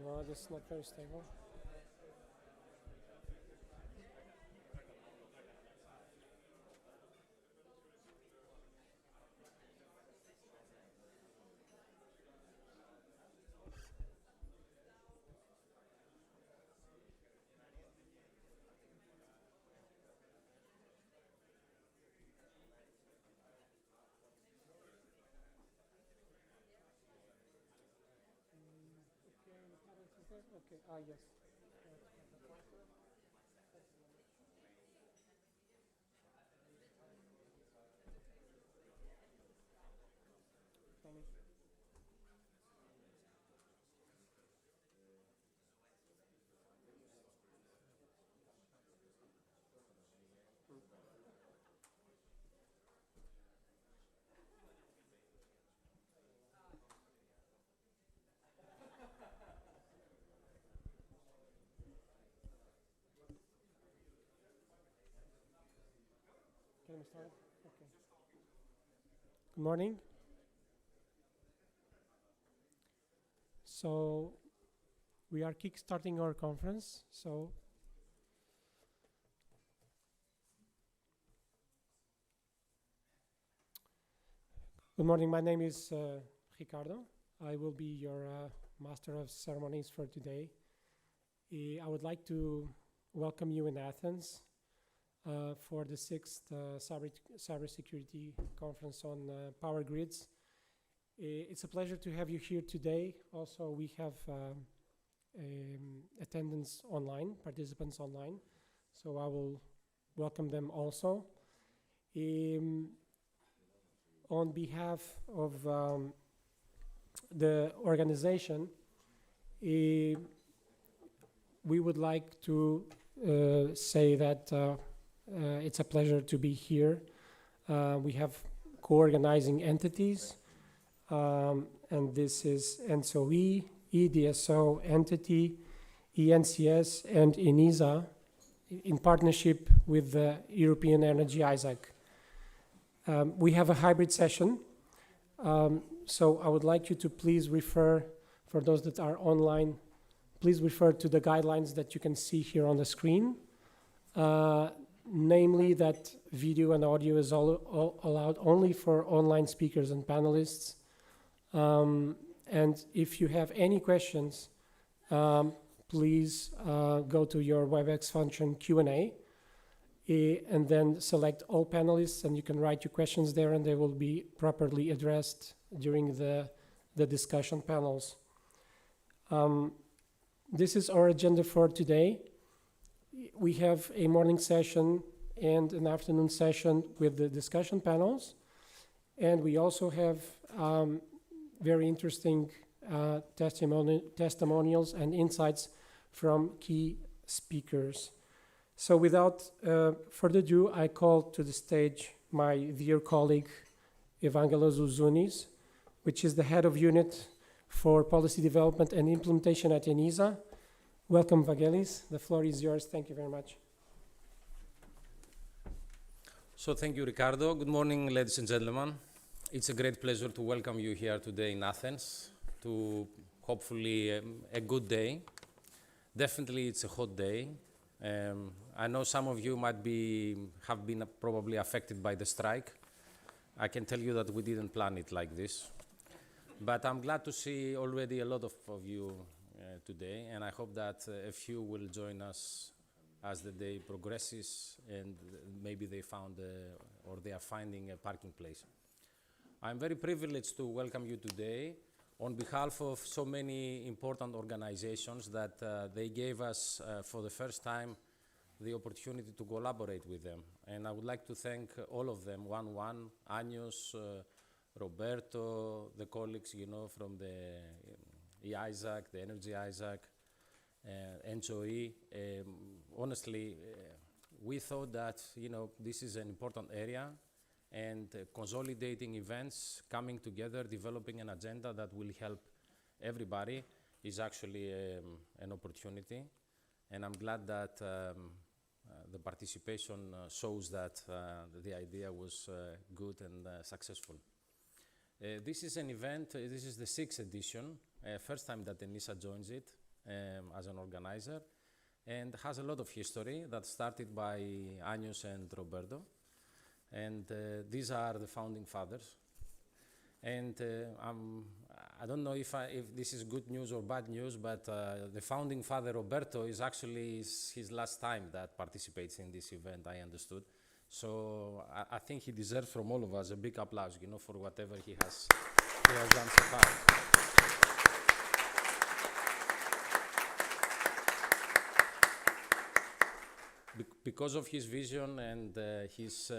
No, that's not very stable. Okay, yes. Tell me. Can we start? Okay. Good morning. So we are kickstarting our conference. So good morning. My name is Ricardo. I will be your master of ceremonies for today. I would like to welcome you in Athens for the 6th Cybersecurity Conference on power grids. It's a pleasure to have you here today. Also, we have attendance online, participants online, so I will welcome them also. On behalf of the organization, we would like to say that it's a pleasure to be here. We have co-organizing entities, and this is ENTSO-E, EDSO entity, ENCS, and ENISA in partnership with the European Energy ISAC. We have a hybrid session, so I would like you to please refer, for those that are online, please refer to the guidelines that you can see here on the screen, namely that video and audio is allowed only for online speakers and panelists. And if you have any questions, please go to your WebEx function Q&A. and then select all panelists, and you can write your questions there, and they will be properly addressed during the discussion panels. This is our agenda for today. We have a morning session and an afternoon session with the discussion panels, and we also have very interesting testimonials and insights from key speakers. So without further ado, I call to the stage my dear colleague, Evangelos Zouzounis, which is the head of unit for policy development and implementation at ENISA. Welcome, Vangelis. The floor is yours. Thank you very much. So thank you, Ricardo. Good morning, ladies and gentlemen. It's a great pleasure to welcome you here today in Athens to hopefully a good day. Definitely it's a hot day. I know some of you have been probably affected by the strike. I can tell you that we didn't plan it like this. But I'm glad to see already a lot of you today, and I hope that a few will join us as the day progresses and maybe they found or they are finding a parking place. I'm very privileged to welcome you today on behalf of so many important organizations that they gave us for the first time the opportunity to collaborate with them. And I would like to thank all of them, one, Anios, Roberto, the colleagues, from the EISAC, the Energy ISAC, ENTSO-E. Honestly, we thought that, this is an important area, and consolidating events, coming together, developing an agenda that will help everybody is actually an opportunity. And I'm glad that the participation shows that the idea was good and successful. This is an event, this is the 6th edition, first time that ENISA joins it as an organizer, and has a lot of history that started by Anios and Roberto. And these are the founding fathers. And I don't know if this is good news or bad news, but the founding father, Roberto, is actually his last time that participates in this event, I understood. So I think he deserves from all of us a big applause, for whatever he has done so far. Because of his vision and his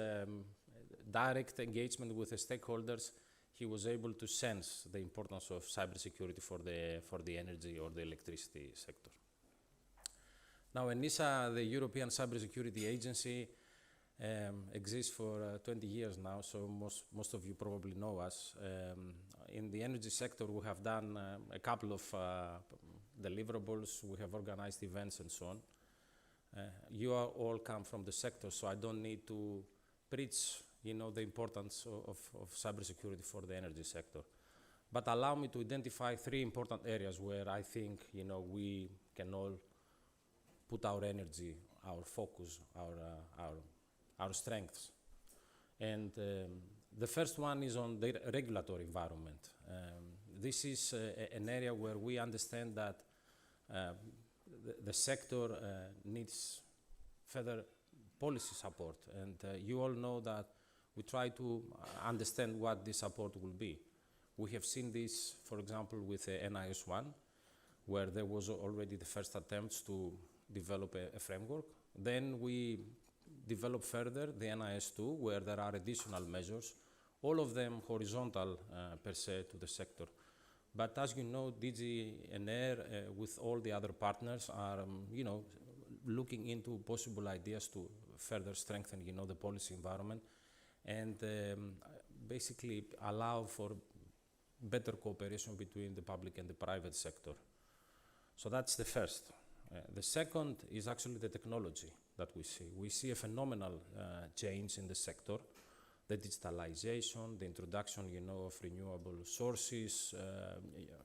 direct engagement with the stakeholders, he was able to sense the importance of cybersecurity for the energy or the electricity sector. Now, ENISA, the European Cybersecurity Agency, exists for 20 years now, so most of you probably know us. In the energy sector, we have done a couple of deliverables, we have organized events and so on. You all come from the sector, so I don't need to preach, the importance of cybersecurity for the energy sector. But allow me to identify 3 important areas where I think, we can all put our energy, our focus, our strengths. And the first one is on the regulatory environment. This is an area where we understand that the sector needs further policy support, and you all know that we try to understand what this support will be. We have seen this, for example, with NIS1, where there was already the first attempts to develop a framework. Then we developed further the NIS2, where there are additional measures, all of them horizontal per se to the sector. But as you know, DG and Air, with all the other partners, are looking into possible ideas to further strengthen the policy environment and basically allow for better cooperation between the public and the private sector. So that's the first. The second is actually the technology that we see. We see a phenomenal change in the sector. The digitalization, the introduction, of renewable sources,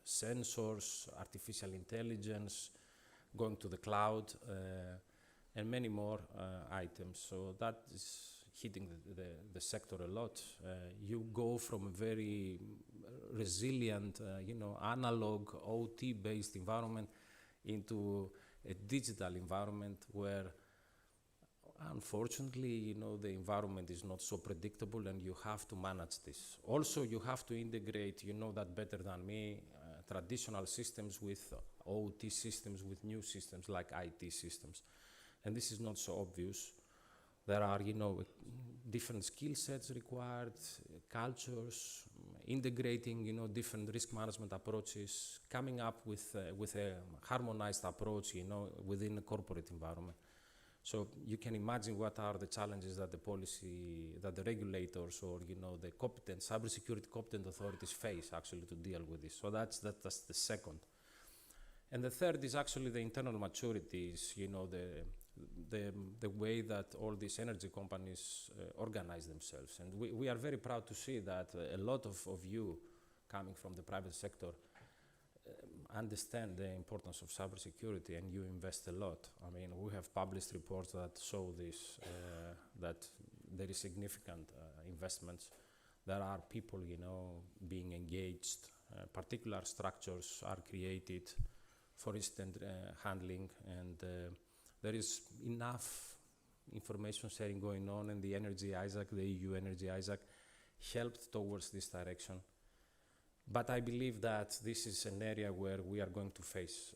sensors, artificial intelligence, going to the cloud, and many more items. So that is hitting the sector a lot. You go from a very resilient, analog OT-based environment into a digital environment where unfortunately, the environment is not so predictable, and you have to manage this. Also, you have to integrate, that better than me, traditional systems with OT systems, with new systems like IT systems. And this is not so obvious. There are, different skill sets required, cultures, integrating, different risk management approaches, coming up with a harmonized approach, within a corporate environment. So you can imagine what are the challenges that the regulators or, the cybersecurity competent authorities face actually to deal with this. So that's the second. And the third is actually the internal maturities, the way that all these energy companies organize themselves. And we are very proud to see that a lot of you coming from the private sector understand the importance of cybersecurity, and you invest a lot. I mean, we have published reports that show this, that there is significant investments. There are people, being engaged. Particular structures are created for incident handling, and there is enough information sharing going on, and the Energy Isaac, the EU Energy Isaac, helped towards this direction. But I believe that this is an area where we are going to face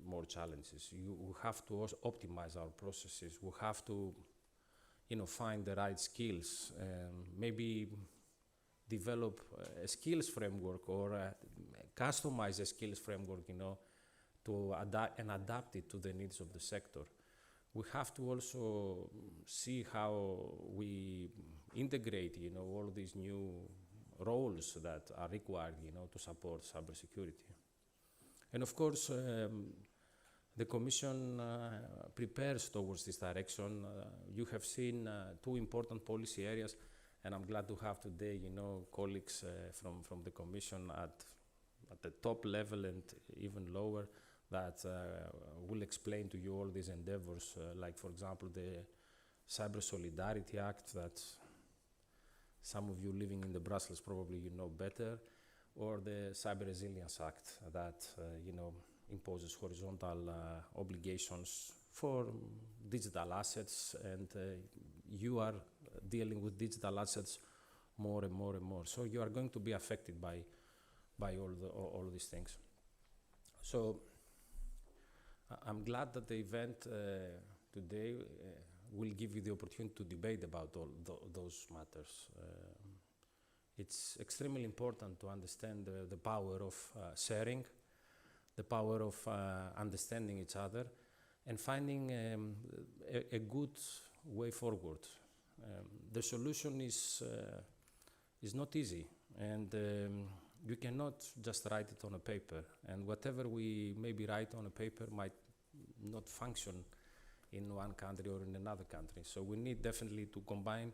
more challenges. We have to also optimize our processes. We have to, find the right skills, maybe develop a skills framework or customize a skills framework, to adapt it to the needs of the sector. We have to also see how we integrate, all these new roles that are required, to support cybersecurity. And of course, the Commission prepares towards this direction. You have seen two important policy areas, and I'm glad to have today, colleagues from the Commission at the top level and even lower that will explain to you all these endeavors, like, for example, the Cyber Solidarity Act that some of you living in the Brussels probably know better, or the Cyber Resilience Act that imposes horizontal obligations for digital assets, and you are dealing with digital assets more and more and more. So you are going to be affected by all these things. So I'm glad that the event today will give you the opportunity to debate about all those matters. It's extremely important to understand the power of sharing, the power of understanding each other, and finding a good way forward. The solution is not easy, and you cannot just write it on a paper, and whatever we maybe write on a paper might not function in one country or in another country. So we need definitely to combine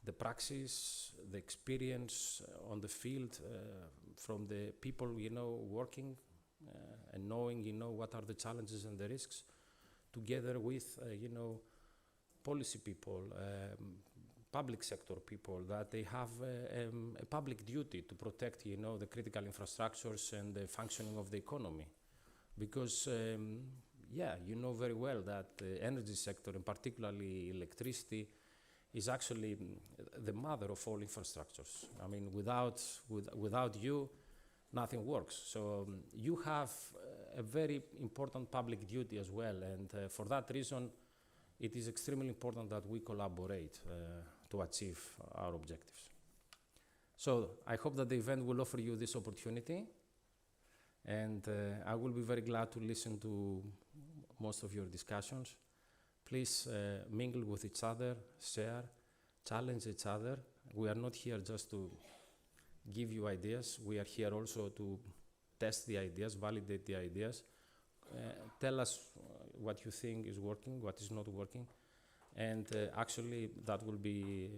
the praxis, the experience on the field from the people, working and knowing, what are the challenges and the risks, together with, policy people, public sector people, that they have a public duty to protect, the critical infrastructures and the functioning of the economy. Because, you know very well that the energy sector, and particularly electricity, is actually the mother of all infrastructures. I mean, without you, nothing works. So you have a very important public duty as well, and for that reason, it is extremely important that we collaborate to achieve our objectives. So I hope that the event will offer you this opportunity, and I will be very glad to listen to most of your discussions. Please mingle with each other, share, challenge each other. We are not here just to give you ideas. We are here also to test the ideas, validate the ideas. Tell us what you think is working, what is not working. And actually, that will be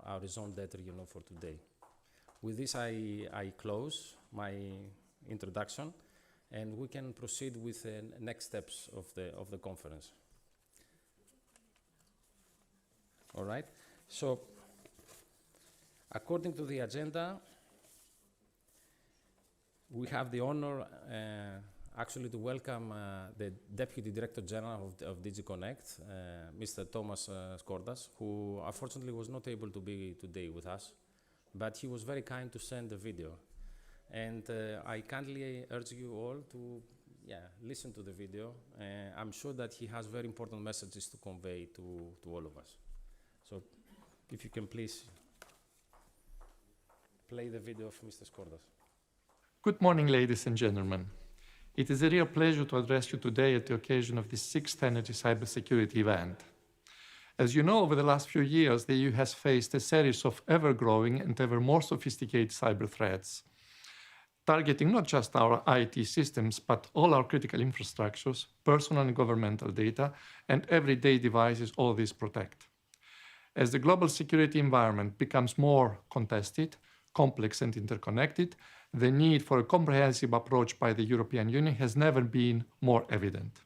our raison d'etre, for today. With this, I close my introduction, and we can proceed with the next steps of the conference. All right. So, according to the agenda, we have the honor, actually to welcome the Deputy Director General of DigiConnect, Mr. Thomas Skordas, who unfortunately was not able to be today with us, but he was very kind to send the video. And I kindly urge you all to listen to the video. I'm sure that he has very important messages to convey to all of us. So if you can please play the video of Mr. Skordas. Good morning, ladies and gentlemen. It is a real pleasure to address you today at the occasion of the 6th Energy Cybersecurity event. As you know, over the last few years, the EU has faced a series of ever-growing and ever more sophisticated cyber threats, targeting not just our IT systems, but all our critical infrastructures, personal and governmental data, and everyday devices all these protect. As the global security environment becomes more contested, complex and interconnected, the need for a comprehensive approach by the European Union has never been more evident.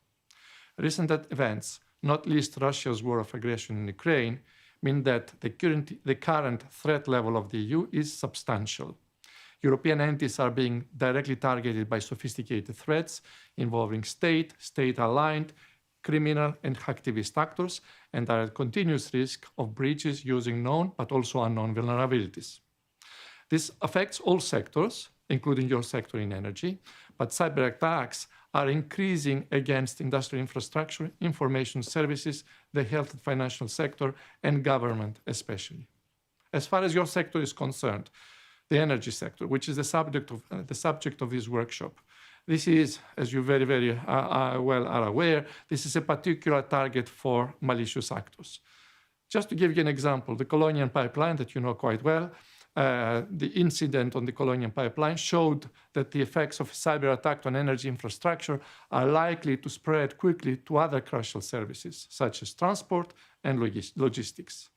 Recent events, not least Russia's war of aggression in Ukraine, mean that the current threat level of the EU is substantial. European entities are being directly targeted by sophisticated threats involving state-aligned, criminal and hacktivist actors, and are at continuous risk of breaches using known but also unknown vulnerabilities. This affects all sectors, including your sector in energy, but cyber attacks are increasing against industrial infrastructure, information services, the health and financial sector, and government especially. As far as your sector is concerned, the energy sector, which is the subject of this workshop, this is, as you very well are aware, this is a particular target for malicious actors. Just to give you an example, the Colonial Pipeline that you know quite well, the incident on the Colonial Pipeline showed that the effects of a cyber attack on energy infrastructure are likely to spread quickly to other crucial services, such as transport and logistics.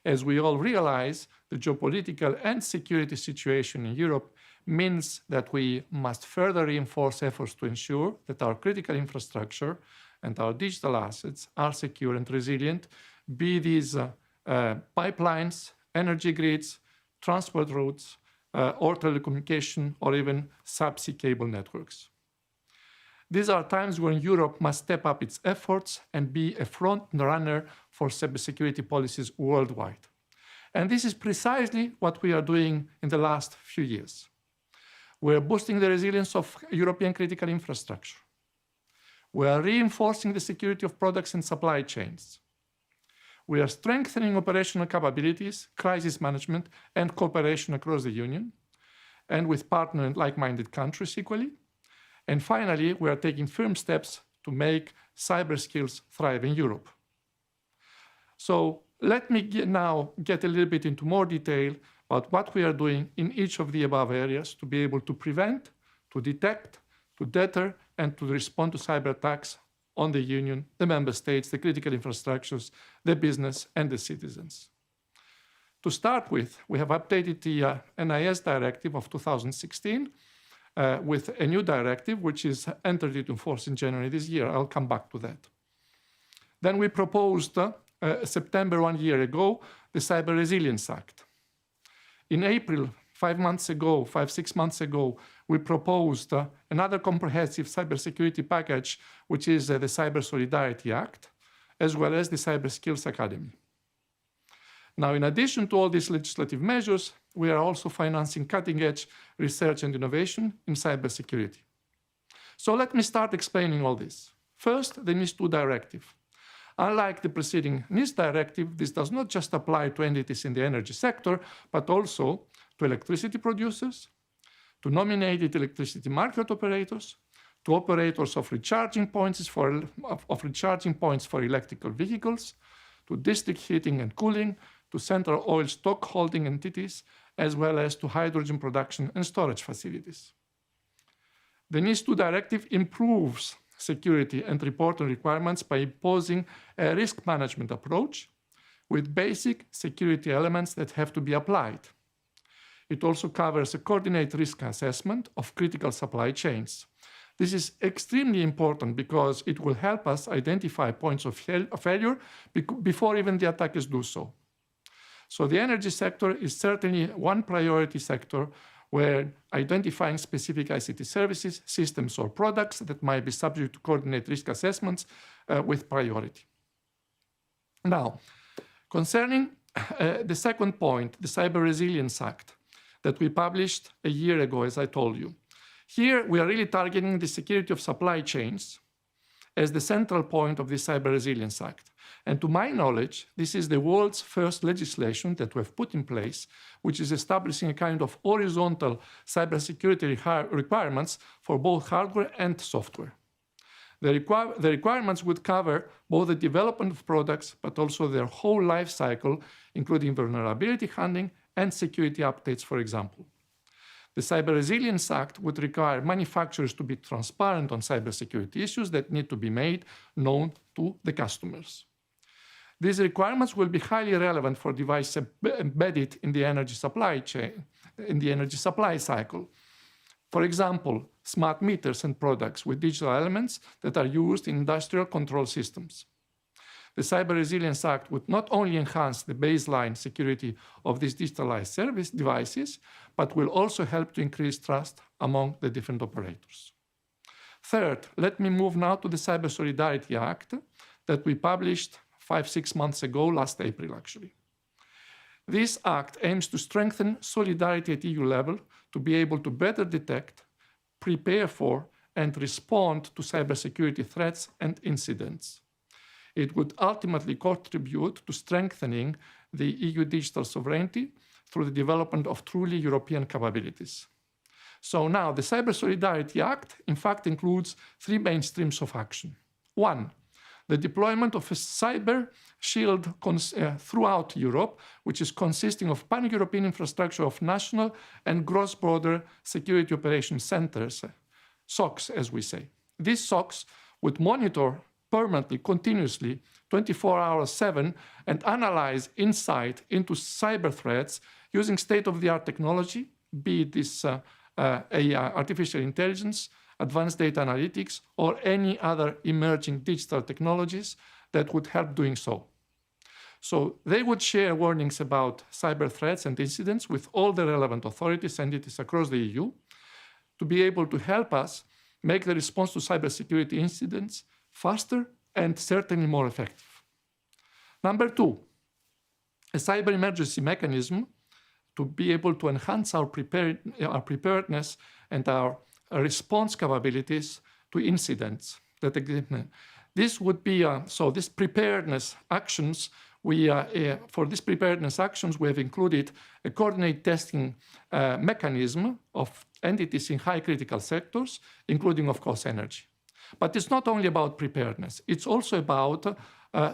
As we all realize, the geopolitical and security situation in Europe means that we must further reinforce efforts to ensure that our critical infrastructure and our digital assets are secure and resilient, be these pipelines, energy grids, transport routes, or telecommunication, or even subsea cable networks. These are times when Europe must step up its efforts and be a front runner for cybersecurity policies worldwide. And this is precisely what we are doing in the last few years. We are boosting the resilience of European critical infrastructure. We are reinforcing the security of products and supply chains. We are strengthening operational capabilities, crisis management, and cooperation across the Union, and with partner and like-minded countries equally. And finally, we are taking firm steps to make cyber skills thrive in Europe. So let me now get a little bit into more detail about what we are doing in each of the above areas to be able to prevent, to detect, to deter, and to respond to cyber attacks on the Union, the member states, the critical infrastructures, the business, and the citizens. To start with, we have updated the NIS directive of 2016 with a new directive which is entered into force in January this year. I'll come back to that. Then we proposed September 1 year ago, the Cyber Resilience Act. In April, 6 months ago, we proposed another comprehensive cybersecurity package, which is the Cyber Solidarity Act, as well as the Cyber Skills Academy. Now, in addition to all these legislative measures, we are also financing cutting-edge research and innovation in cybersecurity. So let me start explaining all this. First, the NIS2 directive. Unlike the preceding NIS directive, this does not just apply to entities in the energy sector, but also to electricity producers, to nominated electricity market operators, to operators of recharging points for electrical vehicles, to district heating and cooling, to central oil stock holding entities, as well as to hydrogen production and storage facilities. The NIS2 directive improves security and reporting requirements by imposing a risk management approach with basic security elements that have to be applied. It also covers a coordinated risk assessment of critical supply chains. This is extremely important because it will help us identify points of failure before even the attackers do so. So the energy sector is certainly one priority sector where identifying specific ICT services, systems, or products that might be subject to coordinate risk assessments with priority. Now, concerning the second point, the Cyber Resilience Act that we published a year ago, as I told you. Here, we are really targeting the security of supply chains as the central point of the Cyber Resilience Act. And to my knowledge, this is the world's first legislation that we have put in place, which is establishing a kind of horizontal cybersecurity requirements for both hardware and software. The requirements would cover both the development of products, but also their whole life cycle, including vulnerability handling and security updates, for example. The Cyber Resilience Act would require manufacturers to be transparent on cybersecurity issues that need to be made known to the customers. These requirements will be highly relevant for devices embedded in the energy supply chain, in the energy supply cycle. For example, smart meters and products with digital elements that are used in industrial control systems. The Cyber Resilience Act would not only enhance the baseline security of these digitalized service devices, but will also help to increase trust among the different operators. Third, let me move now to the Cyber Solidarity Act that we published 5-6 months ago, last April actually. This act aims to strengthen solidarity at EU level to be able to better detect, prepare for, and respond to cybersecurity threats and incidents. It would ultimately contribute to strengthening the EU digital sovereignty through the development of truly European capabilities. So now, the Cyber Solidarity Act, in fact, includes 3 main streams of action. 1, the deployment of a cyber shield throughout Europe, which is consisting of pan-European infrastructure of national and cross-border security operation centers, SOCs, as we say. These SOCs would monitor permanently, continuously, 24/7, and analyze insight into cyber threats using state-of-the-art technology, be it this AI, artificial intelligence, advanced data analytics, or any other emerging digital technologies that would help doing so. So they would share warnings about cyber threats and incidents with all the relevant authorities and entities across the EU to be able to help us make the response to cybersecurity incidents faster and certainly more effective. Number 2, a cyber emergency mechanism to be able to enhance our preparedness and our response capabilities to incidents. This would be, so this preparedness actions, for these preparedness actions, we have included a coordinated testing mechanism of entities in high critical sectors, including, of course, energy. But it's not only about preparedness, it's also about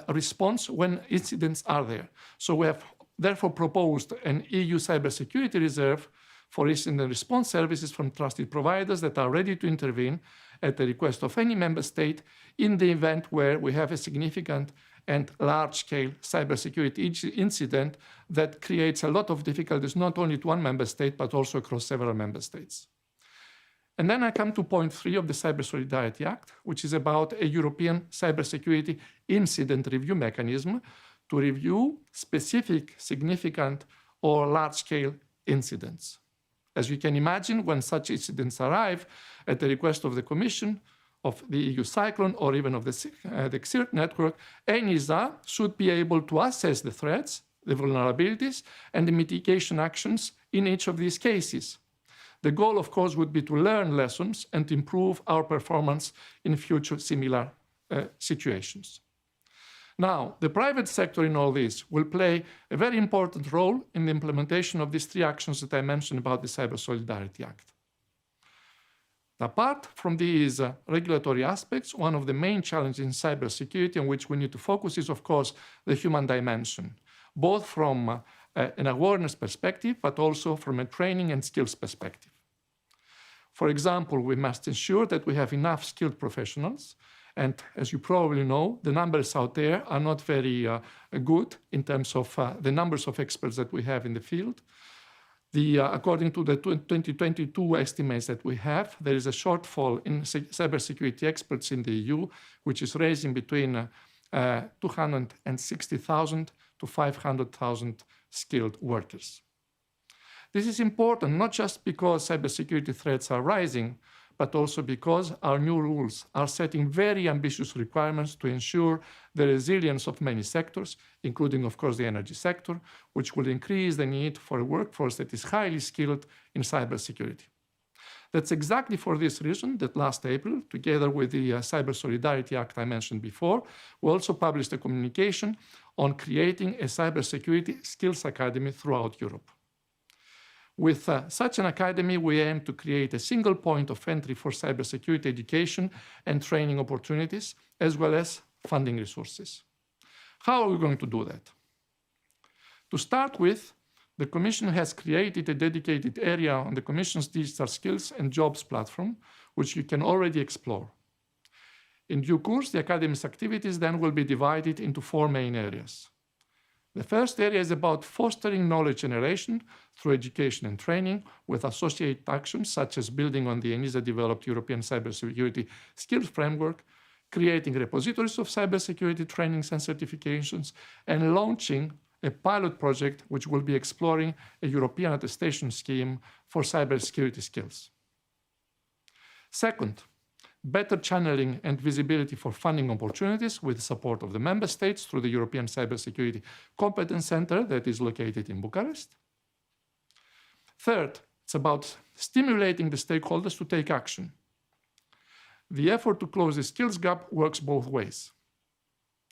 response when incidents are there. So we have therefore proposed an EU cybersecurity reserve for incident response services from trusted providers that are ready to intervene at the request of any member state in the event where we have a significant and large-scale cybersecurity incident that creates a lot of difficulties not only to one member state, but also across several member states. And then I come to point 3 of the Cyber Solidarity Act, which is about a European cybersecurity incident review mechanism to review specific, significant, or large-scale incidents. As you can imagine, when such incidents arrive at the request of the Commission, of the EU Cyclone, or even of the XIRT network, ENISA should be able to assess the threats, the vulnerabilities, and the mitigation actions in each of these cases. The goal, of course, would be to learn lessons and improve our performance in future similar situations. Now, the private sector in all this will play a very important role in the implementation of these 3 actions that I mentioned about the Cyber Solidarity Act. Apart from these regulatory aspects, one of the main challenges in cybersecurity on which we need to focus is, of course, the human dimension, both from an awareness perspective, but also from a training and skills perspective. For example, we must ensure that we have enough skilled professionals. And as you probably know, the numbers out there are not very good in terms of the numbers of experts that we have in the field. According to the 2022 estimates that we have, there is a shortfall in cybersecurity experts in the EU, which is ranging between 260,000 to 500,000 skilled workers. This is important not just because cybersecurity threats are rising, but also because our new rules are setting very ambitious requirements to ensure the resilience of many sectors, including, of course, the energy sector, which will increase the need for a workforce that is highly skilled in cybersecurity. That's exactly for this reason that last April, together with the Cyber Solidarity Act I mentioned before, we also published a communication on creating a cybersecurity skills academy throughout Europe. With such an academy, we aim to create a single point of entry for cybersecurity education and training opportunities, as well as funding resources. How are we going to do that? To start with, the Commission has created a dedicated area on the Commission's Digital Skills and Jobs platform, which you can already explore. In due course, the Academy's activities then will be divided into 4 main areas. The first area is about fostering knowledge generation through education and training with associated actions such as building on the ENISA-developed European Cybersecurity Skills Framework, creating repositories of cybersecurity trainings and certifications, and launching a pilot project which will be exploring a European attestation scheme for cybersecurity skills. Second, better channeling and visibility for funding opportunities with the support of the member states through the European Cybersecurity Competence Center that is located in Bucharest. Third, it's about stimulating the stakeholders to take action. The effort to close the skills gap works both ways.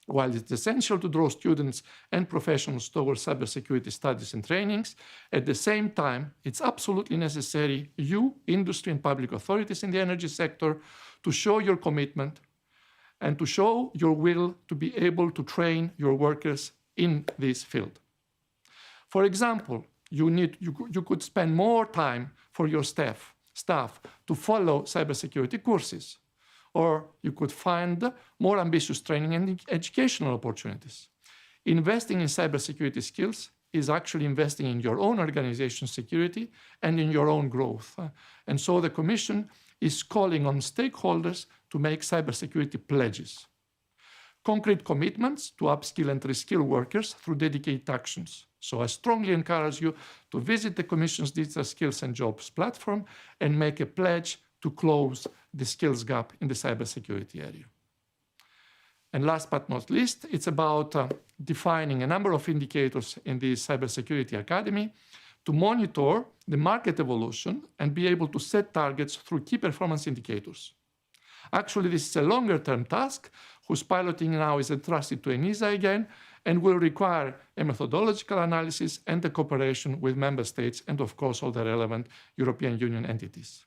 While it's essential to draw students and professionals towards cybersecurity studies and trainings, at the same time, it's absolutely necessary you, industry and public authorities in the energy sector, to show your commitment and to show your will to be able to train your workers in this field. For example, you could spend more time for your staff to follow cybersecurity courses, or you could find more ambitious training and educational opportunities. Investing in cybersecurity skills is actually investing in your own organization's security and in your own growth. And so the Commission is calling on stakeholders to make cybersecurity pledges. Concrete commitments to upskill and reskill workers through dedicated actions. So I strongly encourage you to visit the Commission's Digital Skills and Jobs platform and make a pledge to close the skills gap in the cybersecurity area. And last but not least, it's about defining a number of indicators in the Cybersecurity Academy to monitor the market evolution and be able to set targets through key performance indicators. Actually, this is a longer-term task whose piloting now is entrusted to ENISA again and will require a methodological analysis and a cooperation with member states and, of course, all the relevant European Union entities.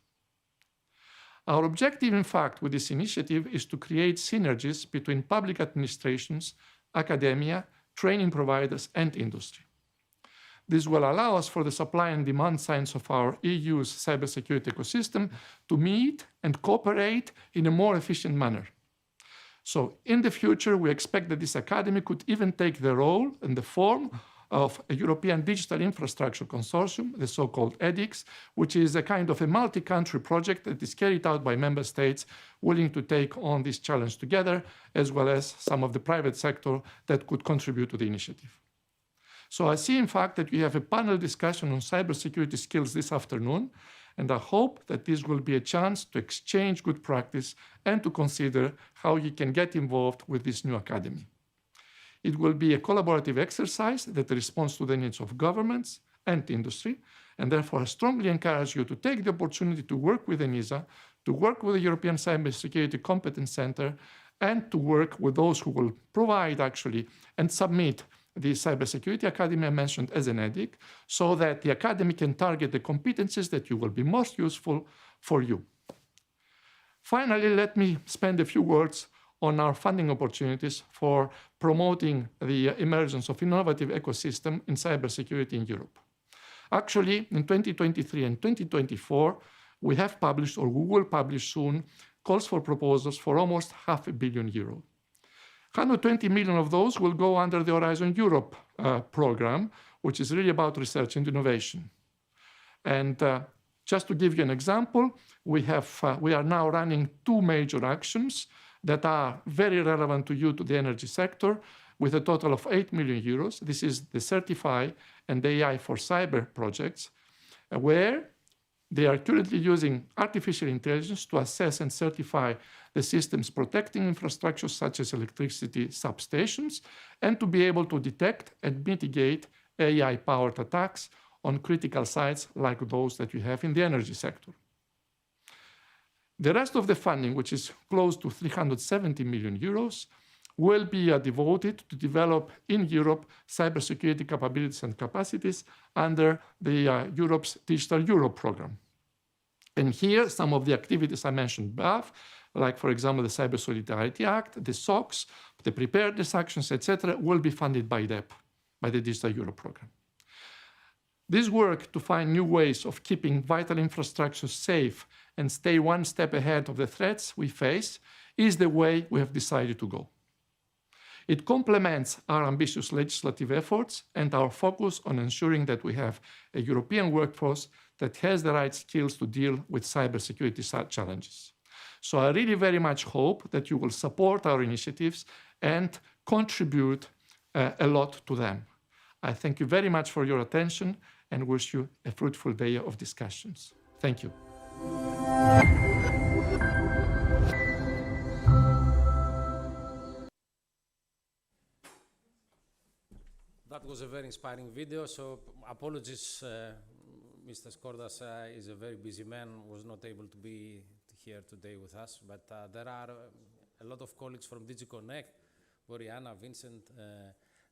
Our objective, in fact, with this initiative is to create synergies between public administrations, academia, training providers, and industry. This will allow us for the supply and demand sides of our EU's cybersecurity ecosystem to meet and cooperate in a more efficient manner. So in the future, we expect that this academy could even take the role and the form of a European Digital Infrastructure Consortium, the so-called EDICS, which is a kind of a multi-country project that is carried out by member states willing to take on this challenge together, as well as some of the private sector that could contribute to the initiative. So I see, in fact, that we have a panel discussion on cybersecurity skills this afternoon, and I hope that this will be a chance to exchange good practice and to consider how you can get involved with this new academy. It will be a collaborative exercise that responds to the needs of governments and industry, and therefore I strongly encourage you to take the opportunity to work with ENISA, to work with the European Cybersecurity Competence Center, and to work with those who will provide actually and submit the Cybersecurity Academy I mentioned as an EDIC, so that the Academy can target the competencies that will be most useful for you. Finally, let me spend a few words on our funding opportunities for promoting the emergence of innovative ecosystem in cybersecurity in Europe. Actually, in 2023 and 2024, we have published, or we will publish soon, calls for proposals for almost €500 million. 120 million of those will go under the Horizon Europe program, which is really about research and innovation. And just to give you an example, we are now running 2 major actions that are very relevant to you, to the energy sector, with a total of €8 million. This is the Certify and the AI for Cyber projects. where they are currently using artificial intelligence to assess and certify the systems protecting infrastructure such as electricity substations, and to be able to detect and mitigate AI-powered attacks on critical sites like those that you have in the energy sector. The rest of the funding, which is close to 370 million euros, will be devoted to develop in Europe cybersecurity capabilities and capacities under the Europe's Digital Europe program. And here, some of the activities I mentioned above, like, for example, the Cyber Solidarity Act, the SOCs, the preparedness actions, etc., will be funded by DEP, by the Digital Europe program. This work to find new ways of keeping vital infrastructure safe and stay one step ahead of the threats we face is the way we have decided to go. It complements our ambitious legislative efforts and our focus on ensuring that we have a European workforce that has the right skills to deal with cybersecurity challenges. So I really very much hope that you will support our initiatives and contribute a lot to them. I thank you very much for your attention and wish you a fruitful day of discussions. Thank you. That was a very inspiring video, so apologies, Mr. Skordas is a very busy man, was not able to be here today with us, but there are a lot of colleagues from DigiConnect, Boriana, Vincent,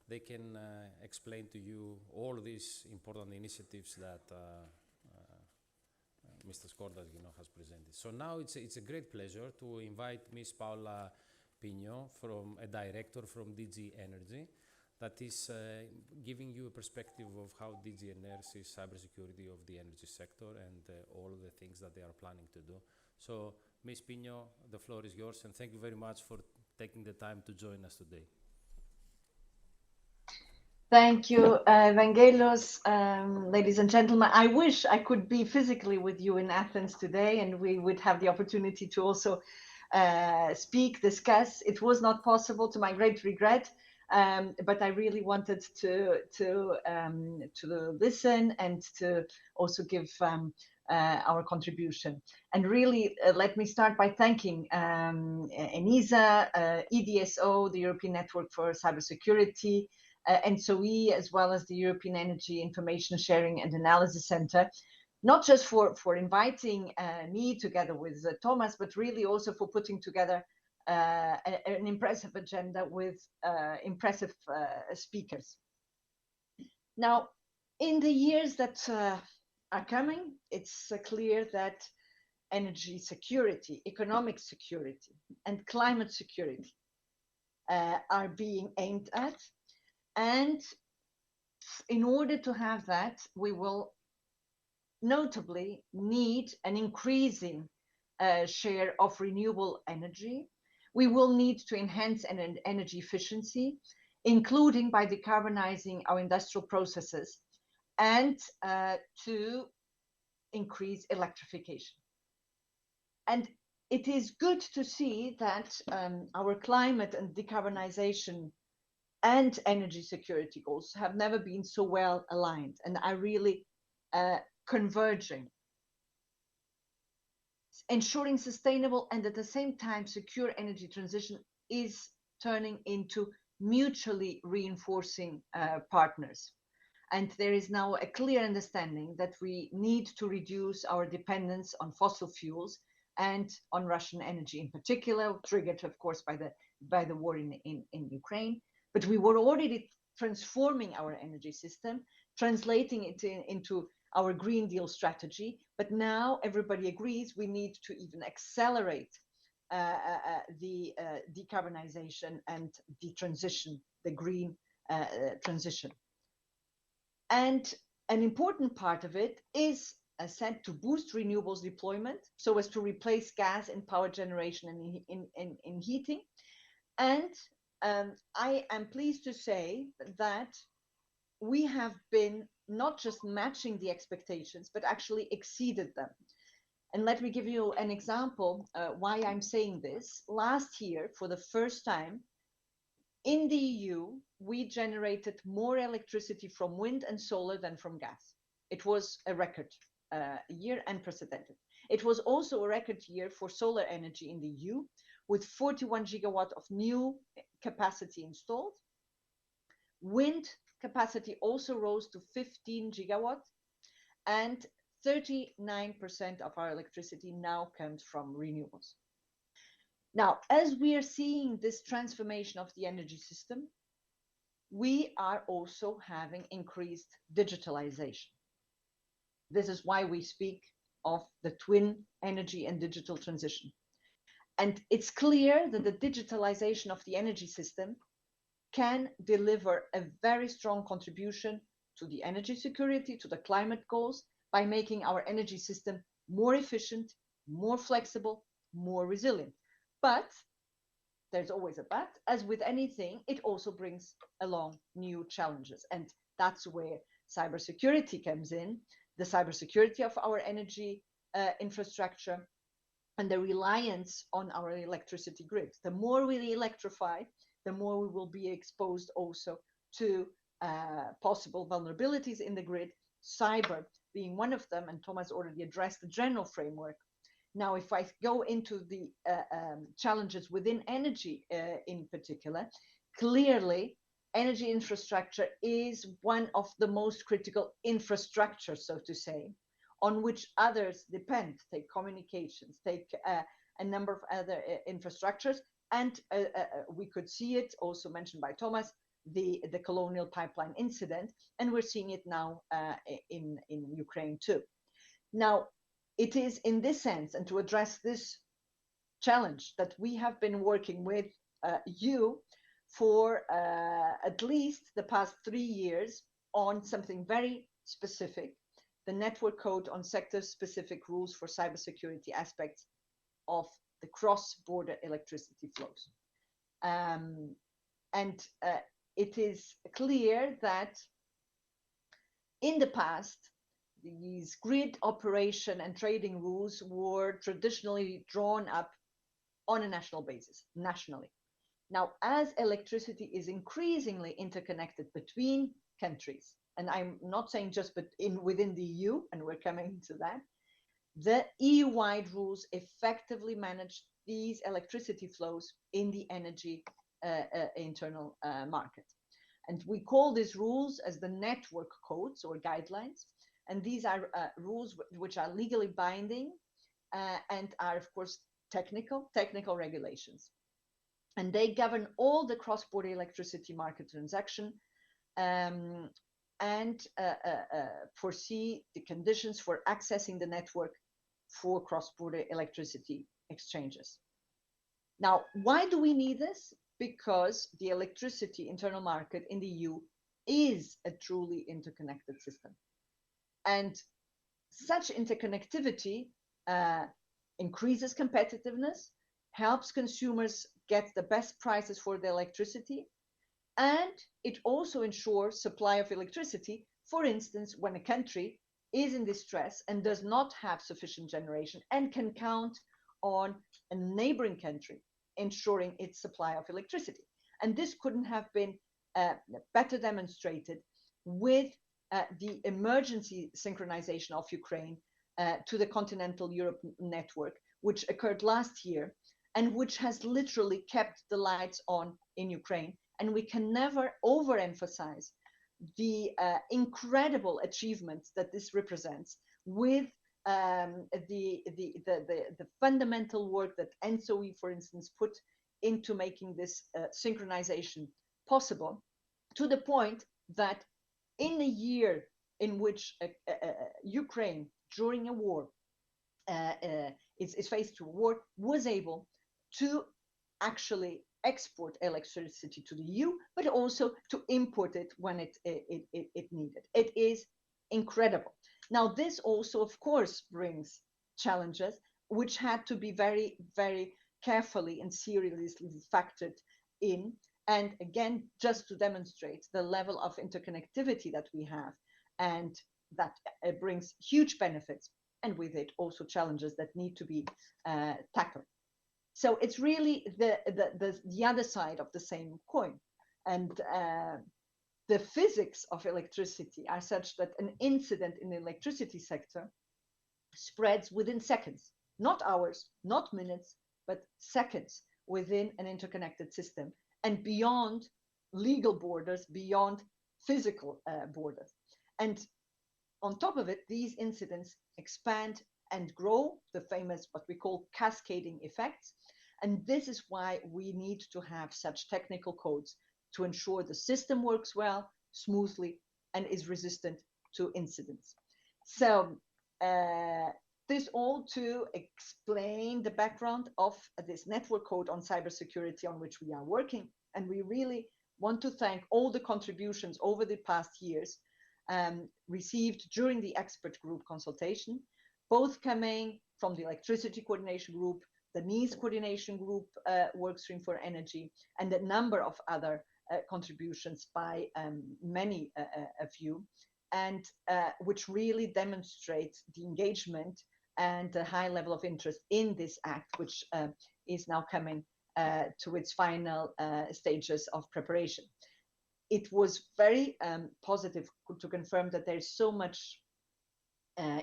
they can explain to you all these important initiatives that Mr. Skordas, has presented. So now it's a great pleasure to invite Ms. Paola Pigno, a director from DG Energy, that is giving you a perspective of how DG Energy sees cybersecurity of the energy sector and all the things that they are planning to do. So, Ms. Pigno, the floor is yours, and thank you very much for taking the time to join us today. Thank you, Evangelos. Ladies and gentlemen, I wish I could be physically with you in Athens today and we would have the opportunity to also speak, discuss. It was not possible, to my great regret, but I really wanted to listen and to also give our contribution. And really, let me start by thanking ENISA, EDSO, the European Network for Cybersecurity, ENTSO-E, as well as the European Energy Information Sharing and Analysis Center, not just for inviting me together with Thomas, but really also for putting together an impressive agenda with impressive speakers. Now, in the years that are coming, it's clear that energy security, economic security, and climate security are being aimed at. And in order to have that, we will notably need an increasing share of renewable energy. We will need to enhance energy efficiency, including by decarbonizing our industrial processes and to increase electrification. And it is good to see that our climate and decarbonization and energy security goals have never been so well aligned and are really converging. Ensuring sustainable and at the same time secure energy transition is turning into mutually reinforcing partners. And there is now a clear understanding that we need to reduce our dependence on fossil fuels and on Russian energy in particular, triggered, of course, by the war in Ukraine. But we were already transforming our energy system, translating it into our Green Deal strategy. But now everybody agrees we need to even accelerate the decarbonization and the transition, the green transition. And an important part of it is set to boost renewables deployment so as to replace gas in power generation and in heating. And I am pleased to say that we have been not just matching the expectations, but actually exceeded them. And let me give you an example why I'm saying this. Last year, for the first time, in the EU, we generated more electricity from wind and solar than from gas. It was a record. year, unprecedented. It was also a record year for solar energy in the EU, with 41 gigawatt of new capacity installed. Wind capacity also rose to 15 gigawatt, and 39% of our electricity now comes from renewables. Now, as we are seeing this transformation of the energy system, we are also having increased digitalization. This is why we speak of the twin energy and digital transition. And it's clear that the digitalization of the energy system can deliver a very strong contribution to the energy security, to the climate goals, by making our energy system more efficient, more flexible, more resilient. But there's always a but. As with anything, it also brings along new challenges. And that's where cybersecurity comes in, the cybersecurity of our energy infrastructure and the reliance on our electricity grid. The more we electrify, the more we will be exposed also to possible vulnerabilities in the grid, cyber being one of them, and Thomas already addressed the general framework. Now, if I go into the challenges within energy in particular, clearly energy infrastructure is one of the most critical infrastructures, so to say, on which others depend. Take communications, take a number of other infrastructures, and we could see it also mentioned by Thomas, the Colonial Pipeline incident, and we're seeing it now in Ukraine too. Now, it is in this sense, and to address this challenge, that we have been working with you for at least the past 3 years on something very specific, the Network Code on Sector-Specific Rules for Cybersecurity Aspects of the Cross-Border Electricity Flows. It is clear that in the past, these grid operation and trading rules were traditionally drawn up on a national basis, nationally. Now, as electricity is increasingly interconnected between countries, and I'm not saying just within the EU, and we're coming to that, the EU-wide rules effectively manage these electricity flows in the energy internal market. And we call these rules as the network codes or guidelines. And these are rules which are legally binding and are, of course, technical regulations. And they govern all the cross-border electricity market transaction and foresee the conditions for accessing the network for cross-border electricity exchanges. Now, why do we need this? Because the electricity internal market in the EU is a truly interconnected system. And such interconnectivity increases competitiveness, helps consumers get the best prices for the electricity, and it also ensures supply of electricity. For instance, when a country is in distress and does not have sufficient generation and can count on a neighboring country ensuring its supply of electricity. And this couldn't have been better demonstrated with the emergency synchronization of Ukraine to the continental Europe network, which occurred last year and which has literally kept the lights on in Ukraine. And we can never overemphasize the incredible achievements that this represents with the fundamental work that ENTSO-E, for instance, put into making this synchronization possible, to the point that in a year in which Ukraine, during a war, is faced with a war, was able to actually export electricity to the EU, but also to import it when it needed. It is incredible. Now, this also, of course, brings challenges which had to be very, very carefully and seriously factored in. And again, just to demonstrate the level of interconnectivity that we have, and that it brings huge benefits, and with it also challenges that need to be tackled. So it's really the other side of the same coin. And the physics of electricity are such that an incident in the electricity sector spreads within seconds, not hours, not minutes, but seconds within an interconnected system and beyond legal borders, beyond physical borders. And on top of it, these incidents expand and grow, the famous what we call cascading effects. And this is why we need to have such technical codes to ensure the system works well, smoothly, and is resistant to incidents. So this all to explain the background of this network code on cybersecurity on which we are working. And we really want to thank all the contributions over the past years received during the expert group consultation, both coming from the electricity coordination group, the NEAS coordination group workstream for energy, and a number of other contributions by many of you, and which really demonstrates the engagement and the high level of interest in this act, which is now coming to its final stages of preparation. It was very positive to confirm that there's so much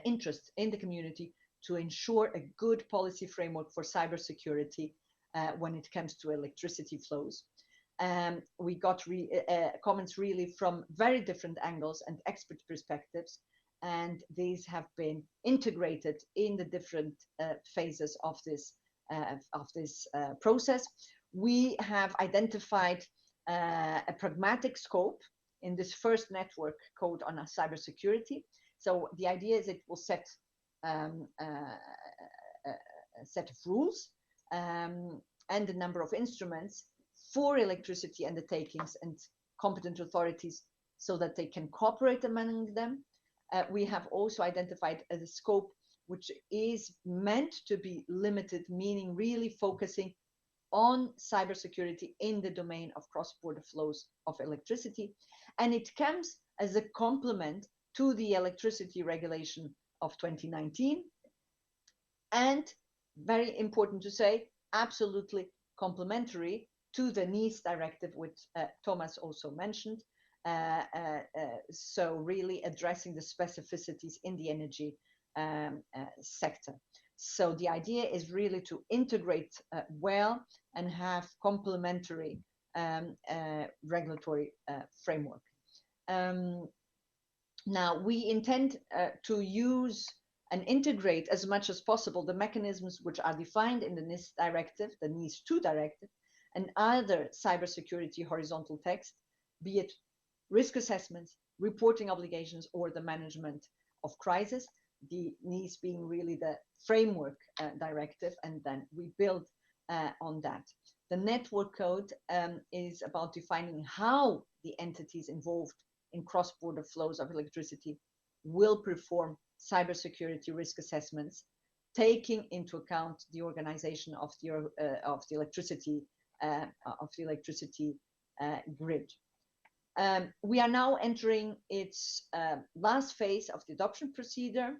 interest in the community to ensure a good policy framework for cybersecurity when it comes to electricity flows. We got comments really from very different angles and expert perspectives, and these have been integrated in the different phases of this process. We have identified a pragmatic scope in this first network code on cybersecurity. So the idea is it will set a set of rules and a number of instruments for electricity undertakings and competent authorities so that they can cooperate among them. We have also identified a scope which is meant to be limited, meaning really focusing on cybersecurity in the domain of cross-border flows of electricity. And it comes as a complement to the electricity regulation of 2019. And very important to say, absolutely complementary to the NEAS directive, which Thomas also mentioned. So really addressing the specificities in the energy sector. So the idea is really to integrate well and have complementary regulatory framework. Now, we intend to use and integrate as much as possible the mechanisms which are defined in the NIS directive, the NIS2 directive, and other cybersecurity horizontal text, be it risk assessments, reporting obligations, or the management of crisis, the NIS being really the framework directive, and then we build on that. The network code is about defining how the entities involved in cross-border flows of electricity will perform cybersecurity risk assessments, taking into account the organization of the electricity grid. We are now entering its last phase of the adoption procedure.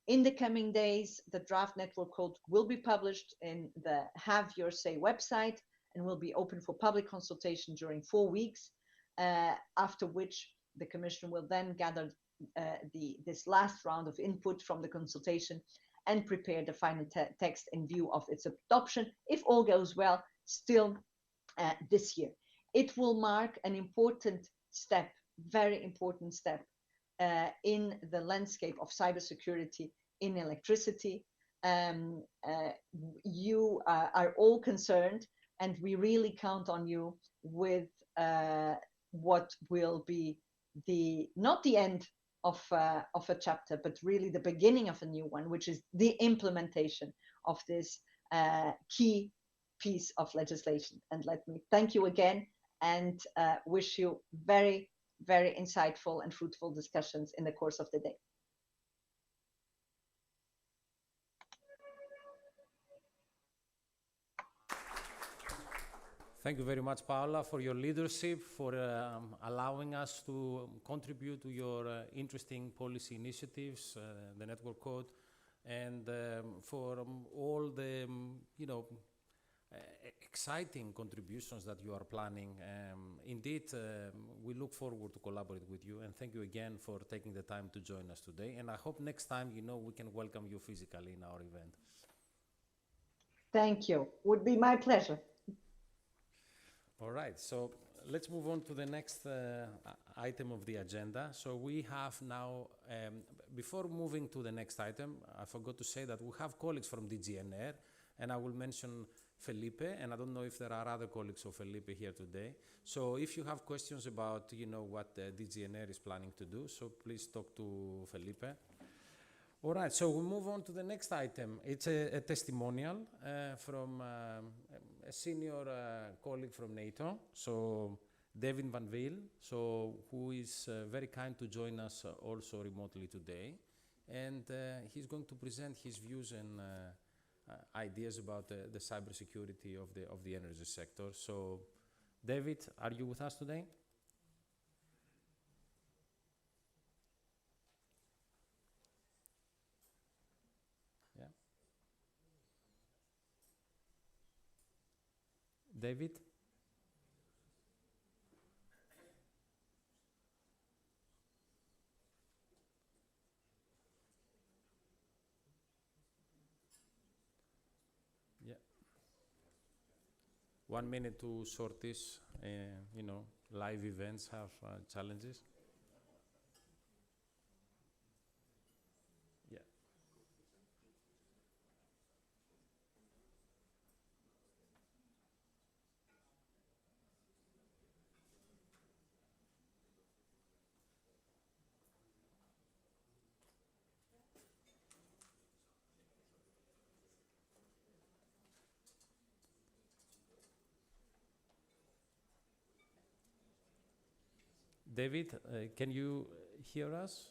In the coming days, the draft network code will be published in the Have Your Say website and will be open for public consultation during 4 weeks, after which the Commission will then gather this last round of input from the consultation and prepare the final text in view of its adoption, if all goes well, still this year. It will mark an important step, very important step in the landscape of cybersecurity in electricity. You are all concerned, and we really count on you with what will be not the end of a chapter, but really the beginning of a new one, which is the implementation of this key piece of legislation. And let me thank you again and wish you very, very insightful and fruitful discussions in the course of the day. Thank you very much, Paola, for your leadership, for allowing us to contribute to your interesting policy initiatives, the network code, and for all the exciting contributions that you are planning. Indeed, we look forward to collaborate with you, and thank you again for taking the time to join us today. And I hope next time, we can welcome you physically in our event. Thank you. Would be my pleasure. All right, so let's move on to the next item of the agenda. So we have now, before moving to the next item, I forgot to say that we have colleagues from DGNR, and I will mention Felipe, and I don't know if there are other colleagues of Felipe here today. So if you have questions about, what DGNR is planning to do, so please talk to Felipe. All right, so we move on to the next item. It's a testimonial from a senior colleague from NATO, so David Van Wiel, who is very kind to join us also remotely today. And he's going to present his views and ideas about the cybersecurity of the energy sector. So, David, are you with us today? Yeah. David? Yeah. 1 minute to sort this. Live events have challenges. Yeah. David, can you hear us?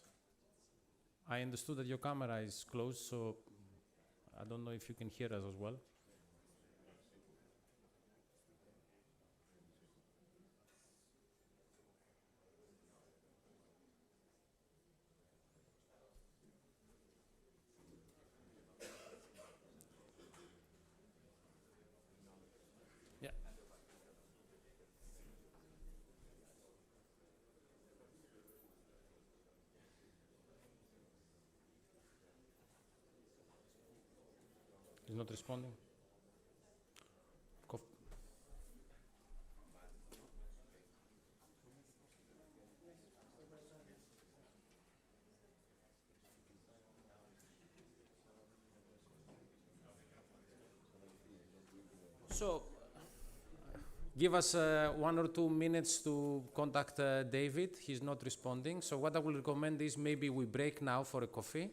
I understood that your camera is closed, so I don't know if you can hear us as well. Yeah. He's not responding. So, give us 1 or 2 minutes to contact David. He's not responding. So what I will recommend is maybe we break now for a coffee,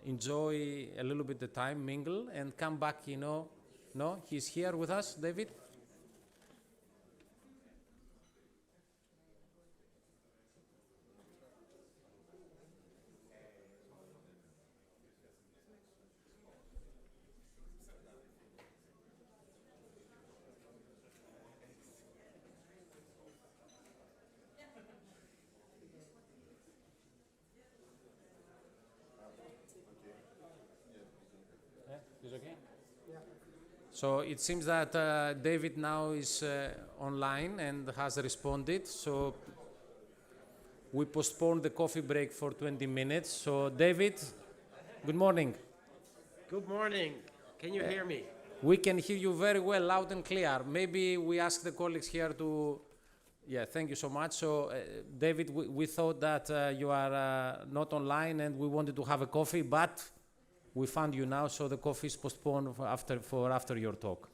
enjoy a little bit the time, mingle, and come back, No, he's here with us, David? Yeah, he's okay? So it seems that David now is online and has responded. So we postponed the coffee break for 20 minutes. So David, good morning. Good morning. Can you hear me? We can hear you very well, loud and clear. Maybe we ask the colleagues here to... Yeah, thank you so much. So David, we thought that you are not online and we wanted to have a coffee, but we found you now, so the coffee is postponed for after your talk.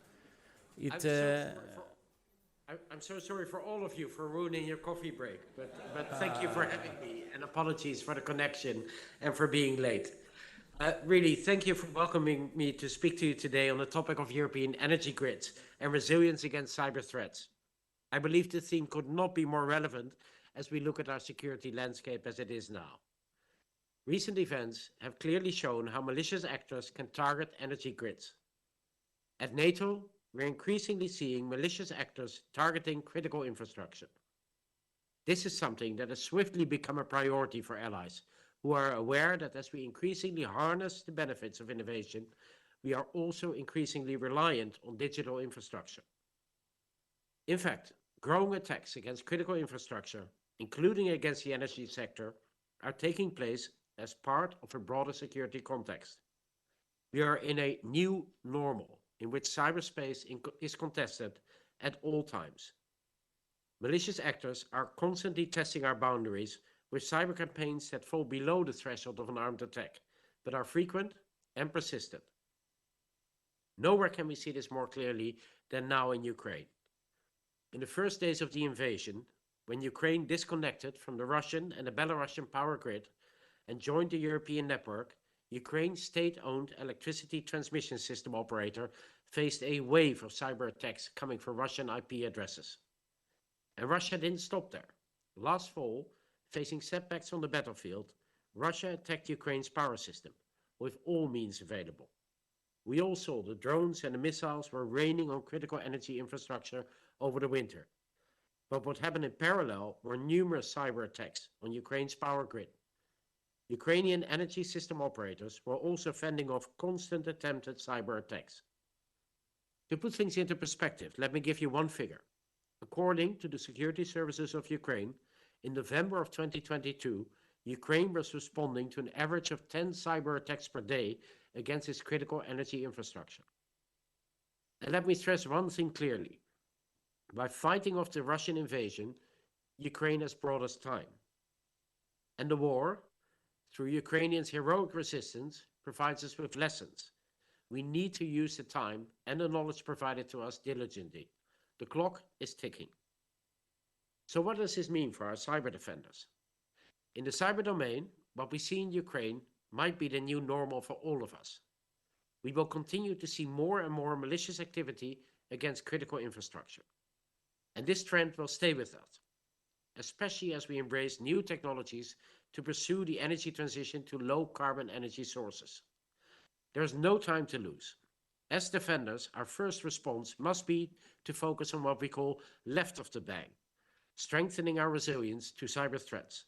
I'm so sorry for all of you for ruining your coffee break, but thank you for having me, and apologies for the connection and for being late. Really, thank you for welcoming me to speak to you today on the topic of European energy grids and resilience against cyber threats. I believe the theme could not be more relevant as we look at our security landscape as it is now. Recent events have clearly shown how malicious actors can target energy grids. At NATO, we're increasingly seeing malicious actors targeting critical infrastructure. This is something that has swiftly become a priority for allies, who are aware that as we increasingly harness the benefits of innovation, we are also increasingly reliant on digital infrastructure. In fact, growing attacks against critical infrastructure, including against the energy sector, are taking place as part of a broader security context. We are in a new normal in which cyberspace is contested at all times. Malicious actors are constantly testing our boundaries with cyber campaigns that fall below the threshold of an armed attack, but are frequent and persistent. Nowhere can we see this more clearly than now in Ukraine. In the first days of the invasion, when Ukraine disconnected from the Russian and the Belarusian power grid and joined the European network, Ukraine's state-owned electricity transmission system operator faced a wave of cyber attacks coming from Russian IP addresses. And Russia didn't stop there. Last fall, facing setbacks on the battlefield, Russia attacked Ukraine's power system with all means available. We all saw the drones and the missiles were raining on critical energy infrastructure over the winter. But what happened in parallel were numerous cyber attacks on Ukraine's power grid. Ukrainian energy system operators were also fending off constant attempted cyber attacks. To put things into perspective, let me give you one figure. According to the security services of Ukraine, in November of 2022, Ukraine was responding to an average of 10 cyber attacks per day against its critical energy infrastructure. And let me stress one thing clearly. By fighting off the Russian invasion, Ukraine has brought us time. And the war, through Ukrainians' heroic resistance, provides us with lessons. We need to use the time and the knowledge provided to us diligently. The clock is ticking. So what does this mean for our cyber defenders? In the cyber domain, what we see in Ukraine might be the new normal for all of us. We will continue to see more and more malicious activity against critical infrastructure. And this trend will stay with us, especially as we embrace new technologies to pursue the energy transition to low-carbon energy sources. There is no time to lose. As defenders, our first response must be to focus on what we call left of the bag, strengthening our resilience to cyber threats.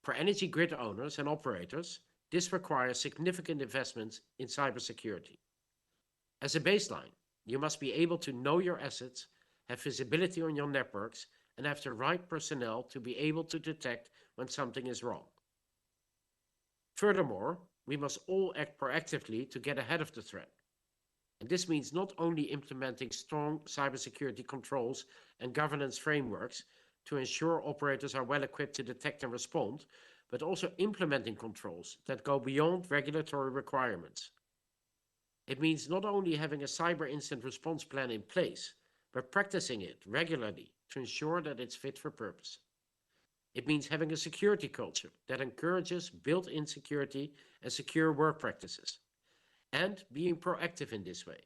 For energy grid owners and operators, this requires significant investments in cybersecurity. As a baseline, you must be able to know your assets, have visibility on your networks, and have the right personnel to be able to detect when something is wrong. Furthermore, we must all act proactively to get ahead of the threat. And this means not only implementing strong cybersecurity controls and governance frameworks to ensure operators are well equipped to detect and respond, but also implementing controls that go beyond regulatory requirements. It means not only having a cyber incident response plan in place, but practicing it regularly to ensure that it's fit for purpose. It means having a security culture that encourages built-in security and secure work practices. And being proactive in this way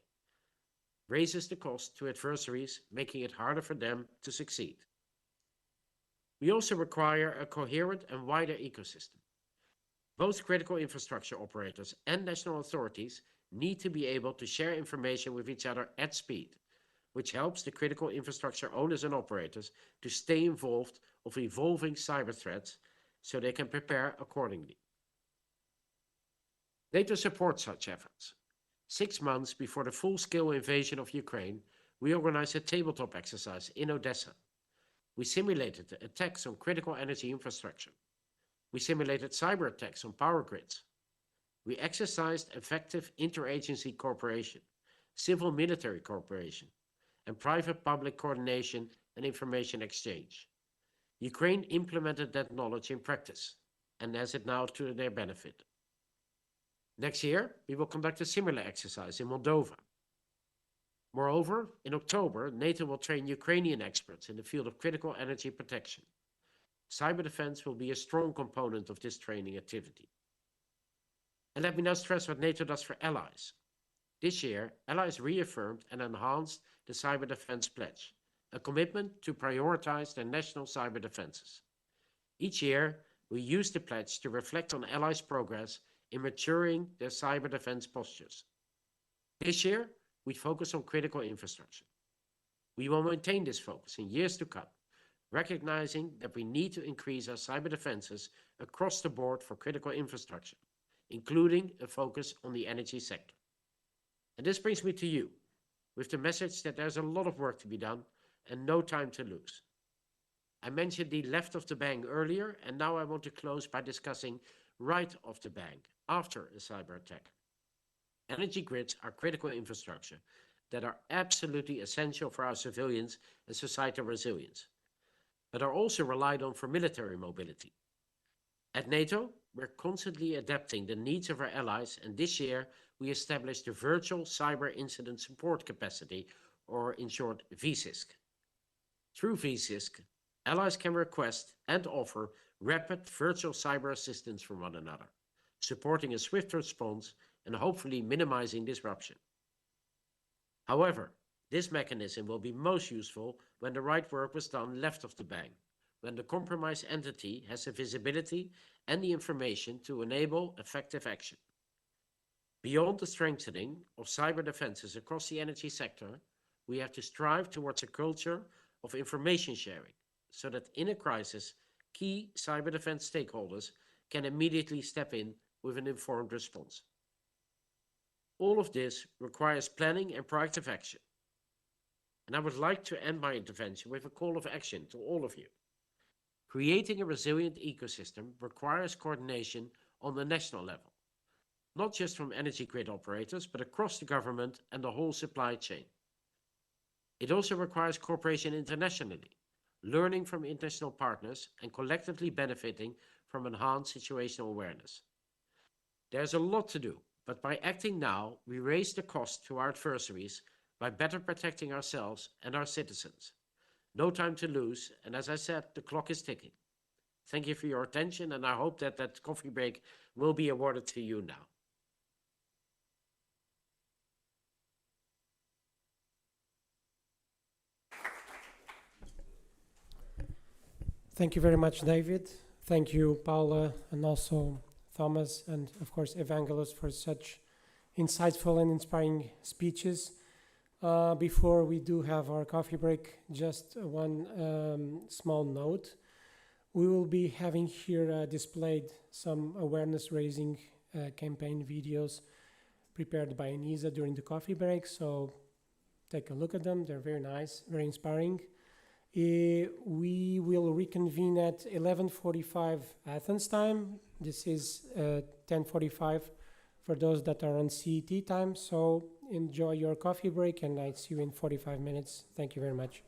raises the cost to adversaries, making it harder for them to succeed. We also require a coherent and wider ecosystem. Both critical infrastructure operators and national authorities need to be able to share information with each other at speed, which helps the critical infrastructure owners and operators to stay involved of evolving cyber threats so they can prepare accordingly. NATO supports such efforts. 6 months before the full-scale invasion of Ukraine, we organized a tabletop exercise in Odessa. We simulated the attacks on critical energy infrastructure. We simulated cyber attacks on power grids. We exercised effective interagency cooperation, civil-military cooperation, and private-public coordination and information exchange. Ukraine implemented that knowledge in practice and has it now to their benefit. Next year, we will conduct a similar exercise in Moldova. Moreover, in October, NATO will train Ukrainian experts in the field of critical energy protection. Cyber defense will be a strong component of this training activity. And let me now stress what NATO does for allies. This year, allies reaffirmed and enhanced the Cyber Defense Pledge, a commitment to prioritize their national cyber defenses. Each year, we use the pledge to reflect on allies' progress in maturing their cyber defense postures. This year, we focus on critical infrastructure. We will maintain this focus in years to come, recognizing that we need to increase our cyber defenses across the board for critical infrastructure, including a focus on the energy sector. And this brings me to you, with the message that there's a lot of work to be done and no time to lose. I mentioned the left of the bank earlier, and now I want to close by discussing right of the bank after a cyber attack. Energy grids are critical infrastructure that are absolutely essential for our civilians and societal resilience, but are also relied on for military mobility. At NATO, we're constantly adapting the needs of our allies, and this year we established the Virtual Cyber Incident Support Capacity, or in short, VCISC. Through VCISC, allies can request and offer rapid virtual cyber assistance from one another, supporting a swift response and hopefully minimizing disruption. However, this mechanism will be most useful when the right work was done left of the bank, when the compromised entity has the visibility and the information to enable effective action. Beyond the strengthening of cyber defenses across the energy sector, we have to strive towards a culture of information sharing, so that in a crisis, key cyber defense stakeholders can immediately step in with an informed response. All of this requires planning and proactive action. And I would like to end my intervention with a call of action to all of you. Creating a resilient ecosystem requires coordination on the national level, not just from energy grid operators, but across the government and the whole supply chain. It also requires cooperation internationally, learning from international partners and collectively benefiting from enhanced situational awareness. There's a lot to do, but by acting now, we raise the cost to our adversaries by better protecting ourselves and our citizens. No time to lose, and as I said, the clock is ticking. Thank you for your attention, and I hope that that coffee break will be awarded to you now. Thank you very much, David. Thank you, Paula, and also Thomas, and of course, Evangelos, for such insightful and inspiring speeches. Before we do have our coffee break, just one small note. We will be having here displayed some awareness-raising campaign videos prepared by ENISA during the coffee break, so take a look at them. They're very nice, very inspiring. We will reconvene at 11:45 Athens time. This is 10:45 for those that are on CET time. So enjoy your coffee break, and I'll see you in 45 minutes. Thank you very much.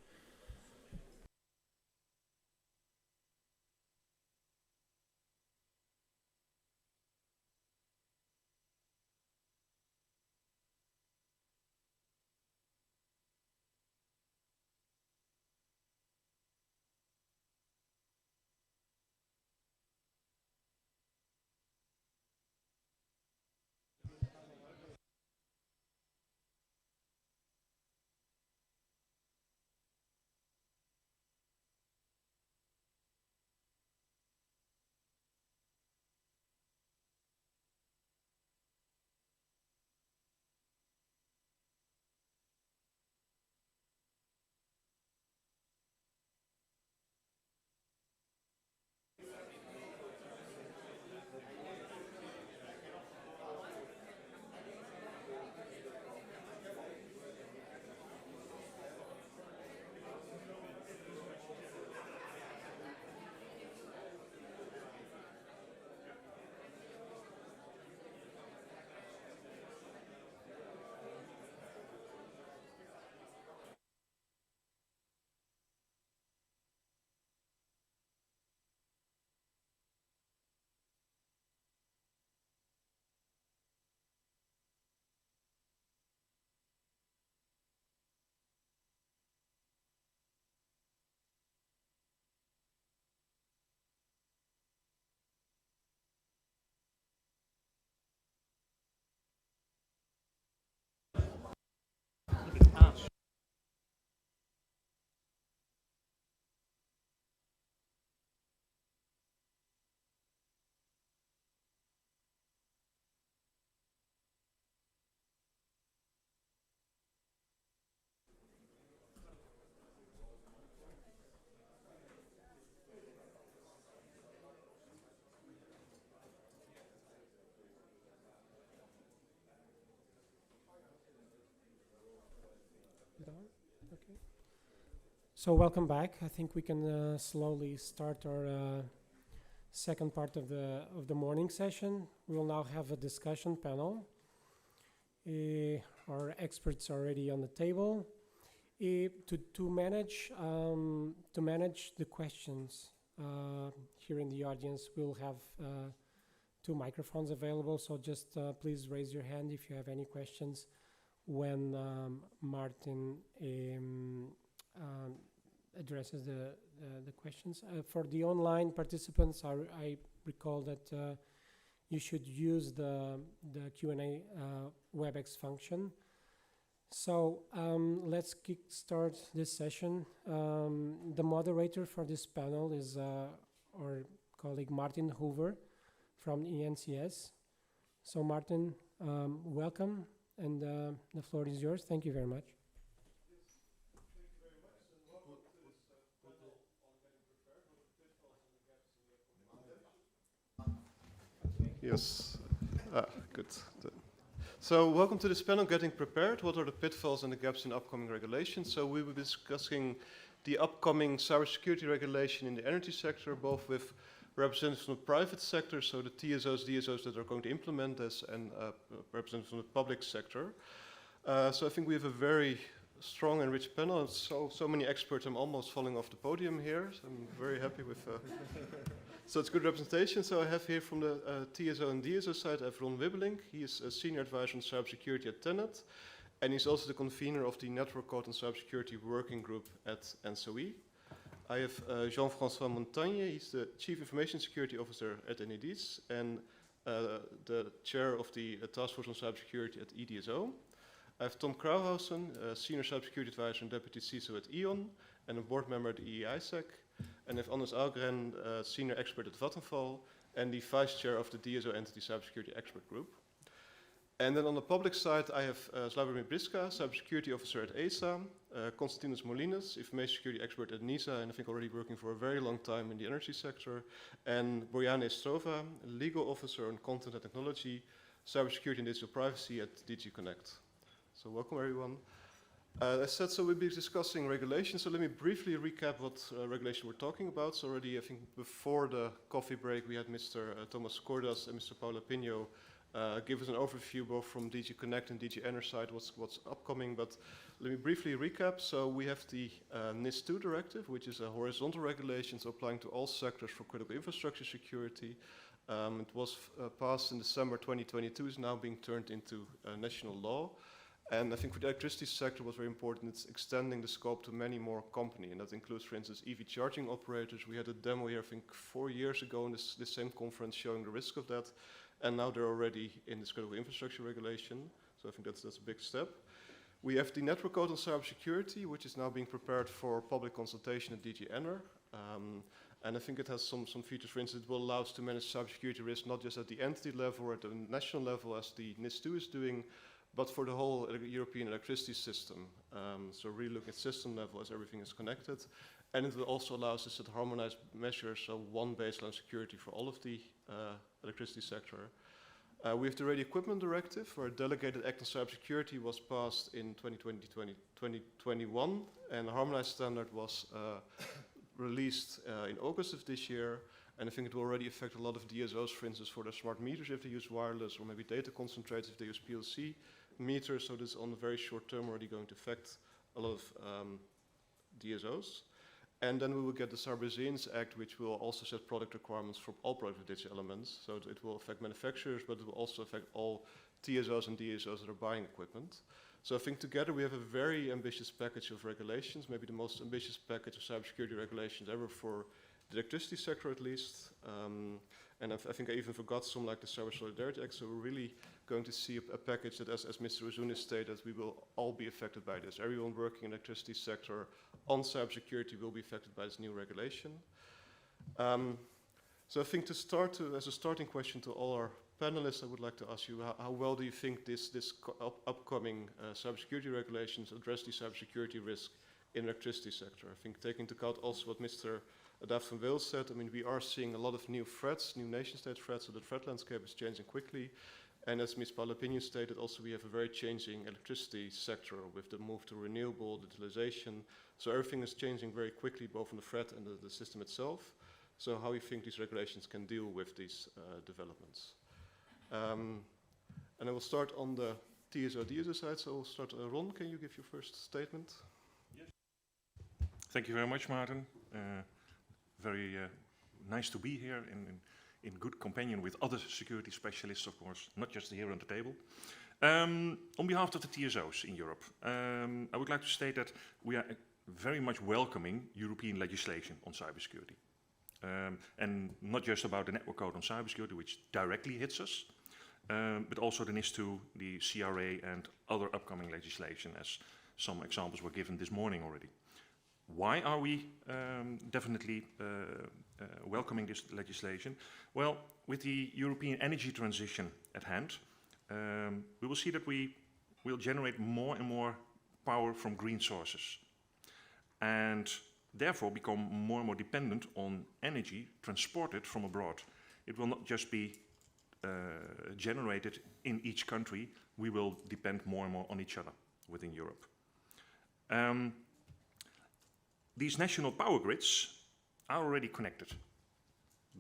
So welcome back. I think we can slowly start our second part of the morning session. We will now have a discussion panel. Our experts are already on the table. To manage the questions here in the audience, we'll have 2 microphones available. So just please raise your hand if you have any questions when Martin addresses the questions. For the online participants, I recall that you should use the Q&A WebEx function. So let's kickstart this session. The moderator for this panel is our colleague Martin Hoover from ENCS. So Martin, welcome, and the floor is yours. Thank you very much. Yes, good. So welcome to this panel, Getting Prepared. What are the pitfalls and the gaps in upcoming regulations? So we will be discussing the upcoming cybersecurity regulation in the energy sector, both with representatives from the private sector, so the TSOs, DSOs that are going to implement this, and representatives from the public sector. So I think we have a very strong and rich panel, and so many experts. I'm almost falling off the podium here, so I'm very happy with... So it's good representation. So I have here from the TSO and DSO side, I have Ron Wibbeling. He is a senior advisor on cybersecurity at Tenet, and he's also the convener of the Network Code and Cybersecurity Working Group at ENTSO-E. I have Jean-François Montagne. He's the Chief Information Security Officer at NEDs and the chair of the Task Force on Cybersecurity at EDSO. I have Tom Krauhausen, Senior Cybersecurity Advisor and Deputy CISO at E.ON, and a board member at the EISEC. And I have Anders Algren, Senior Expert at Vattenfall, and the Vice Chair of the DSO Entity Cybersecurity Expert Group. And then on the public side, I have Slavomir Briska, Cybersecurity Officer at ESA, Konstantinos Molinas, Information Security Expert at NISA, and I think already working for a very long time in the energy sector, and Bojana Strova, Legal Officer on Content and Technology, Cybersecurity and Digital Privacy at DG Connect. So welcome everyone. As I said, so we'll be discussing regulation. So let me briefly recap what regulation we're talking about. So already, I think before the coffee break, we had Mr. Thomas Cordas and Mr. Paolo Pino give us an overview both from DG Connect and DG Ener side what's upcoming. But let me briefly recap. So we have the NIS2 directive, which is a horizontal regulation so applying to all sectors for critical infrastructure security. It was passed in December 2022, is now being turned into national law. And I think for the electricity sector, what's very important, it's extending the scope to many more companies. And that includes, for instance, EV charging operators. We had a demo here, I think, 4 years ago in this same conference showing the risk of that. And now they're already in this critical infrastructure regulation. So I think that's a big step. We have the Network Code on Cybersecurity, which is now being prepared for public consultation at DG Ener. And I think it has some features. For instance, it will allow us to manage cybersecurity risk not just at the entity level or at the national level as the NIS2 is doing, but for the whole European electricity system. So really look at system level as everything is connected. And it will also allow us to set harmonized measures, so one baseline security for all of the electricity sector. We have the Radio Equipment Directive, where a delegated act on cybersecurity was passed in 2021, and a harmonized standard was released in August of this year. And I think it will already affect a lot of DSOs, for instance, for their smart meters if they use wireless, or maybe data concentrators if they use PLC meters. So this is on the very short term already going to affect a lot of DSOs. And then we will get the Cyber Resilience Act, which will also set product requirements for all products with digital elements. So it will affect manufacturers, but it will also affect all TSOs and DSOs that are buying equipment. So I think together we have a very ambitious package of regulations, maybe the most ambitious package of cybersecurity regulations ever for the electricity sector at least. And I think I even forgot some like the Cyber Solidarity Act. So we're really going to see a package that, as Mr. Ozunis stated, we will all be affected by this. Everyone working in the electricity sector on cybersecurity will be affected by this new regulation. So I think to start, as a starting question to all our panelists, I would like to ask you, how well do you think this upcoming cybersecurity regulations address the cybersecurity risk in the electricity sector? I think taking into account also what Mr. David van Weel said, I mean, we are seeing a lot of new threats, new nation-state threats, so the threat landscape is changing quickly. And as Ms. Palapinio stated, also we have a very changing electricity sector with the move to renewable, digitalization. So everything is changing very quickly, both on the threat and the system itself. So how you think these regulations can deal with these developments. And I will start on the TSO-DSO side. So I'll start, Ron, can you give your first statement? Yes. Thank you very much, Martin. Very nice to be here in good companion with other security specialists, of course, not just here on the table. On behalf of the TSOs in Europe, I would like to state that we are very much welcoming European legislation on cybersecurity. And not just about the network code on cybersecurity, which directly hits us, but also the NIS2, the CRA, and other upcoming legislation, as some examples were given this morning already. Why are we definitely welcoming this legislation? Well, with the European energy transition at hand, we will see that we will generate more and more power from green sources, and therefore become more and more dependent on energy transported from abroad. It will not just be generated in each country, we will depend more and more on each other within Europe. These national power grids are already connected,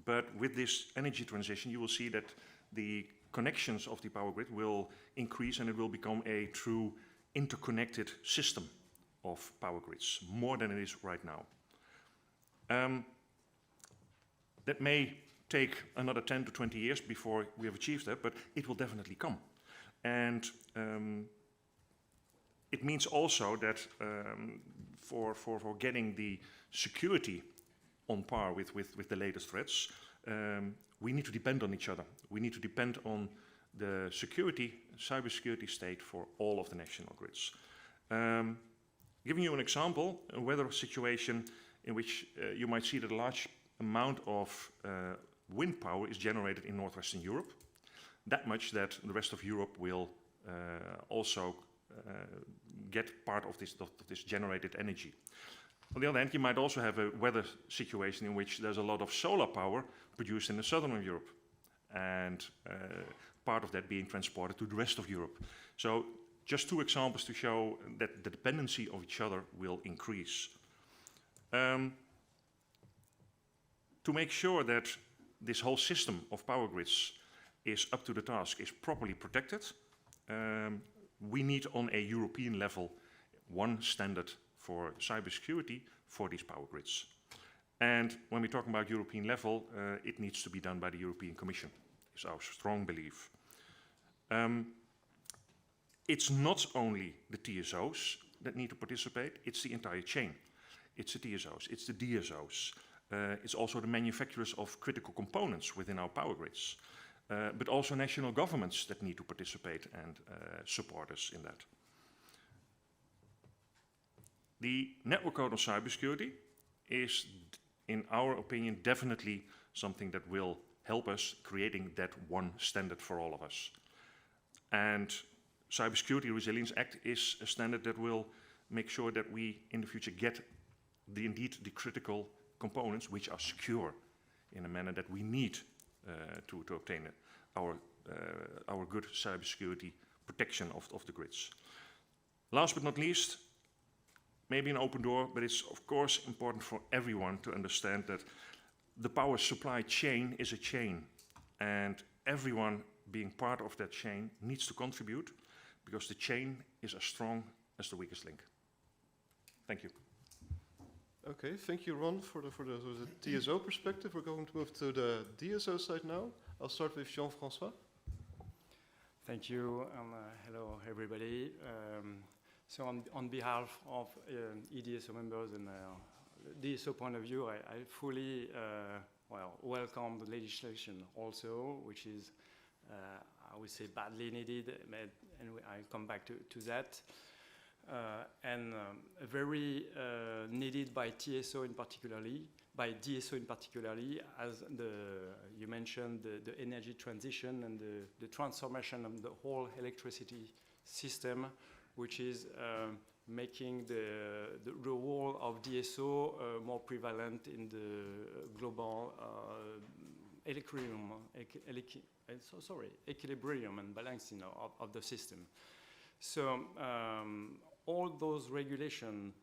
but with this energy transition you will see that the connections of the power grid will increase and it will become a true interconnected system of power grids, more than it is right now. That may take another 10 to 20 years before we have achieved that, but it will definitely come. And it means also that for getting the security on par with the latest threats, we need to depend on each other. We need to depend on the cybersecurity state for all of the national grids. Giving you an example, a weather situation in which you might see that a large amount of wind power is generated in northwestern Europe, that much that the rest of Europe will also get part of this generated energy. On the other hand, you might also have a weather situation in which there's a lot of solar power produced in the southern Europe, and part of that being transported to the rest of Europe. So just two examples to show that the dependency of each other will increase. To make sure that this whole system of power grids is up to the task, is properly protected, we need on a European level one standard for cybersecurity for these power grids. And when we talk about European level, it needs to be done by the European Commission, is our strong belief. It's not only the TSOs that need to participate, it's the entire chain. It's the TSOs, it's the DSOs, it's also the manufacturers of critical components within our power grids, but also national governments that need to participate and support us in that. The network code on cybersecurity is, in our opinion, definitely something that will help us creating that one standard for all of us. And Cybersecurity Resilience Act is a standard that will make sure that we in the future get indeed the critical components which are secure in a manner that we need to obtain our good cybersecurity protection of the grids. Last but not least, maybe an open door, but it's of course important for everyone to understand that the power supply chain is a chain, and everyone being part of that chain needs to contribute, because the chain is as strong as the weakest link. Thank you. Okay, thank you, Ron, for the TSO perspective. We're going to move to the DSO side now. I'll start with Jean-François. Thank you, and hello everybody. So on behalf of EDSO members and DSO point of view, I fully welcome the legislation also, which is, I would say, badly needed, and I'll come back to that. And very needed by TSO in particularly, by DSO in particularly, as you mentioned the energy transition and the transformation of the whole electricity system, which is making the role of DSO more prevalent in the global equilibrium and balancing of the system. So all those regulations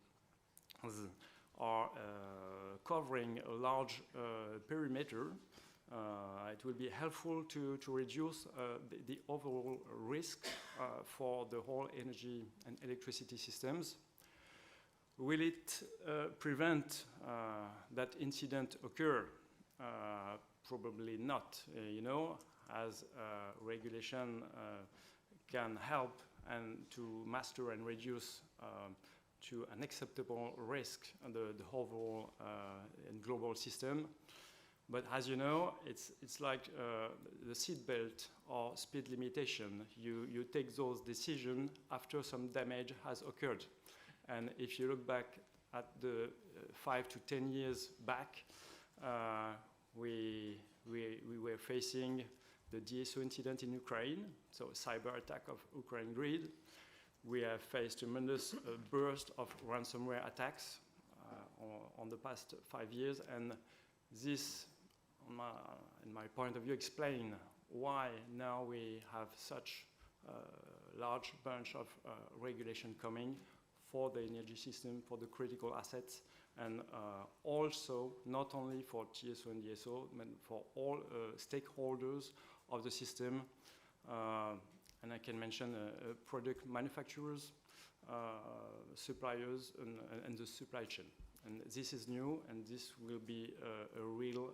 are covering a large perimeter. It will be helpful to reduce the overall risk for the whole energy and electricity systems. Will it prevent that incident occur? Probably not, as regulation can help and to master and reduce to an acceptable risk on the overall and global system. But as you know, it's like the seat belt or speed limitation. You take those decisions after some damage has occurred. And if you look back at the 5 to 10 years back, we were facing the DSO incident in Ukraine, so a cyber attack of Ukraine grid. We have faced tremendous burst of ransomware attacks on the past 5 years, and this, in my point of view, explain why now we have such a large bunch of regulation coming for the energy system, for the critical assets, and also not only for TSO and DSO, but for all stakeholders of the system. And I can mention product manufacturers, suppliers, and the supply chain. And this is new, and this will be a real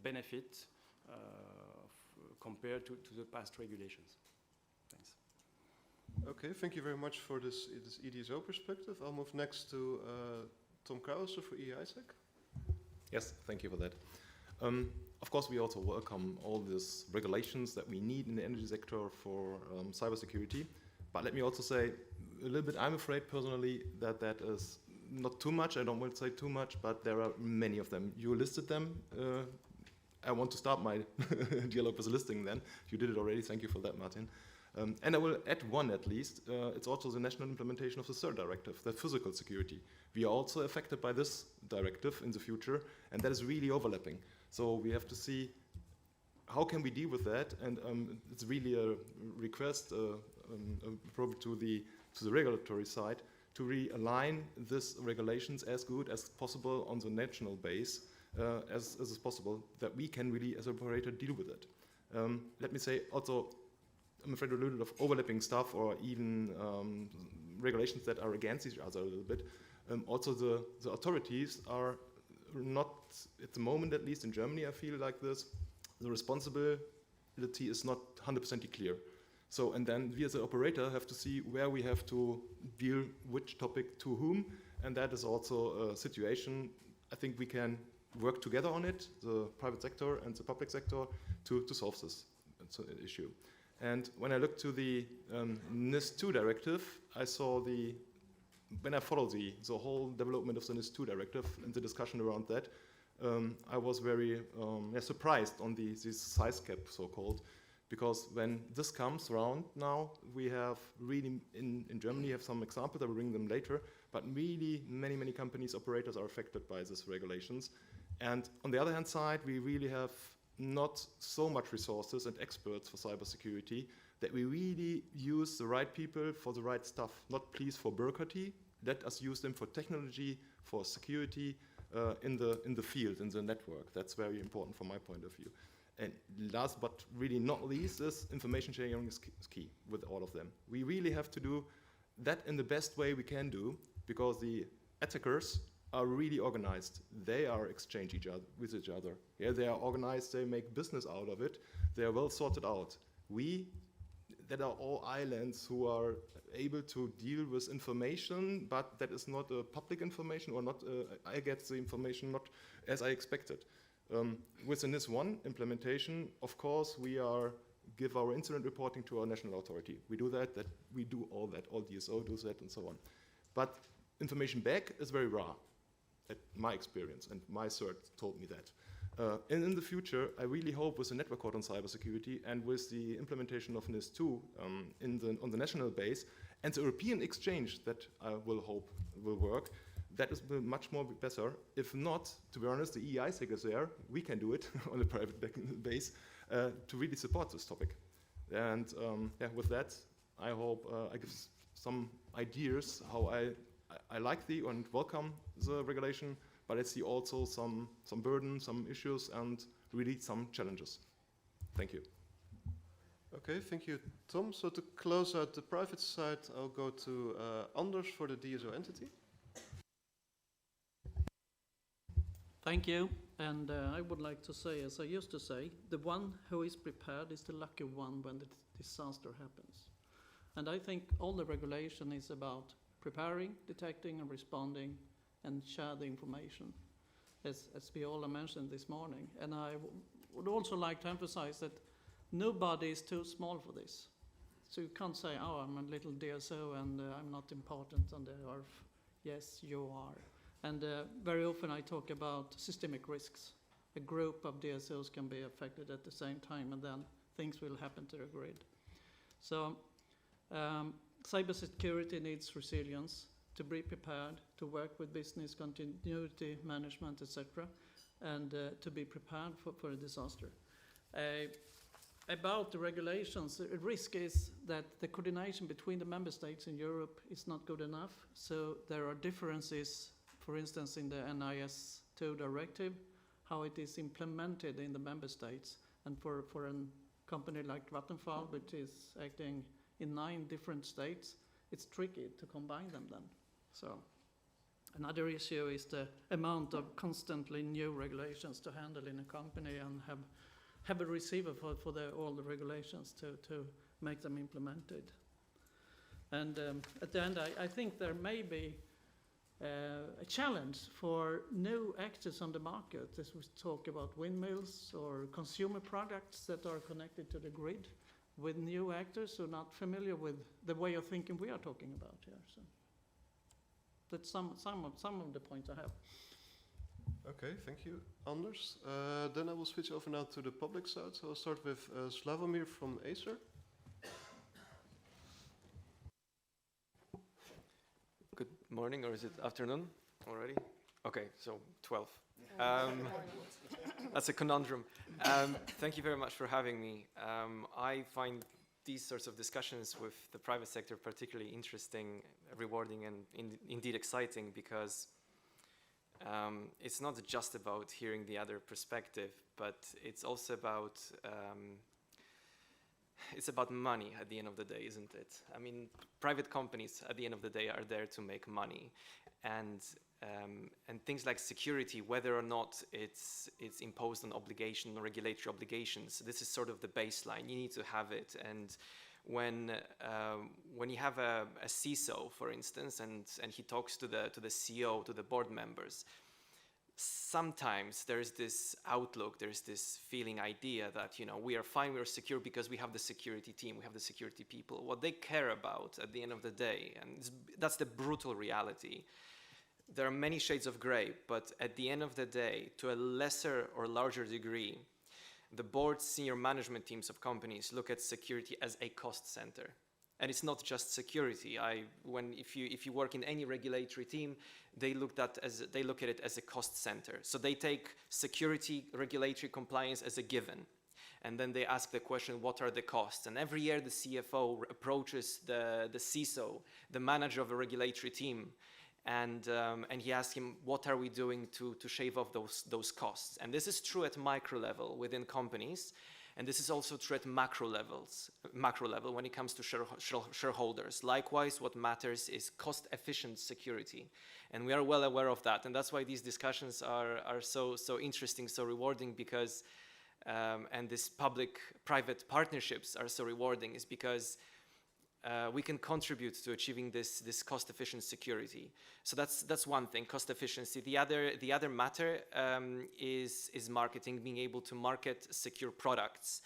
benefit compared to the past regulations. Thanks. Okay, thank you very much for this EDSO perspective. I'll move next to Tom Krause for EISEC. Yes, thank you for that. Of course, we also welcome all these regulations that we need in the energy sector for cybersecurity. But let me also say a little bit, I'm afraid personally that that is not too much. I don't want to say too much, but there are many of them. You listed them. I want to start my dialogue with listing then. You did it already. Thank you for that, Martin. And I will add one at least. It's also the national implementation of the third directive, the physical security. We are also affected by this directive in the future, and that is really overlapping. So we have to see how can we deal with that, and it's really a request probably to the regulatory side to realign these regulations as good as possible on the national base as is possible, that we can really as an operator deal with it. Let me say also, I'm afraid a little bit of overlapping stuff or even regulations that are against each other a little bit. Also the authorities are not, at the moment at least in Germany I feel like this, the responsibility is not 100% clear. So, and then we as an operator have to see where we have to deal which topic to whom, and that is also a situation I think we can work together on it, the private sector and the public sector, to solve this issue. And when I look to the NIS2 directive, I saw when I followed the whole development of the NIS2 directive and the discussion around that, I was very surprised on this size cap, so-called, because when this comes around now, we have really, in Germany, have some examples, I will bring them later, but really many companies, operators are affected by these regulations. And on the other hand side, we really have not so much resources and experts for cybersecurity that we really use the right people for the right stuff, not please for bureaucracy. Let us use them for technology, for security in the field, in the network. That's very important from my point of view. And last but really not least is information sharing is key with all of them. We really have to do that in the best way we can do, because the attackers are really organized. They are exchange with each other. Yeah, they are organized, they make business out of it. They are well sorted out. We, that are all islands who are able to deal with information, but that is not public information, or not, I get the information not as I expected. With the NIS1 implementation, of course, we give our incident reporting to our national authority. We do that, we do all that, all DSO does that and so on. But information back is very rare, at my experience, and my cert told me that. And in the future, I really hope with the network code on cybersecurity and with the implementation of NIS2 on the national base and the European exchange that I will hope will work, that is much more better. If not, to be honest, the EISEC is there. We can do it on a private base to really support this topic. And yeah, with that, I hope I give some ideas how I like the and welcome the regulation, but I see also some burden, some issues, and really some challenges. Thank you. Okay, thank you, Tom. So to close out the private side, I'll go to Anders for the DSO entity. Thank you. And I would like to say, as I used to say, the one who is prepared is the lucky one when the disaster happens. And I think all the regulation is about preparing, detecting, and responding, and share the information, as Viola mentioned this morning. And I would also like to emphasize that nobody is too small for this. So you can't say, oh, I'm a little DSO and I'm not important on the earth. Yes, you are. And very often I talk about systemic risks. A group of DSOs can be affected at the same time, and then things will happen to the grid. So cybersecurity needs resilience, to be prepared, to work with business continuity management, etc., and to be prepared for a disaster. About the regulations, the risk is that the coordination between the member states in Europe is not good enough. So there are differences, for instance, in the NIS2 directive, how it is implemented in the member states. And for a company like Vattenfall, which is acting in 9 different states, it's tricky to combine them then. So another issue is the amount of constantly new regulations to handle in a company, and have a receiver for all the regulations to make them implemented. And at the end, I think there may be a challenge for new actors on the market, as we talk about windmills or consumer products that are connected to the grid, with new actors who are not familiar with the way of thinking we are talking about here. So that's some of the points I have. Okay, thank you, Anders. Then I will switch over now to the public side. So I'll start with Slavomir from Acer. Good morning, or is it afternoon already? Okay, so 12. That's a conundrum. Thank you very much for having me. I find these sorts of discussions with the private sector particularly interesting, rewarding, and indeed exciting, because it's not just about hearing the other perspective, but it's also about money at the end of the day, isn't it? I mean, private companies at the end of the day are there to make money, and things like security, whether or not it's imposed on obligation or regulatory obligations, this is sort of the baseline. You need to have it. And when you have a CISO, for instance, and he talks to the CEO, to the board members, sometimes there's this outlook, there's this feeling idea that, you know, we are fine, we are secure because we have the security team, we have the security people. What they care about at the end of the day, and that's the brutal reality, there are many shades of gray, but at the end of the day, to a lesser or larger degree, the board, senior management teams of companies look at security as a cost center. And it's not just security. If you work in any regulatory team, they look at it as a cost center. So they take security, regulatory compliance as a given. And then they ask the question, what are the costs? And every year the CFO approaches the CISO, the manager of a regulatory team, and he asks him, what are we doing to shave off those costs? And this is true at micro level within companies, and this is also true at macro level when it comes to shareholders. Likewise, what matters is cost-efficient security, and we are well aware of that. And that's why these discussions are so interesting, so rewarding, because and these public-private partnerships are so rewarding, is because we can contribute to achieving this cost-efficient security. So that's one thing, cost efficiency. The other matter is marketing, being able to market secure products.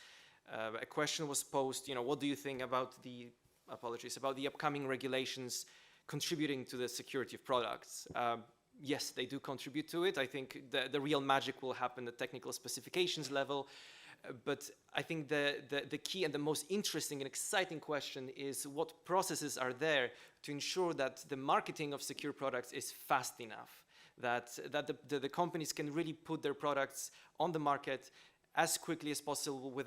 A question was posed, you know, what do you think about the upcoming regulations contributing to the security of products? Yes, they do contribute to it. I think the real magic will happen at technical specifications level. But I think the key and the most interesting and exciting question is what processes are there to ensure that the marketing of secure products is fast enough, that the companies can really put their products on the market as quickly as possible with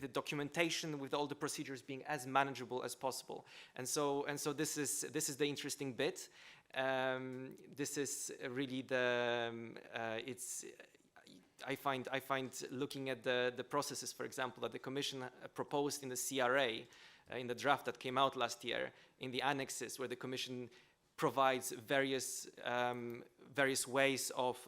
the documentation, with all the procedures being as manageable as possible. And so this is the interesting bit. This is really I find looking at the processes, for example, that the Commission proposed in the CRA, in the draft that came out last year, in the annexes, where the Commission provides various ways of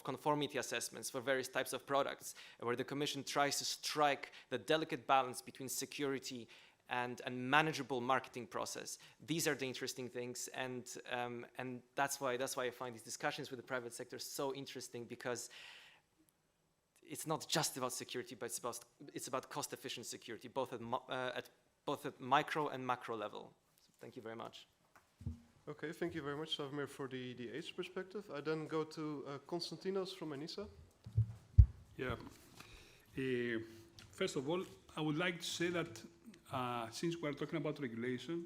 conformity assessments for various types of products, where the Commission tries to strike the delicate balance between security and manageable marketing process. These are the interesting things, and that's why I find these discussions with the private sector so interesting, because it's not just about security, but it's about cost-efficient security, both at micro and macro level. So thank you very much. Okay, thank you very much, Savimir, for the AIDS perspective. I then go to Konstantinos from ENISA. Yeah. First of all, I would like to say that since we're talking about regulation,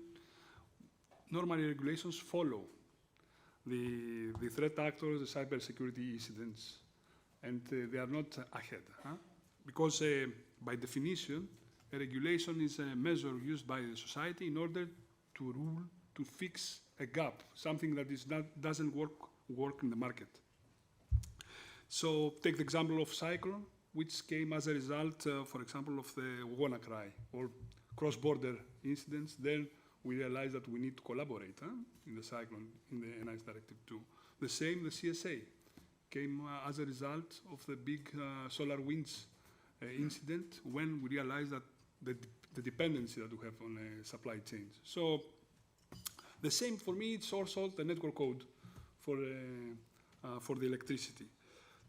normally regulations follow the threat actors, the cybersecurity incidents, and they are not ahead. Because by definition, a regulation is a measure used by the society in order to rule, to fix a gap, something that doesn't work in the market. So take the example of Cyclone, which came as a result, for example, of the WannaCry or cross-border incidents. Then we realized that we need to collaborate in the Cyclone, in the NIS Directive 2. The same, the CSA came as a result of the big SolarWinds incident, when we realized that the dependency that we have on supply chains. So the same for me, it's also the network code for the electricity.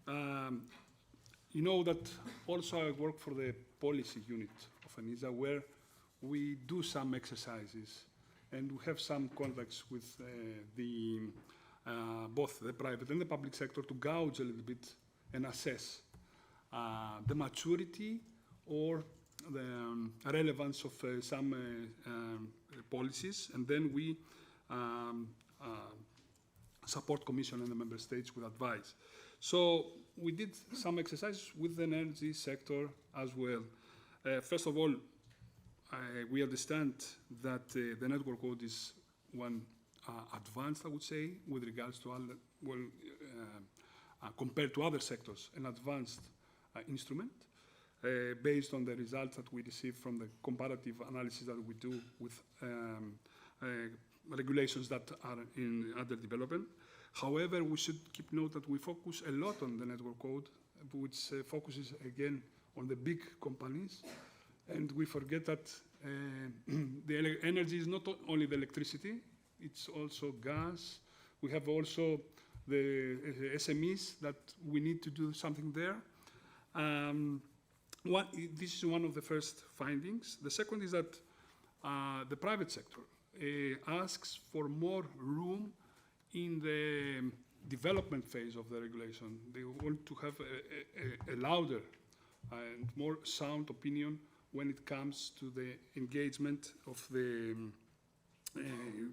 You know that also I work for the policy unit of ENISA, where we do some exercises and we have some contacts with both the private and the public sector to gauge a little bit and assess the maturity or the relevance of some policies, and then we support Commission and the Member States with advice. So we did some exercises with the energy sector as well. First of all, we understand that the network code is one advanced, I would say, with regards to compared to other sectors, an advanced instrument based on the results that we receive from the comparative analysis that we do with regulations that are under development. However, we should keep note that we focus a lot on the network code, which focuses again on the big companies, and we forget that the energy is not only the electricity, it's also gas. We have also the SMEs that we need to do something there. This is one of the first findings. The second is that the private sector asks for more room in the development phase of the regulation. They want to have a louder and more sound opinion when it comes to the engagement of the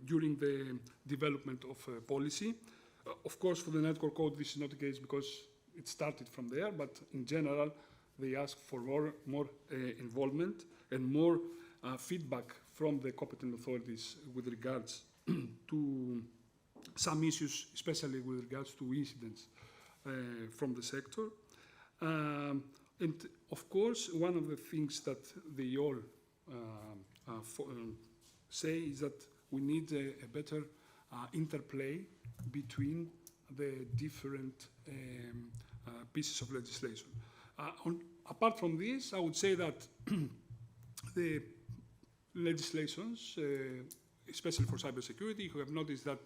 during the development of policy. Of course, for the network code, this is not the case because it started from there, but in general, they ask for more involvement and more feedback from the competent authorities with regards to some issues, especially with regards to incidents from the sector. And of course, one of the things that they all say is that we need a better interplay between the different pieces of legislation. Apart from this, I would say that the legislations, especially for cybersecurity, we have noticed that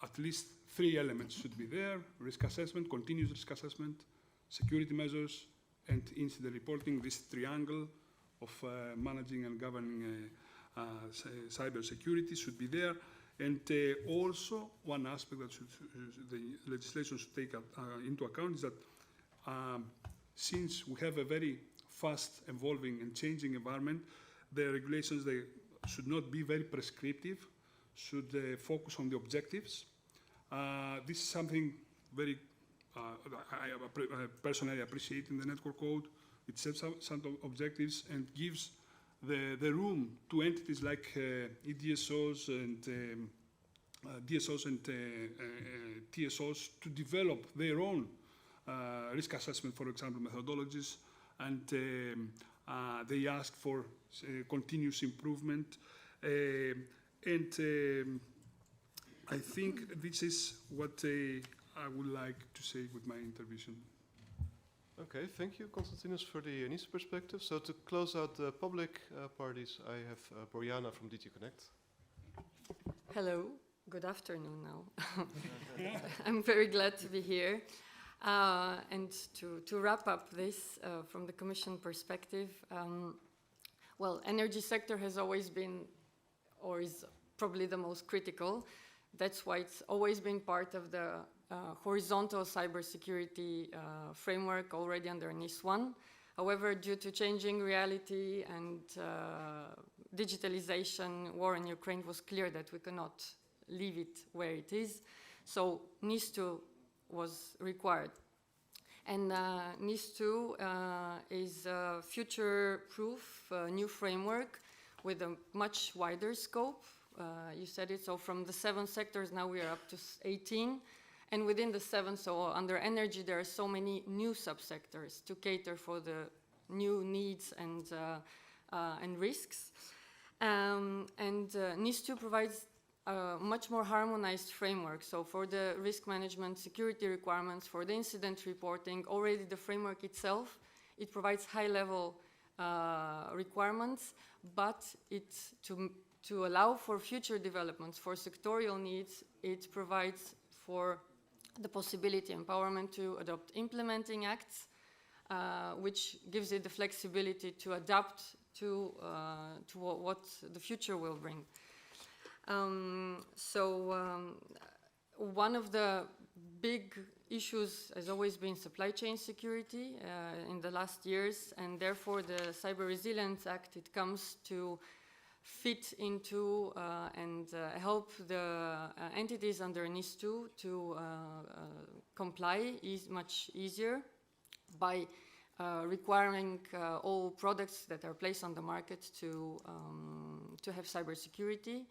at least 3 elements should be there: risk assessment, continuous risk assessment, security measures, and incident reporting. This triangle of managing and governing cybersecurity should be there. And also, one aspect that the legislation should take into account is that since we have a very fast evolving and changing environment, the regulations, they should not be very prescriptive, should focus on the objectives. This is something very I personally appreciate in the network code. It sets out some objectives and gives the room to entities like EDSOs and DSOs and TSOs to develop their own risk assessment, for example, methodologies, and they ask for continuous improvement. I think this is what I would like to say with my intervention. Okay, thank you, Konstantinos, for the NIST perspective. So to close out the public parties, I have Boriana from DT Connect. Hello, good afternoon now. I'm very glad to be here. And to wrap up this from the Commission perspective, well, energy sector has always been, or is probably the most critical. That's why it's always been part of the horizontal cybersecurity framework already under NIS1. However, due to changing reality and digitalization, war in Ukraine, was clear that we cannot leave it where it is. So NIS2 was required. And NIS2 is a future-proof new framework with a much wider scope. You said it, so from the 7 sectors, now we are up to 18. And within the 7, so under energy, there are so many new subsectors to cater for the new needs and risks. NIS2 provides a much more harmonized framework. So for the risk management, security requirements, for the incident reporting, already the framework itself, it provides high-level requirements, but to allow for future developments, for sectorial needs, it provides for the possibility, empowerment to adopt implementing acts, which gives it the flexibility to adapt to what the future will bring. One of the big issues has always been supply chain security in the last years, and therefore the Cyber Resilience Act, it comes to fit into and help the entities under NIS2 to comply much easier by requiring all products that are placed on the market to have cybersecurity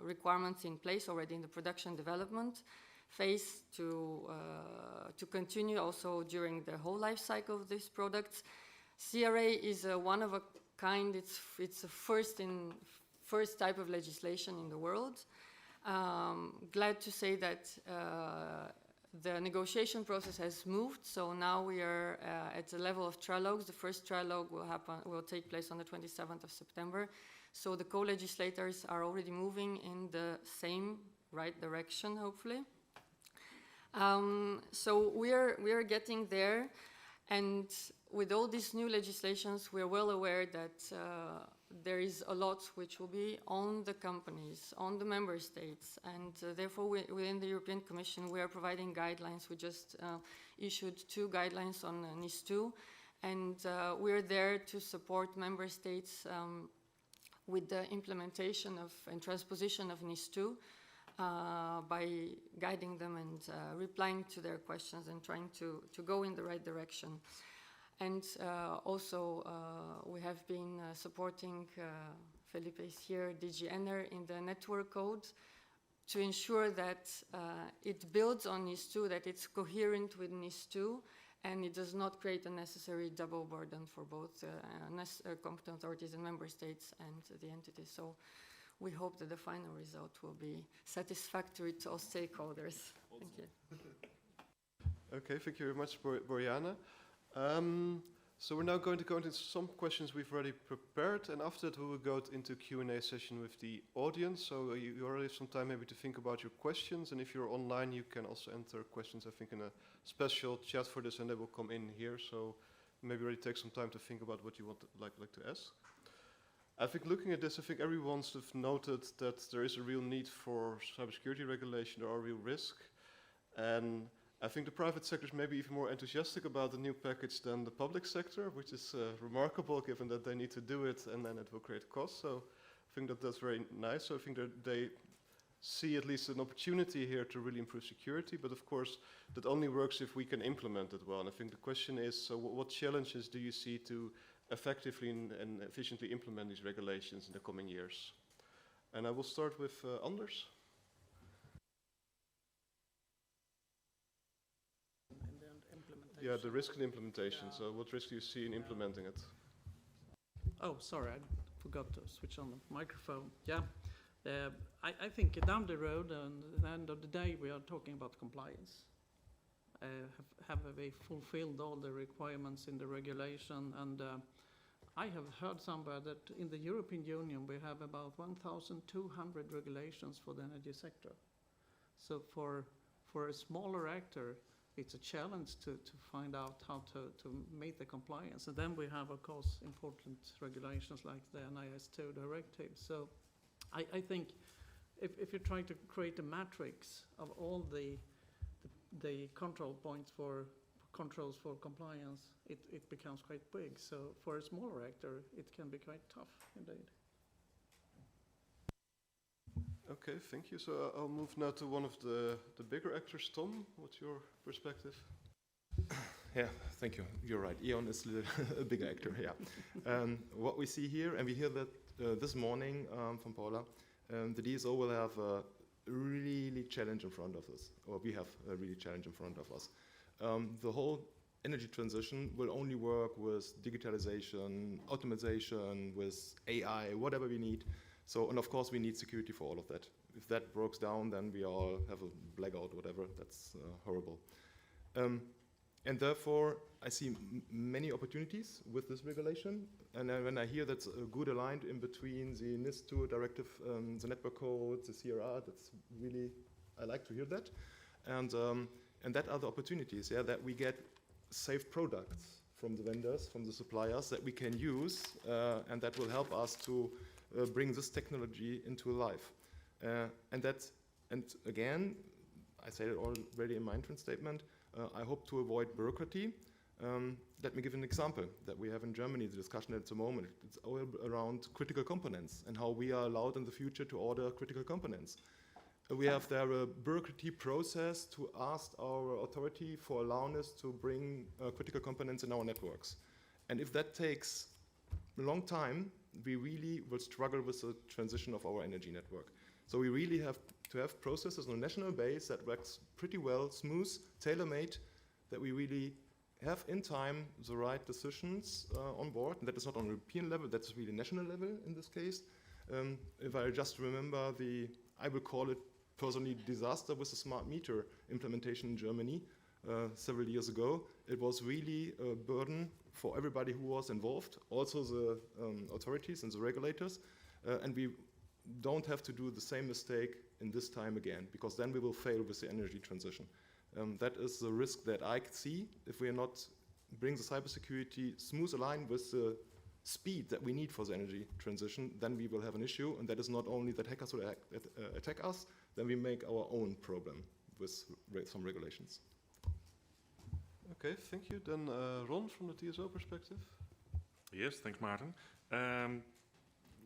requirements in place already in the production development phase to continue also during the whole life cycle of these products. CRA is one of a kind. It's a first type of legislation in the world. Glad to say that the negotiation process has moved. So now we are at the level of trilogues. The first trilogue will take place on the 27th of September. So the co-legislators are already moving in the same right direction, hopefully. So we are getting there. And with all these new legislations, we are well aware that there is a lot which will be on the companies, on the member states, and therefore within the European Commission we are providing guidelines. We just issued 2 guidelines on NIS2, and we are there to support member states with the implementation of and transposition of NIS2 by guiding them and replying to their questions and trying to go in the right direction. And also we have been supporting, Felipe is here, DG Ener in the network code to ensure that it builds on NIS2, that it's coherent with NIS2, and it does not create a necessary double burden for both competent authorities and member states and the entities. So we hope that the final result will be satisfactory to all stakeholders. Thank you. Okay, thank you very much, Boriana. So we're now going to go into some questions we've already prepared, and after that we will go into Q&A session with the audience. So you already have some time maybe to think about your questions, and if you're online you can also enter questions, I think, in a special chat for this, and they will come in here. So maybe already take some time to think about what you want like to ask. I think looking at this, I think everyone's sort of noted that there is a real need for cybersecurity regulation. There are real risks, and I think the private sector is maybe even more enthusiastic about the new package than the public sector, which is remarkable given that they need to do it and then it will create costs. So I think that that's very nice. So I think that they see at least an opportunity here to really improve security, but of course that only works if we can implement it well. And I think the question is, so what challenges do you see to effectively and efficiently implement these regulations in the coming years? And I will start with Anders. Yeah, the risk in implementation. So what risk do you see in implementing it? Oh, sorry, I forgot to switch on the microphone. Yeah, I think down the road and at the end of the day, we are talking about compliance. Have we fulfilled all the requirements in the regulation? And I have heard somewhere that in the European Union, we have about 1,200 regulations for the energy sector. So for a smaller actor, it's a challenge to find out how to meet the compliance. And then we have, of course, important regulations like the NIS2 directive. So I think if you're trying to create a matrix of all the control points for controls for compliance, it becomes quite big. So for a smaller actor, it can be quite tough indeed. Okay, thank you. So I'll move now to one of the bigger actors. Tom, what's your perspective? Yeah, thank you. You're right. E.ON is a bigger actor, yeah. What we see here, and we hear that this morning from Paula, the DSO will have a really challenge in front of us, or we have a really challenge in front of us. The whole energy transition will only work with digitalization, optimization, with AI, whatever we need. So, and of course, we need security for all of that. If that breaks down, then we all have a blackout, whatever. That's horrible. And therefore, I see many opportunities with this regulation. And when I hear that's good aligned in between the NIS2 directive, the network code, the CRR, that's really, I like to hear that. And that are the opportunities, yeah, that we get safe products from the vendors, from the suppliers that we can use, and that will help us to bring this technology into life. And again, I said it already in my entrance statement, I hope to avoid bureaucracy. Let me give an example that we have in Germany, the discussion at the moment. It's all around critical components and how we are allowed in the future to order critical components. We have there a bureaucracy process to ask our authority for allowing us to bring critical components in our networks. And if that takes a long time, we really will struggle with the transition of our energy network. So we really have to have processes on a national base that works pretty well, smooth, tailor-made, that we really have in time the right decisions on board. And that is not on a European level, that's really national level in this case. If I just remember I will call it personally disaster with the smart meter implementation in Germany several years ago. It was really a burden for everybody who was involved, also the authorities and the regulators, and we don't have to do the same mistake in this time again, because then we will fail with the energy transition. That is the risk that I see if we are not bring the cybersecurity smooth aligned with the speed that we need for the energy transition, then we will have an issue, and that is not only that hackers will attack us, then we make our own problem with some regulations. Okay, thank you. Then Ron, from the TSO perspective. Yes, thanks, Martin.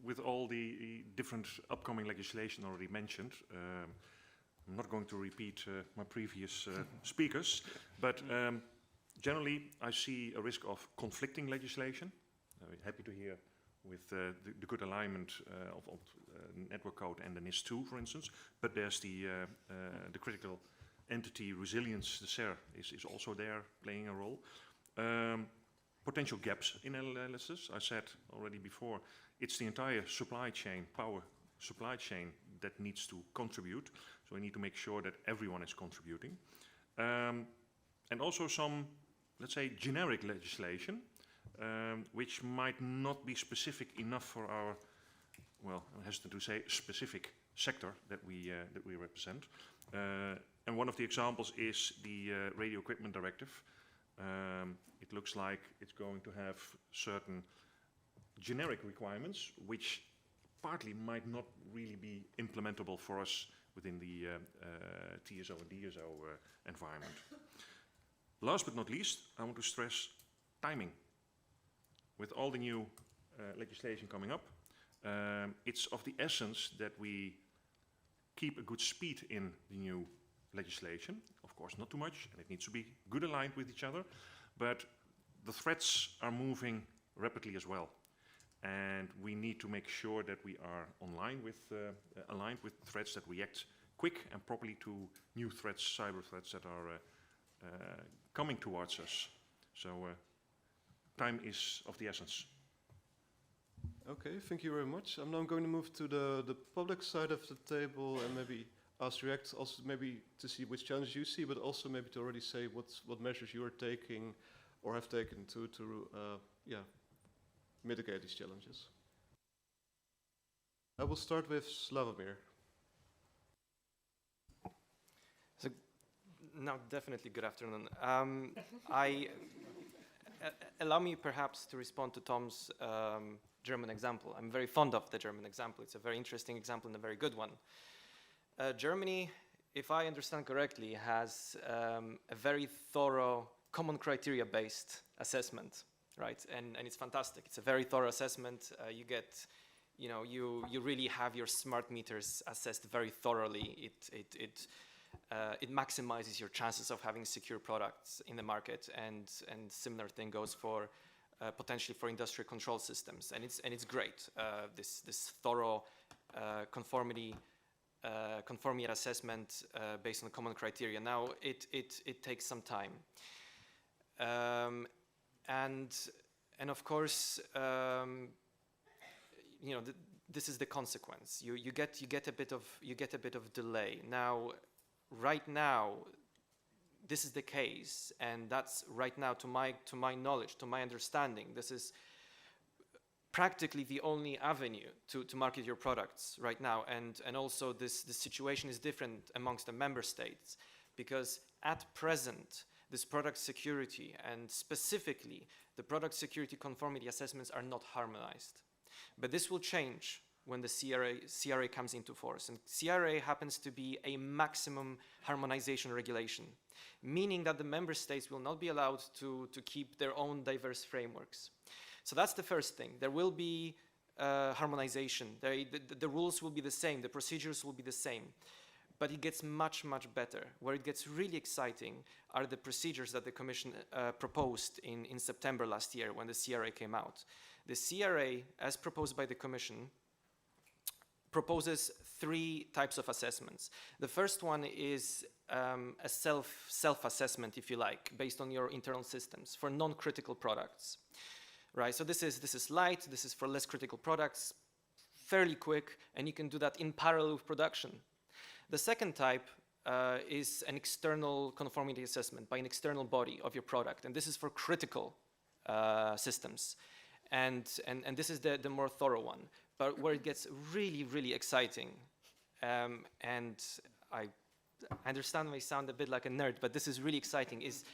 With all the different upcoming legislation already mentioned, I'm not going to repeat my previous speakers, but generally I see a risk of conflicting legislation. Happy to hear with the good alignment of network code and the NIS2, for instance, but there's the critical entity resilience, the SER, is also there playing a role. Potential gaps in analysis, I said already before, it's the entire supply chain, power supply chain that needs to contribute. So we need to make sure that everyone is contributing. And also some, let's say, generic legislation, which might not be specific enough for our, well, I'm hesitant to say specific sector that we represent. And one of the examples is the radio equipment directive. It looks like it's going to have certain generic requirements, which partly might not really be implementable for us within the TSO and DSO environment. Last but not least, I want to stress timing. With all the new legislation coming up, it's of the essence that we keep a good speed in the new legislation. Of course, not too much, and it needs to be good aligned with each other, but the threats are moving rapidly as well. And we need to make sure that we are aligned with threats, that react quick and properly to new threats, cyber threats that are coming towards us. So time is of the essence. Okay, thank you very much. I'm now going to move to the public side of the table and maybe ask React also maybe to see which challenges you see, but also maybe to already say what measures you are taking or have taken to mitigate these challenges. I will start with Slavomir. So, no, definitely good afternoon. Allow me perhaps to respond to Tom's German example. I'm very fond of the German example. It's a very interesting example and a very good one. Germany, if I understand correctly, has a very thorough common criteria-based assessment, right? And it's fantastic. It's a very thorough assessment. You really have your smart meters assessed very thoroughly. It maximizes your chances of having secure products in the market, and similar thing goes for potentially for industrial control systems, and it's great. This thorough conformity assessment based on common criteria. Now it takes some time, and of course this is the consequence. You get a bit of delay. Now, right now, this is the case, and that's right now, to my knowledge, to my understanding, this is practically the only avenue to market your products right now. And also this situation is different amongst the member states, because at present, this product security and specifically the product security conformity assessments are not harmonized. But this will change when the CRA comes into force. And CRA happens to be a maximum harmonization regulation, meaning that the member states will not be allowed to keep their own diverse frameworks. So that's the first thing. There will be harmonization. The rules will be the same. The procedures will be the same. But it gets much, much better. Where it gets really exciting are the procedures that the Commission proposed in September last year when the CRA came out. The CRA, as proposed by the Commission, proposes 3 types of assessments. The first one is a self-assessment, if you like, based on your internal systems for non-critical products, right? So this is light. This is for less critical products, fairly quick, and you can do that in parallel with production. The second type is an external conformity assessment by an external body of your product, and this is for critical systems. And this is the more thorough one. But where it gets really, really exciting, and I understand I sound a bit like a nerd, but this is really exciting, is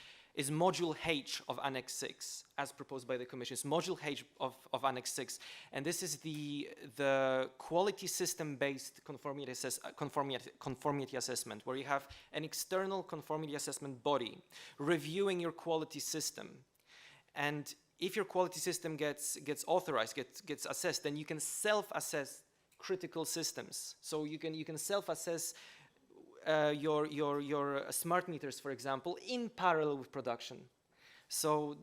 Module H of Annex 6, as proposed by the Commission. It's Module H of Annex 6, and this is the quality system-based conformity assessment, where you have an external conformity assessment body reviewing your quality system. And if your quality system gets authorized, gets assessed, then you can self-assess critical systems. So you can self-assess your smart meters, for example, in parallel with production. So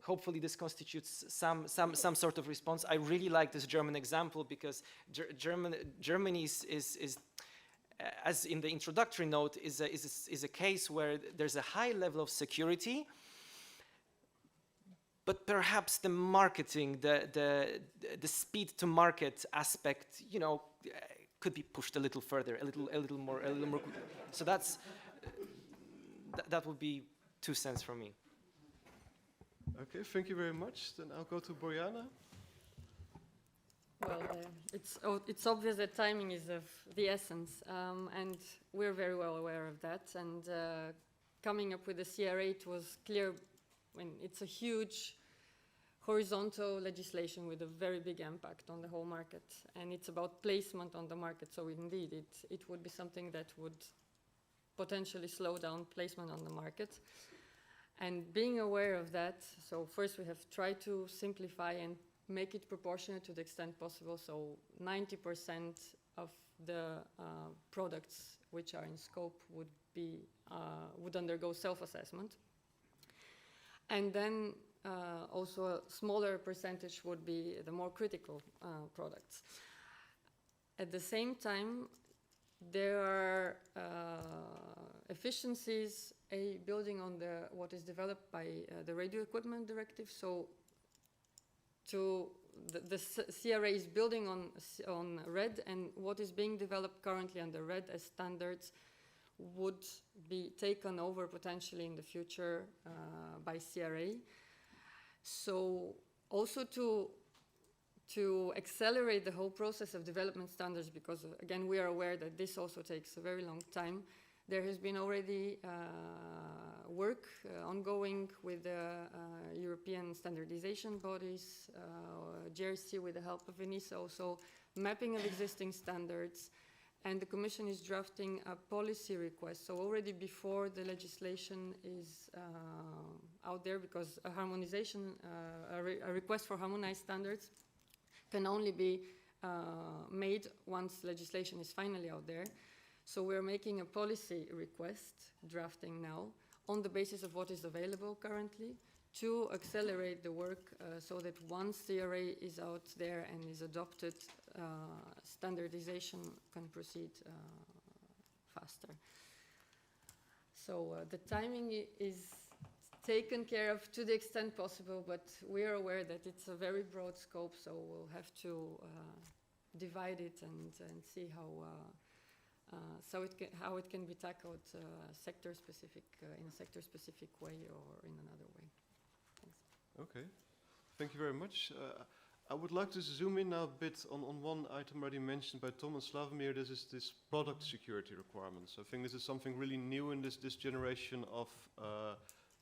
hopefully this constitutes some sort of response. I really like this German example because Germany is as in the introductory note, is a case where there's a high level of security, but perhaps the marketing, the speed to market aspect, could be pushed a little further, a little more. So that would be 2 cents from me. Okay, thank you very much. Then I'll go to Bojana. Well, it's obvious that timing is of the essence, and we're very well aware of that. And coming up with the CRA, it was clear when it's a huge horizontal legislation with a very big impact on the whole market. And it's about placement on the market. So indeed, it would be something that would potentially slow down placement on the market. And being aware of that, so first we have tried to simplify and make it proportionate to the extent possible. So 90% of the products which are in scope would undergo self-assessment. And then also a smaller percentage would be the more critical products. At the same time, there are efficiencies building on what is developed by the Radio Equipment Directive. So the CRA is building on RED, and what is being developed currently under RED as standards would be taken over potentially in the future by CRA. So also to accelerate the whole process of development standards, because again, we are aware that this also takes a very long time. There has been already work ongoing with the European standardization bodies, JRC with the help of ENISA, also mapping of existing standards, and the Commission is drafting a policy request. So already before the legislation is out there, because a harmonization, a request for harmonized standards can only be made once legislation is finally out there. So we're making a policy request, drafting now, on the basis of what is available currently, to accelerate the work so that once CRA is out there and is adopted, standardization can proceed faster. So the timing is taken care of to the extent possible, but we are aware that it's a very broad scope, so we'll have to divide it and see how it can be tackled sector-specific, in a sector-specific way or in another way. Thanks. Okay, thank you very much. I would like to zoom in now a bit on one item already mentioned by Tom and Slavomir. This is this product security requirements. I think this is something really new in this generation of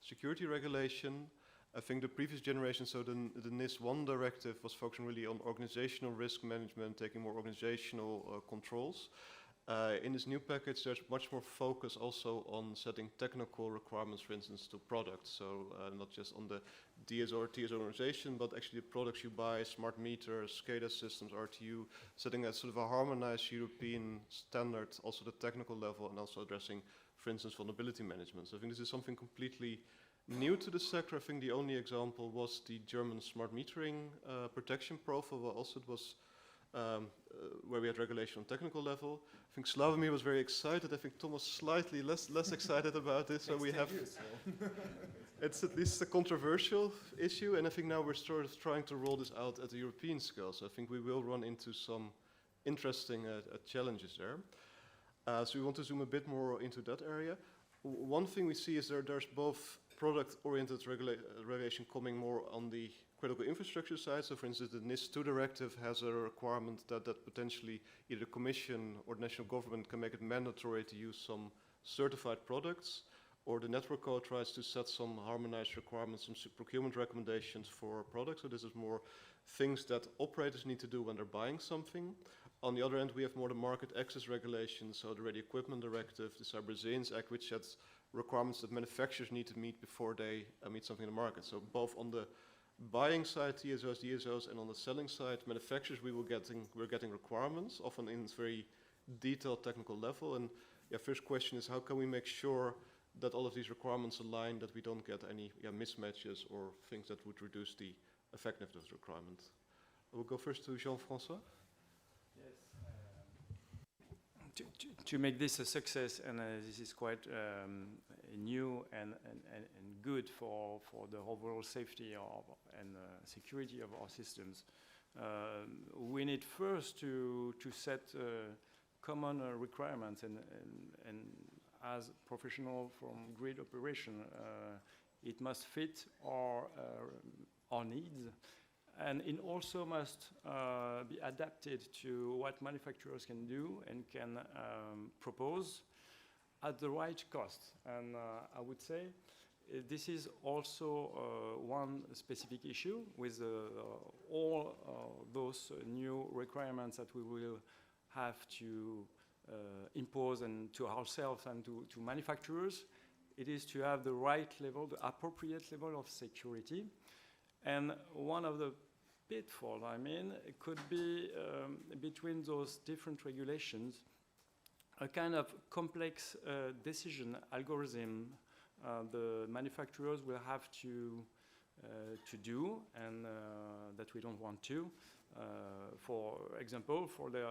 security regulation. I think the previous generation, so the NIS1 directive, was focusing really on organizational risk management, taking more organizational controls. In this new package, there's much more focus also on setting technical requirements, for instance, to products. So not just on the DSO or TSO organization, but actually the products you buy, smart meters, SCADA systems, RTU, setting a sort of a harmonized European standard, also the technical level, and also addressing, for instance, vulnerability management. So I think this is something completely new to the sector. I think the only example was the German smart metering protection profile, where also it was where we had regulation on technical level. I think Slavomir was very excited. I think Tom was slightly less excited about this. So we have, it's at least a controversial issue, and I think now we're sort of trying to roll this out at the European scale. So I think we will run into some interesting challenges there. So we want to zoom a bit more into that area. One thing we see is there's both product-oriented regulation coming more on the critical infrastructure side. So for instance, the NIS2 directive has a requirement that potentially either the Commission or the national government can make it mandatory to use some certified products, or the network code tries to set some harmonized requirements, some procurement recommendations for products. So this is more things that operators need to do when they're buying something. On the other end, we have more the market access regulations, so the Radio Equipment Directive, the Cybersecurity Act, which sets requirements that manufacturers need to meet before they meet something in the market. So both on the buying side, TSOs, DSOs, and on the selling side, manufacturers, we're getting requirements, often in very detailed technical level. And yeah, first question is, how can we make sure that all of these requirements align, that we don't get any mismatches or things that would reduce the effectiveness of the requirement? I will go first to Jean-François. To make this a success, and this is quite new and good for the overall safety and security of our systems, we need first to set common requirements, and as professional from grid operation, it must fit our needs. And it also must be adapted to what manufacturers can do and can propose at the right cost. And I would say this is also one specific issue with all those new requirements that we will have to impose and to ourselves and to manufacturers. It is to have the right level, the appropriate level of security. And one of the pitfalls, I mean, it could be between those different regulations, a kind of complex decision algorithm the manufacturers will have to do, and that we don't want to. For example, for their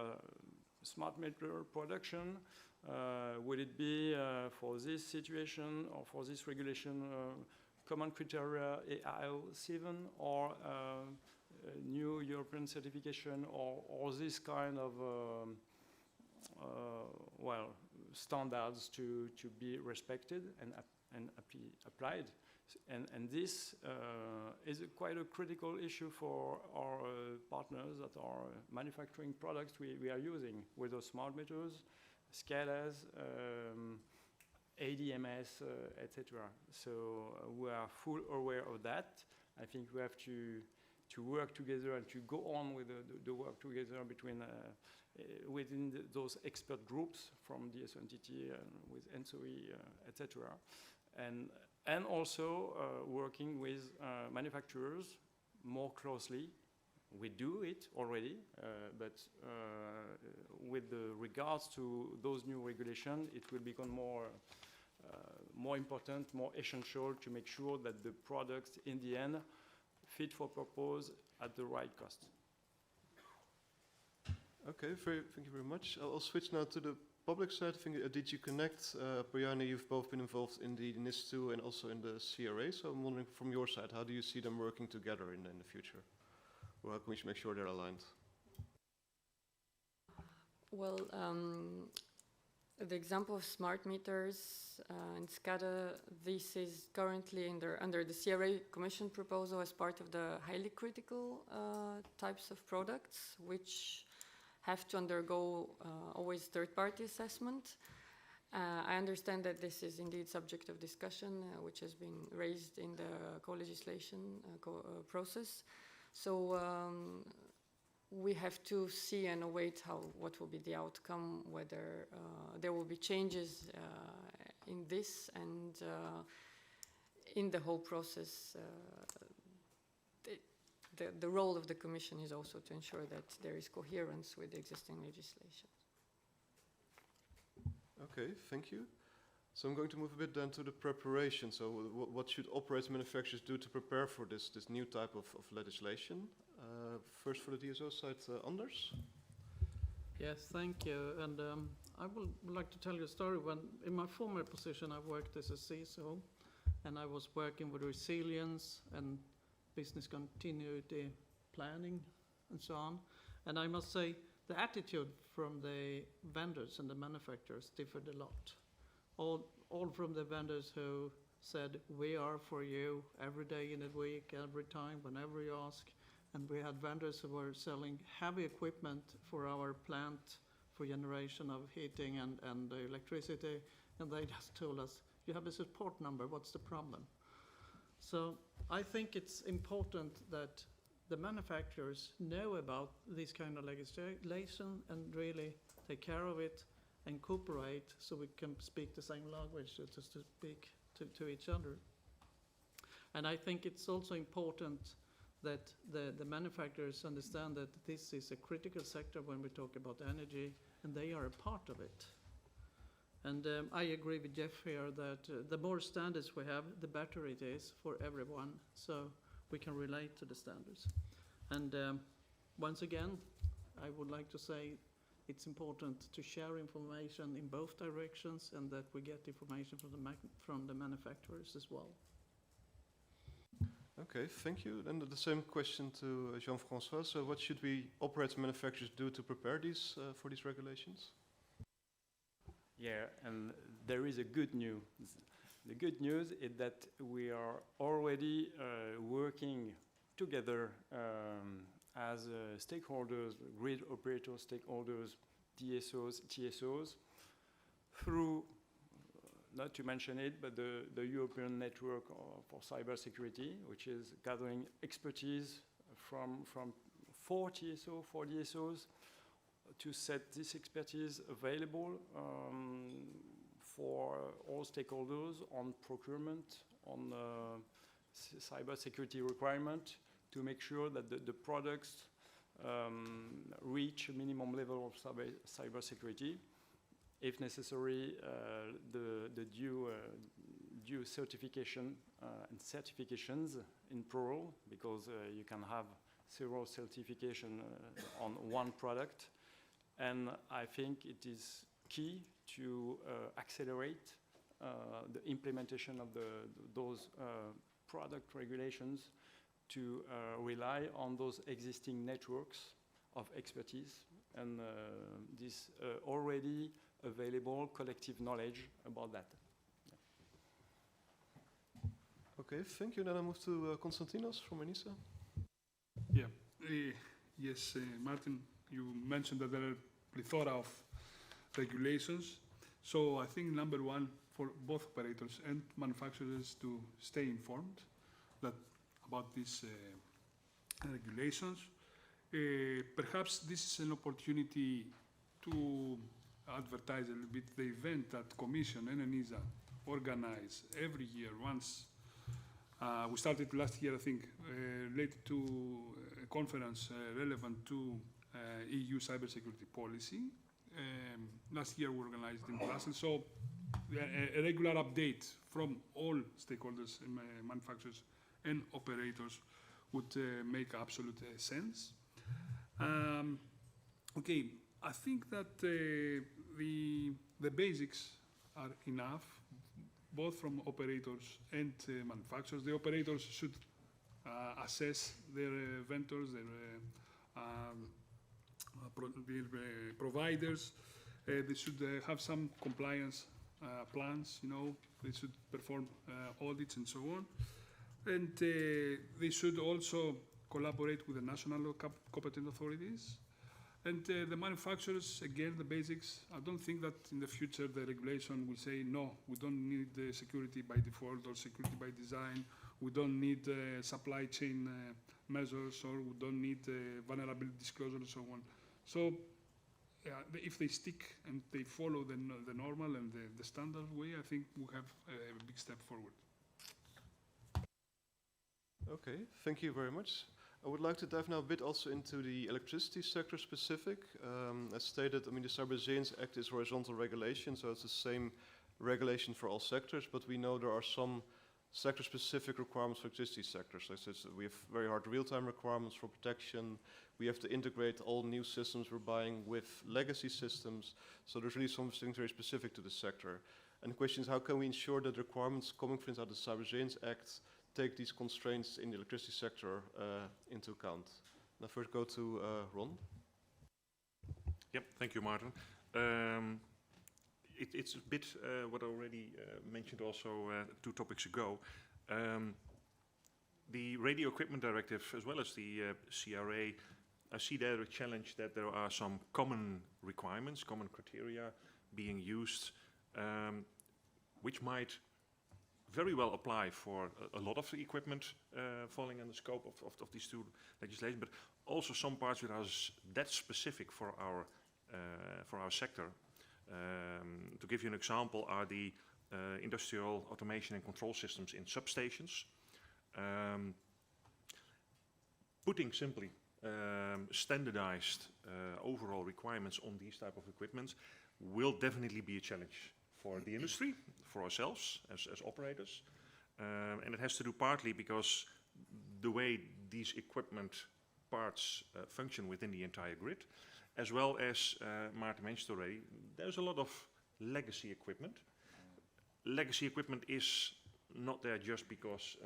smart meter production, would it be for this situation or for this regulation common criteria AIO7 or new European certification or this kind of well, standards to be respected and applied. And this is quite a critical issue for our partners that are manufacturing products we are using with those smart meters, SCADAs, ADMS, etc. So we are full aware of that. I think we have to work together and to go on with the work together between within those expert groups from DSO-NTT and with ENTSO-E, etc. And also working with manufacturers more closely. We do it already, but with the regards to those new regulations, it will become more important, more essential to make sure that the products in the end fit for purpose at the right cost. Okay, thank you very much. I'll switch now to the public side. I think DG Connect, Brianna, you've both been involved in the NIS2 and also in the CRA. So I'm wondering from your side, how do you see them working together in the future? Or how can we make sure they're aligned? Well, the example of smart meters and SCADA, this is currently under the CRA Commission proposal as part of the highly critical types of products, which have to undergo always third-party assessment. I understand that this is indeed subject of discussion, which has been raised in the co-legislation process. So we have to see and await what will be the outcome, whether there will be changes in this and in the whole process. The role of the Commission is also to ensure that there is coherence with the existing legislation. Okay, thank you. So I'm going to move a bit then to the preparation. So what should operator manufacturers do to prepare for this new type of legislation? First for the DSO side, Anders. Yes, thank you. And I would like to tell you a story. When in my former position, I worked as a CISO, and I was working with resilience and business continuity planning and so on. And I must say, the attitude from the vendors and the manufacturers differed a lot. All from the vendors who said, we are for you every day in the week, every time, whenever you ask. And we had vendors who were selling heavy equipment for our plant for generation of heating and electricity. And they just told us, you have a support number, what's the problem? So I think it's important that the manufacturers know about this kind of legislation and really take care of it and cooperate so we can speak the same language, so to speak to each other. And I think it's also important that the manufacturers understand that this is a critical sector when we talk about energy, and they are a part of it. And I agree with Jeff here that the more standards we have, the better it is for everyone, so we can relate to the standards. And once again, I would like to say it's important to share information in both directions and that we get information from the manufacturers as well. Okay, thank you. Then the same question to Jean-François. So what should we operator manufacturers do to prepare these for these regulations? Yeah, and there is a good news. The good news is that we are already working together as stakeholders, grid operators, stakeholders, DSOs, TSOs, through not to mention it, but the European Network for Cybersecurity, which is gathering expertise from 40 DSOs to set this expertise available for all stakeholders on procurement, on cybersecurity requirement, to make sure that the products reach a minimum level of cybersecurity. If necessary, the due certification and certifications in plural, because you can have several certifications on one product. And I think it is key to accelerate the implementation of those product regulations, to rely on those existing networks of expertise and this already available collective knowledge about that. Okay, thank you. Then I move to Konstantinos from ENISA. Yeah, yes, Martin, you mentioned that there are a plethora of regulations. So I think number one for both operators and manufacturers to stay informed about these regulations. Perhaps this is an opportunity to advertise a little bit the event that Commission and ENISA organize every year once. We started last year, I think, related to a conference relevant to EU cybersecurity policy. Last year we organized in Brussels, so a regular update from all stakeholders, manufacturers and operators would make absolute sense. Okay, I think that the basics are enough, both from operators and manufacturers. The operators should assess their vendors, their providers. They should have some compliance plans, you know. They should perform audits and so on. And they should also collaborate with the national competent authorities. And the manufacturers, again, the basics. I don't think that in the future the regulation will say, no, we don't need security by default or security by design. We don't need supply chain measures, or we don't need vulnerability disclosure and so on. So if they stick and they follow the normal and the standard way, I think we have a big step forward. Okay, thank you very much. I would like to dive now a bit also into the electricity sector specific. As stated, I mean, the Cyber Resilience Act is horizontal regulation, so it's the same regulation for all sectors, but we know there are some sector-specific requirements for electricity sectors. So we have very hard real-time requirements for protection. We have to integrate all new systems we're buying with legacy systems. So there's really something very specific to the sector. And the question is, how can we ensure that requirements coming from inside the Cyber Resilience Act take these constraints in the electricity sector into account? Now first go to Ron. Yep, thank you, Martin. It's a bit what I already mentioned also 2 topics ago. The Radio Equipment Directive, as well as the CRA, I see there a challenge that there are some common requirements, common criteria being used, which might very well apply for a lot of the equipment falling in the scope of these 2 legislations, but also some parts which are that specific for our sector. To give you an example, are the industrial automation and control systems in substations. Putting simply standardized overall requirements on these type of equipment will definitely be a challenge for the industry, for ourselves as operators. And it has to do partly because the way these equipment parts function within the entire grid, as well as Martin mentioned already, there's a lot of legacy equipment. Legacy equipment is not there just because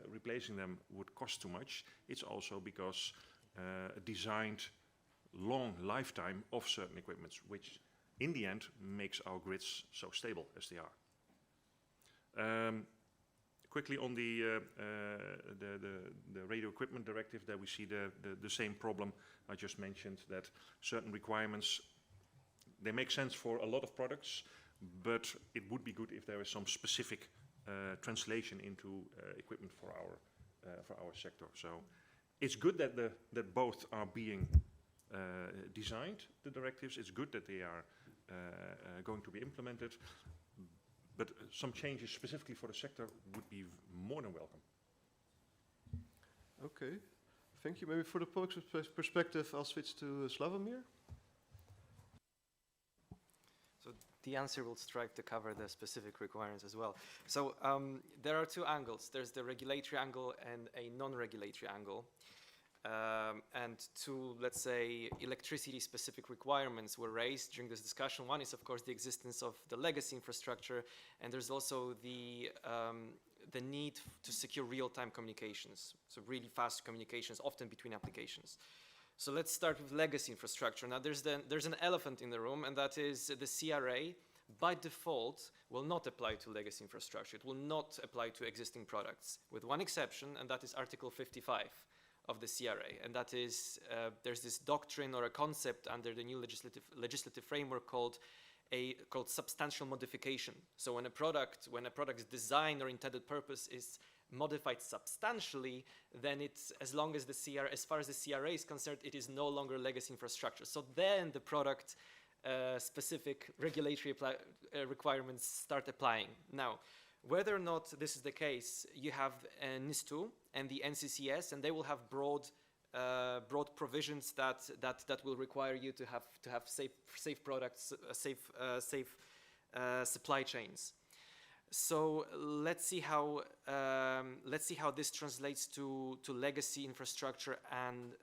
replacing them would cost too much. It's also because designed long lifetime of certain equipments, which in the end makes our grids so stable as they are. Quickly on the Radio Equipment Directive, there we see the same problem I just mentioned, that certain requirements, they make sense for a lot of products, but it would be good if there is some specific translation into equipment for our sector. So it's good that that both are being designed, the directives. It's good that they are going to be implemented, but some changes specifically for the sector would be more than welcome. Okay, thank you. Maybe for the public perspective, I'll switch to Slavomir. So the answer will strive to cover the specific requirements as well. So there are two angles. There's the regulatory angle and a non-regulatory angle. And two, let's say, electricity-specific requirements were raised during this discussion. One is, of course, the existence of the legacy infrastructure, and there's also the need to secure real-time communications, so really fast communications, often between applications. So let's start with legacy infrastructure. Now, there's an elephant in the room, and that is the CRA, by default, will not apply to legacy infrastructure. It will not apply to existing products, with one exception, and that is Article 55 of the CRA, and that is there's this doctrine or a concept under the new legislative framework called substantial modification. So when a product's design or intended purpose is modified substantially, then it's, as far as the CRA is concerned, it is no longer legacy infrastructure. So then the product specific regulatory requirements start applying. Now, whether or not this is the case, you have NIS2 and the NCCS, and they will have broad provisions that will require you to have safe products, safe supply chains. So let's see how this translates to legacy infrastructure and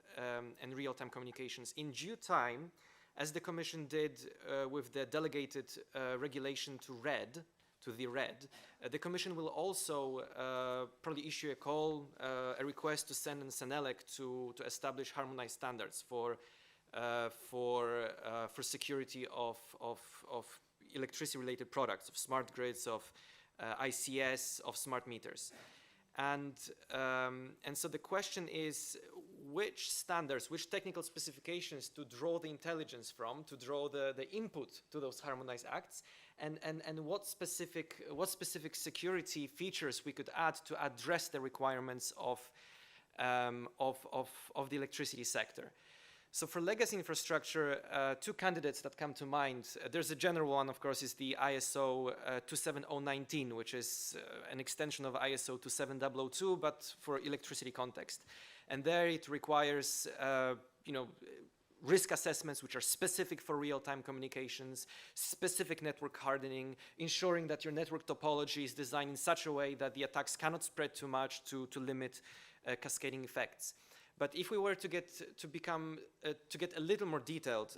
real-time communications in due time, as the Commission did with the delegated regulation to the RED. The Commission will also probably issue a request to SEN and SENELEC to establish harmonized standards for security of electricity-related products, of smart grids, of ICS, of smart meters. And so the question is, which standards, which technical specifications to draw the intelligence from, to draw the input to those harmonized acts, and what specific security features we could add to address the requirements of the electricity sector. So for legacy infrastructure, two candidates that come to mind. There's a general one, of course, is the ISO 27019, which is an extension of ISO 27002, but for electricity context. And there it requires, risk assessments which are specific for real-time communications, specific network hardening, ensuring that your network topology is designed in such a way that the attacks cannot spread too much to limit cascading effects. But if we were to get a little more detailed,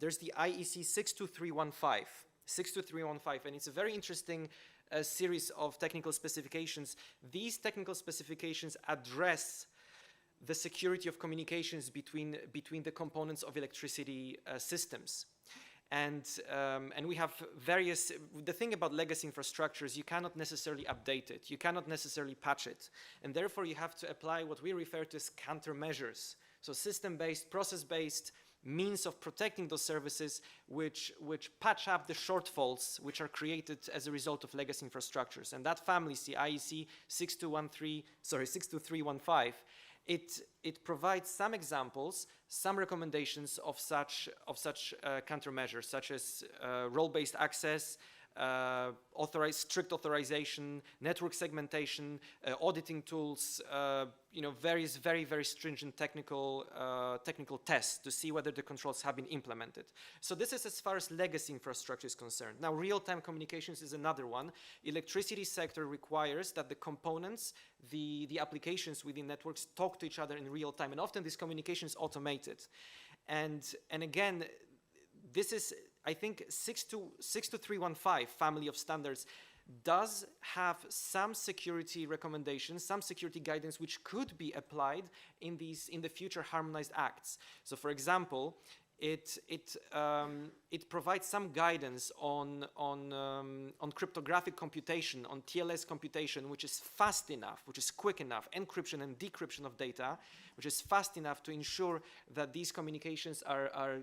there's the IEC 62315, and it's a very interesting series of technical specifications. These technical specifications address the security of communications between the components of electricity systems. And we have various, the thing about legacy infrastructures, you cannot necessarily update it, you cannot necessarily patch it, and therefore you have to apply what we refer to as countermeasures. So system-based, process-based means of protecting those services which patch up the shortfalls which are created as a result of legacy infrastructures. And that family is the IEC 62315. It provides some examples, some recommendations of such countermeasures, such as role-based access, strict authorization, network segmentation, auditing tools, various very stringent technical tests to see whether the controls have been implemented. So this is as far as legacy infrastructure is concerned. Now, real-time communications is another one. Electricity sector requires that the components, the applications within networks talk to each other in real time, and often this communication is automated. And again, this is, I think, 62315 family of standards does have some security recommendations, some security guidance which could be applied in the future harmonized acts. So, for example, it provides some guidance on cryptographic computation, on TLS computation, which is fast enough, which is quick enough, encryption and decryption of data, which is fast enough to ensure that these communications are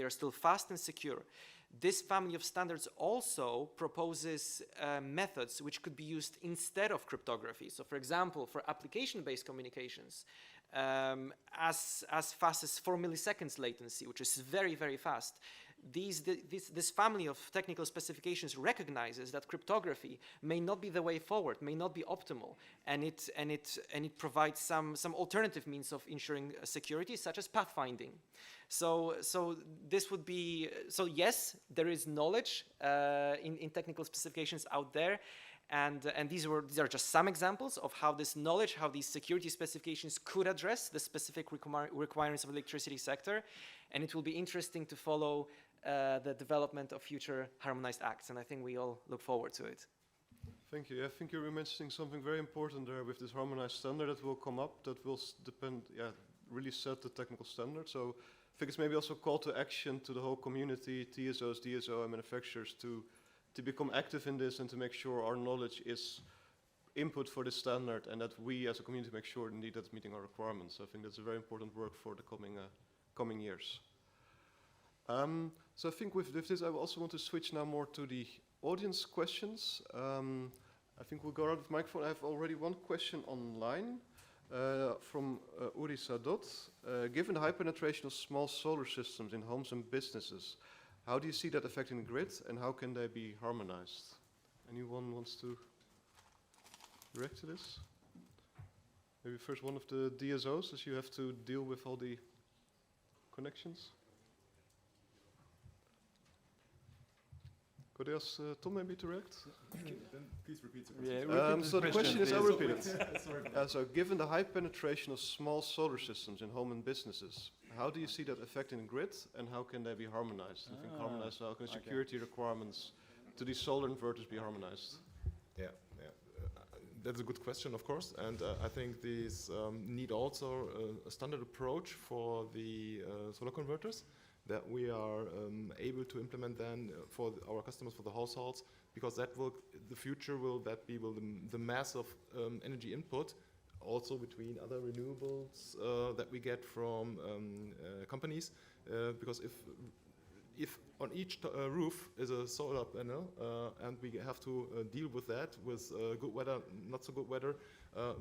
still fast and secure. This family of standards also proposes methods which could be used instead of cryptography. So for example, for application-based communications, as fast as 4 milliseconds latency, which is very, very fast. This family of technical specifications recognizes that cryptography may not be the way forward, may not be optimal, and it provides some alternative means of ensuring security, such as pathfinding. So this would be, so yes, there is knowledge in technical specifications out there, and these are just some examples of how this knowledge, how these security specifications could address the specific requirements of the electricity sector, and it will be interesting to follow the development of future harmonized acts, and I think we all look forward to it. Thank you. I think you were mentioning something very important there with this harmonized standard that will come up, that will really set the technical standard. So I think it's maybe also a call to action to the whole community, TSOs, DSO, and manufacturers to become active in this and to make sure our knowledge is input for this standard, and that we as a community make sure indeed that's meeting our requirements. I think that's a very important work for the coming years. So I think with this, I also want to switch now more to the audience questions. I think we'll go around with the microphone. I have already one question online from Uri Sadot. Given the high penetration of small solar systems in homes and businesses, how do you see that affecting the grid, and how can they be harmonized? Anyone wants to react to this? Maybe first one of the DSOs, as you have to deal with all the connections. Could I ask Tom maybe to react? Then please repeat the question. Yeah, so the question is, I'll repeat it. So given the high penetration of small solar systems in home and businesses, how do you see that affecting the grid, and how can they be harmonized? I think harmonized, how can security requirements to these solar inverters be harmonized? Yeah. That's a good question, of course, and I think these need also a standard approach for the solar converters that we are able to implement then for our customers, for the households, because that will, the future will be the mass of energy input, also between other renewables that we get from companies, because if on each roof is a solar panel and we have to deal with that with good weather, not so good weather,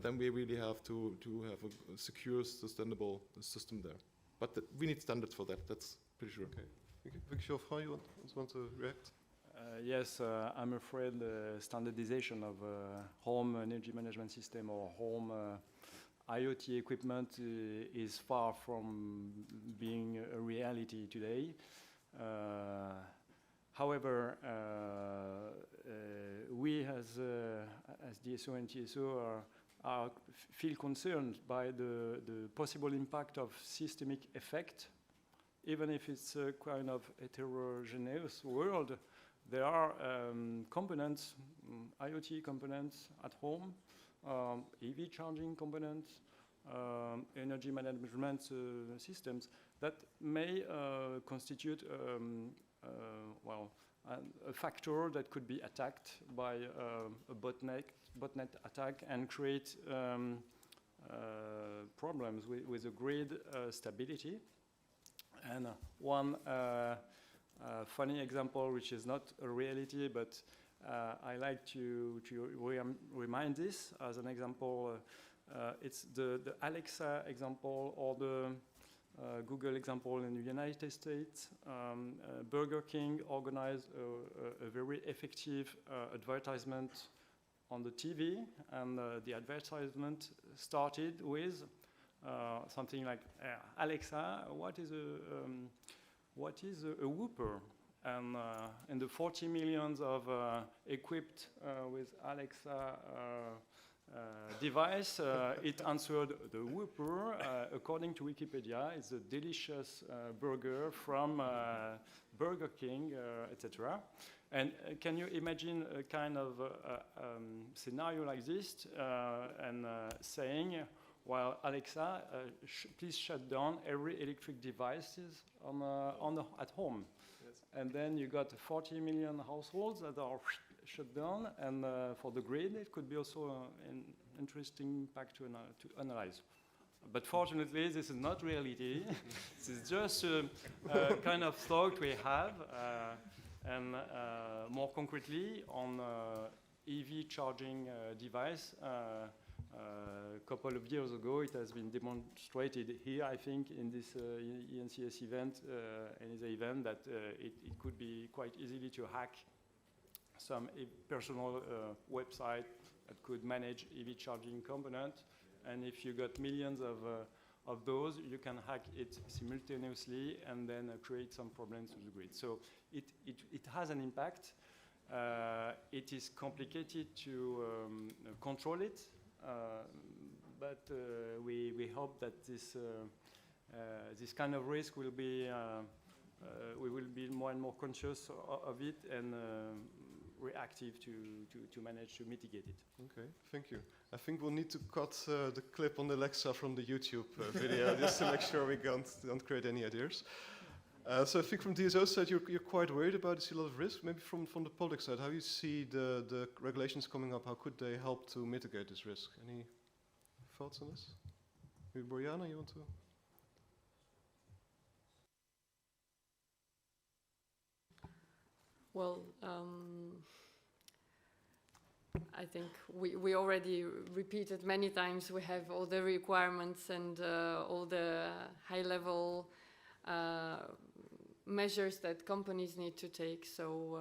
then we really have to have a secure, sustainable system there. But we need standards for that, that's pretty sure. Okay. Victor, you want to react? Yes, I'm afraid the standardization of home energy management system or home IoT equipment is far from being a reality today. However, we as DSO and TSO feel concerned by the possible impact of systemic effect. Even if it's a kind of heterogeneous world, there are components, IoT components at home, EV charging components, energy management systems that may constitute a factor that could be attacked by a botnet attack and create problems with the grid stability. And one funny example, which is not a reality, but I like to remind this as an example. It's the Alexa example or the Google example in the United States. Burger King organized a very effective advertisement on the TV, and the advertisement started with something like, Alexa, what is a whooper? And in the 40 millions of equipped with Alexa device, it answered the whooper. According to Wikipedia, it's a delicious burger from Burger King, etc. And can you imagine a kind of scenario like this and saying, well, Alexa, please shut down every electric devices at home. Yes. And then you got 40 million households that are shut down, and for the grid, it could be also an interesting impact to analyze. But fortunately, this is not reality. This is just a kind of thought we have. And more concretely, on EV charging device, a couple of years ago, it has been demonstrated here, I think, in this ENCS event, that it could be quite easily to hack some personal website that could manage EV charging component. And if you got millions of those, you can hack it simultaneously and then create some problems to the grid. So it has an impact. It is complicated to control it, but we hope that this kind of risk will be, we will be more and more conscious of it and reactive to manage to mitigate it. Okay, thank you. I think we'll need to cut the clip on Alexa from the YouTube video just to make sure we don't create any ideas. So I think from DSO side, you're quite worried about this, a lot of risk. Maybe from the public side, how you see the regulations coming up, how could they help to mitigate this risk? Any thoughts on this? Maybe Boriana, you want to? Well, I think we already repeated many times, we have all the requirements and all the high-level measures that companies need to take. So,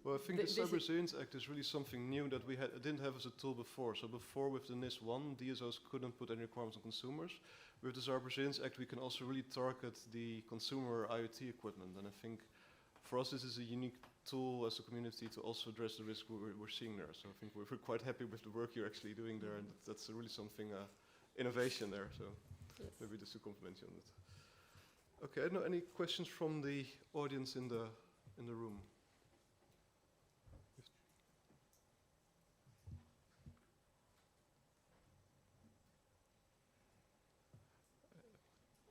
well, I think the Cyber Resilience Act is really something new that we didn't have as a tool before. So before, with the NIS1, DSOs couldn't put any requirements on consumers. With the Cyber Resilience Act, we can also really target the consumer IoT equipment. And I think for us, this is a unique tool as a community to also address the risk we're seeing there. So I think we're quite happy with the work you're actually doing there, and that's really something innovation there. So yes. Maybe just to compliment you on it. Okay, I don't know, any questions from the audience in the room?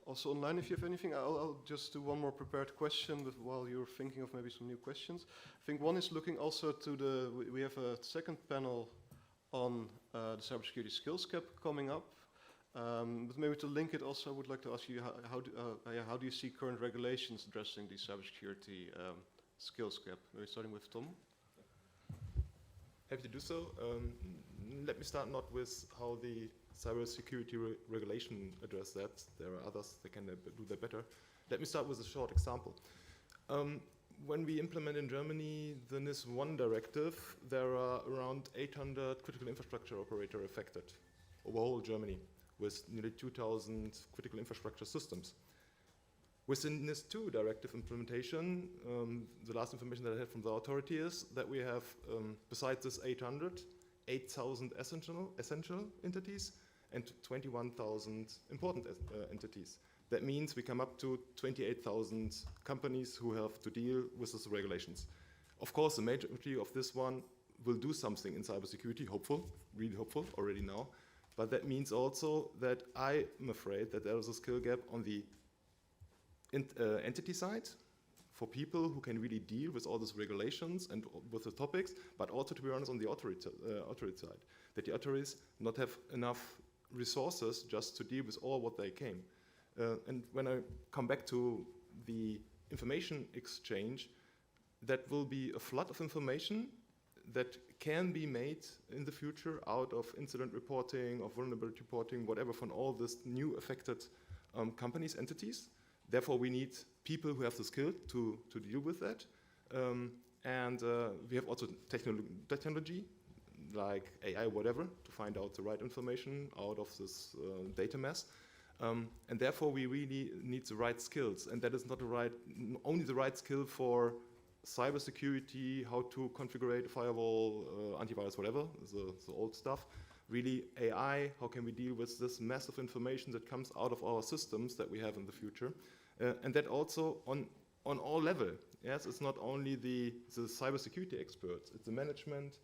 Also online, if you have anything, I'll just do one more prepared question while you're thinking of maybe some new questions. I think one is looking also to we have a second panel on the Cybersecurity Skills Gap coming up. But maybe to link it also, I would like to ask you, how do you see current regulations addressing the cybersecurity skills gap? Maybe starting with Tom. Happy to do so. Let me start not with how the cybersecurity regulation address that. There are others that can do that better. Let me start with a short example. When we implement in Germany the NIS1 directive, there are around 800 critical infrastructure operators affected over whole Germany, with nearly 2,000 critical infrastructure systems. With the NIS2 directive implementation, the last information that I had from the authority is that we have, besides this 800, 8,000 essential entities and 21,000 important entities. That means we come up to 28,000 companies who have to deal with these regulations. Of course, the majority of this one will do something in cybersecurity, hopeful, really hopeful already now. But that means also that I am afraid that there is a skill gap on the entity side for people who can really deal with all these regulations and with the topics, but also, to be honest, on the authority side, that the authorities not have enough resources just to deal with all what they came. And when I come back to the information exchange, that will be a flood of information that can be made in the future out of incident reporting, of vulnerability reporting, whatever, from all these new affected companies, entities. Therefore, we need people who have the skill to deal with that. And we have also technology, like AI, whatever, to find out the right information out of this data mess. And therefore, we really need the right skills. And that is not only the right skill for cybersecurity, how to configure a firewall, antivirus, whatever, the old stuff. Really, AI, how can we deal with this massive information that comes out of our systems that we have in the future? And that also on all level. Yes, it's not only the cybersecurity experts, it's the management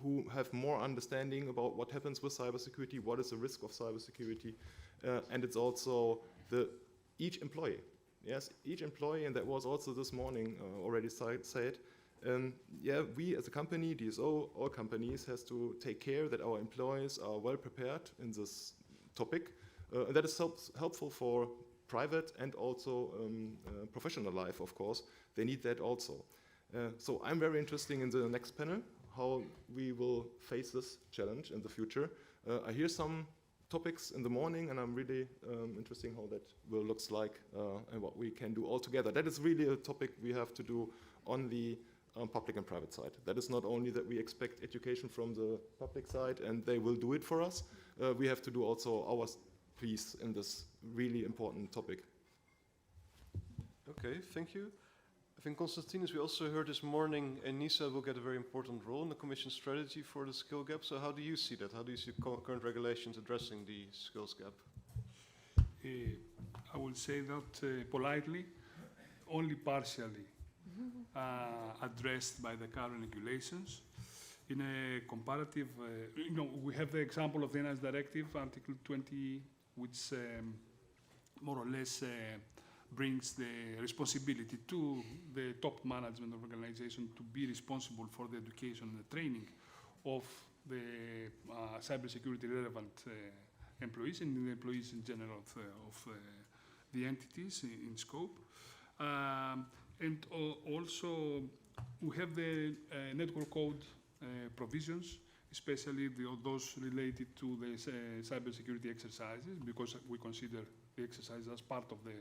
who have more understanding about what happens with cybersecurity, what is the risk of cybersecurity, and it's also each employee. Yes, each employee, and that was also this morning already said. Yeah, we as a company, DSO, all companies, has to take care that our employees are well prepared in this topic. And that is helpful for private and also professional life, of course. They need that also. So I'm very interested in the next panel, how we will face this challenge in the future. I hear some topics in the morning, and I'm really interested in how that will looks like and what we can do all together. That is really a topic we have to do on the public and private side. That is not only that we expect education from the public side and they will do it for us, we have to do also our piece in this really important topic. Okay, thank you. I think, Konstantinos, we also heard this morning ENISA will get a very important role in the Commission strategy for the skill gap. So how do you see that? How do you see current regulations addressing the skills gap? I will say that politely, only partially addressed by the current regulations. In a comparative, we have the example of the NIS Directive, Article 20, which more or less brings the responsibility to the top management of organization to be responsible for the education and the training of the cybersecurity relevant employees and the employees in general of the entities in scope. And also we have the network code provisions, especially those related to the cybersecurity exercises, because we consider the exercise as part of the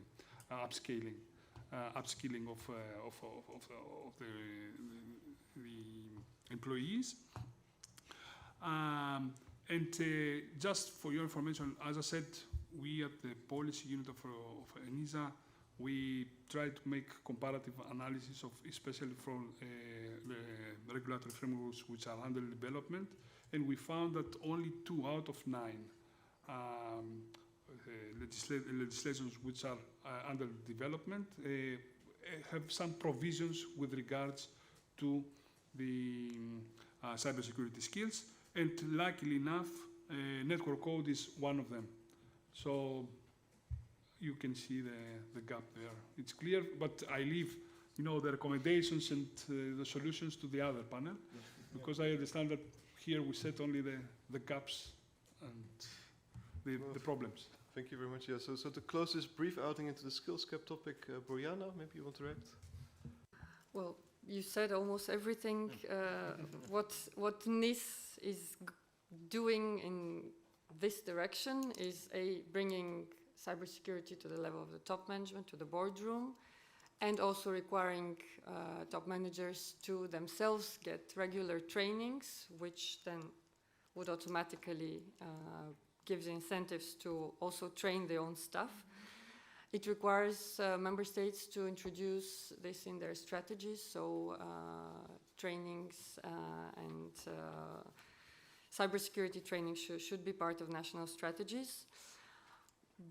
upskilling of the employees. And just for your information, as I said, we at the policy unit of ENISA, we try to make comparative analysis of, especially from the regulatory frameworks which are under development, and we found that only 2 out of 9 legislations which are under development have some provisions with regards to the cybersecurity skills, and luckily enough, network code is one of them. So you can see the gap there. It's clear, but I leave the recommendations and the solutions to the other panel, because I understand that here we set only the gaps and the problems. Thank you very much. Yeah, so to close this brief outing into the skills gap topic, Boriana, maybe you want to react? Well, you said almost everything. What NIS is doing in this direction is bringing cybersecurity to the level of the top management, to the boardroom, and also requiring top managers to themselves get regular trainings, which then would automatically gives incentives to also train their own staff. It requires member states to introduce this in their strategies, so trainings and cybersecurity training should be part of national strategies.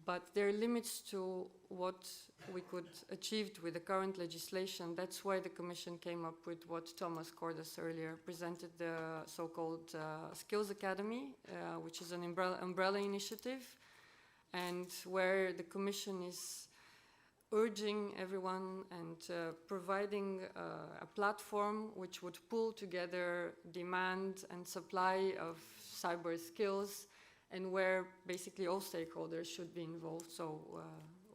But there are limits to what we could achieve with the current legislation. That's why the Commission came up with what Thomas Cordes earlier presented, the so-called Skills Academy, which is an umbrella initiative, and where the Commission is urging everyone and providing a platform which would pull together demand and supply of cyber skills, and where basically all stakeholders should be involved. So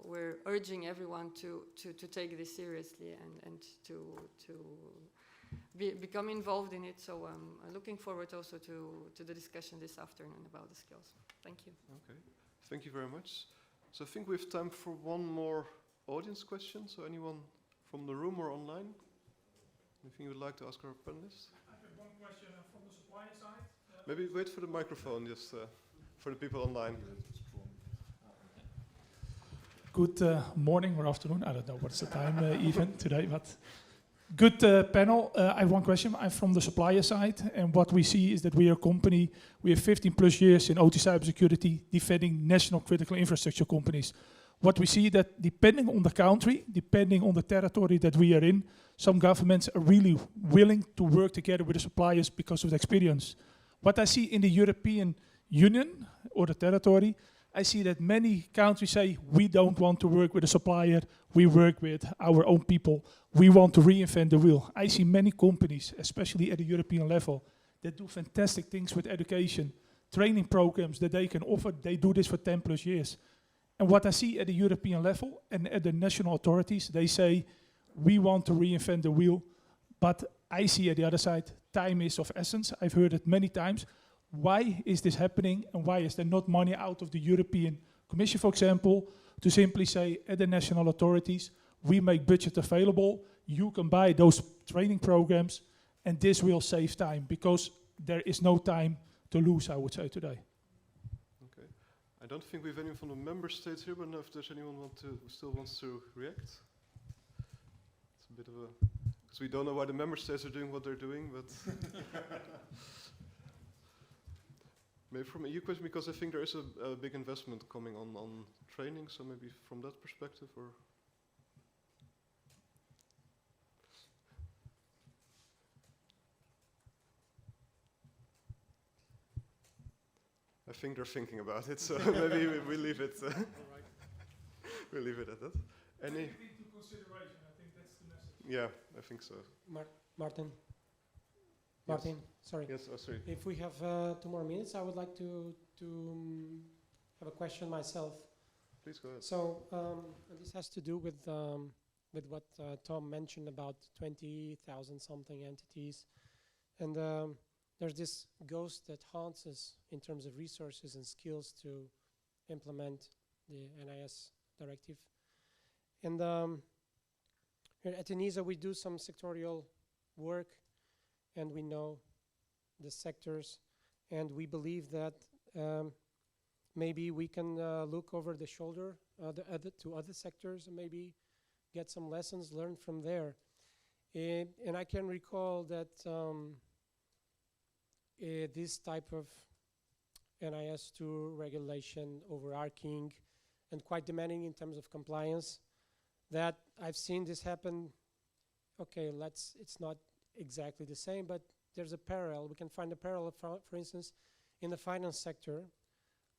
we're urging everyone to take this seriously and to become involved in it. So I'm looking forward also to the discussion this afternoon about the skills. Thank you. Okay, thank you very much. So I think we have time for one more audience question. So anyone from the room or online? Anything you would like to ask our panelists? I have one question from the supplier side. Maybe wait for the microphone, just for the people online. Good morning or afternoon. I don't know what's the time even today, but good panel. I have one question. I'm from the supplier side, and what we see is that we are a company, we have 15 plus years in OT cybersecurity, defending national critical infrastructure companies. What we see that depending on the country, depending on the territory that we are in, some governments are really willing to work together with the suppliers because of the experience. What I see in the European Union or the territory, I see that many countries say, we don't want to work with a supplier, we work with our own people, we want to reinvent the wheel. I see many companies, especially at the European level, that do fantastic things with education, training programs that they can offer. They do this for 10 plus years. And what I see at the European level and at the national authorities, they say, we want to reinvent the wheel, but I see at the other side, time is of essence. I've heard it many times. Why is this happening, and why is there not money out of the European Commission, for example, to simply say at the national authorities, we make budget available, you can buy those training programs, and this will save time, because there is no time to lose, I would say, today. Okay. I don't think we have anyone from the member states here, but if there's anyone who still wants to react. It's a bit of a, because we don't know why the member states are doing what they're doing, but maybe from a EU question, because I think there is a big investment coming on training, so maybe from that perspective, or I think they're thinking about it, so maybe we leave it. We leave it at that. Any? Take it into consideration. I think that's the message. Yeah, I think so. Martin. Yes. Martin, sorry. Yes, oh, sorry. If we have 2 more minutes, I would like to have a question myself. Please go ahead. So and this has to do with what Tom mentioned about 20,000 something entities, and there's this ghost that haunts us in terms of resources and skills to implement the NIS directive. And here at ENTSO, we do some sectorial work, and we know the sectors, and we believe that maybe we can look over the shoulder to other sectors and maybe get some lessons learned from there. And I can recall that this type of NIS2 regulation, overarching and quite demanding in terms of compliance, that I've seen this happen. Okay, it's not exactly the same, but there's a parallel. We can find a parallel, for instance, in the finance sector,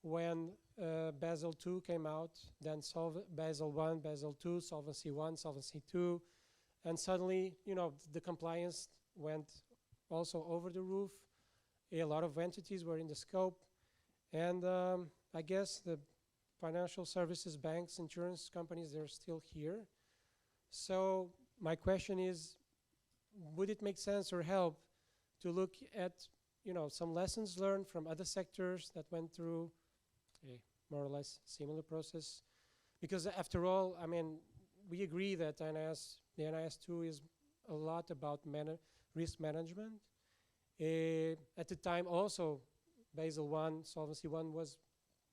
when Basel II came out, then Basel I, Basel II, Solvency I, Solvency II, and suddenly, the compliance went also over the roof. A lot of entities were in the scope, and I guess the financial services, banks, insurance companies, they're still here. So my question is, would it make sense or help to look at, some lessons learned from other sectors that went through a more or less similar process? Because after all, I mean, we agree that the NIS2 is a lot about risk management. At the time also, Basel I, Solvency I was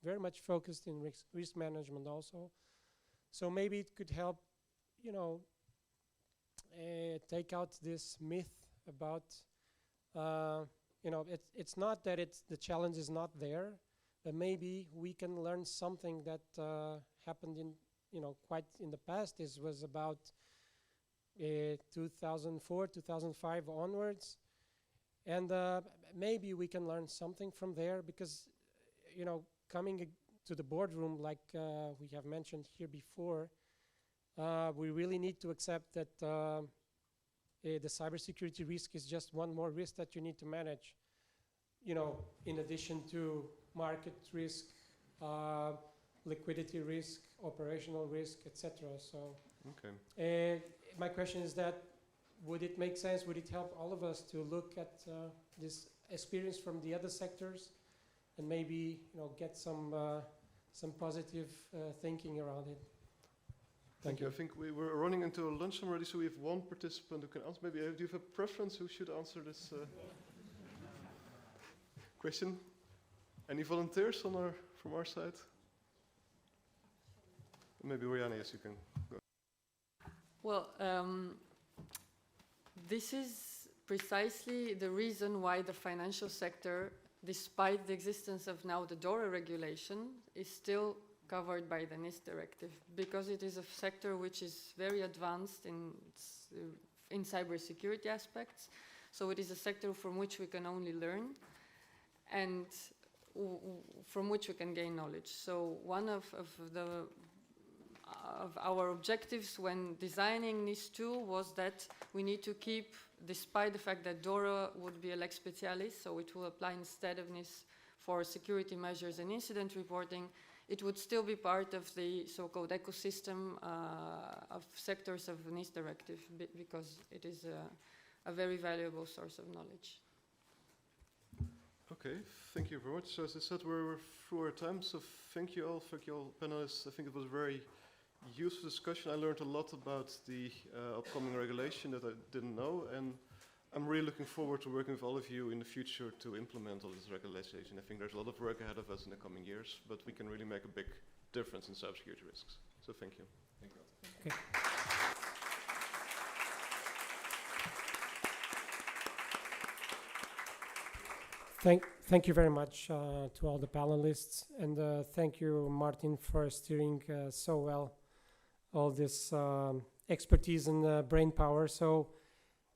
very much focused in risk management also. So maybe it could help, take out this myth about, it's not that the challenge is not there, but maybe we can learn something that happened in, quite in the past. This was about 2004, 2005 onwards. And maybe we can learn something from there, because, coming to the boardroom, like we have mentioned here before, we really need to accept that the cybersecurity risk is just one more risk that you need to manage, in addition to market risk, liquidity risk, operational risk, etc. So, okay. My question is that, would it make sense, would it help all of us to look at this experience from the other sectors and maybe get some positive thinking around it? Thank you. I think we're running into a lunchtime already, so we have one participant who can answer. Maybe do you have a preference who should answer this question? Any volunteers from our side? Maybe Rihanna, yes, you can go. Well, this is precisely the reason why the financial sector, despite the existence of now the DORA regulation, is still covered by the NIS directive, because it is a sector which is very advanced in cybersecurity aspects. So it is a sector from which we can only learn and from which we can gain knowledge. So one of our objectives when designing NIS2 was that we need to keep, despite the fact that DORA would be a lex specialis, so it will apply instead of NIS for security measures and incident reporting, it would still be part of the so-called ecosystem of sectors of NIS directive because it is a very valuable source of knowledge. Okay, thank you very much. So as I said, we're through our time, so thank you all panelists. I think it was a very useful discussion. I learned a lot about the upcoming regulation that I didn't know, and I'm really looking forward to working with all of you in the future to implement all this regulation. I think there's a lot of work ahead of us in the coming years, but we can really make a big difference in cybersecurity risks. So thank you. Thank you. Okay. Thank you very much to all the panelists, and thank you, Martin, for steering so well all this expertise and brain power. So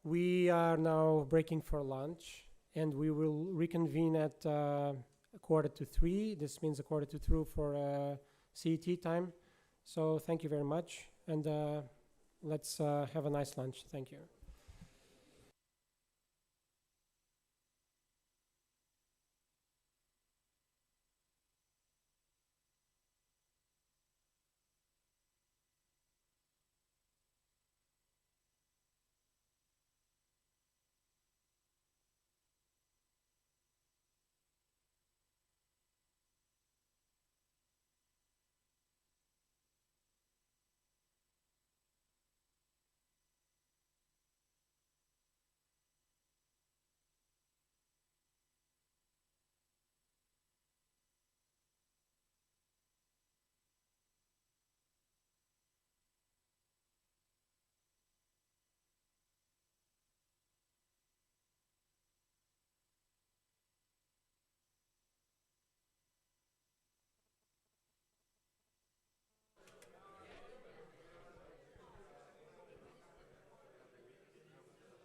we are now breaking for lunch, and we will reconvene at 2:45. This means 2:45 for CET time. So thank you very much, and let's have a nice lunch. Thank you.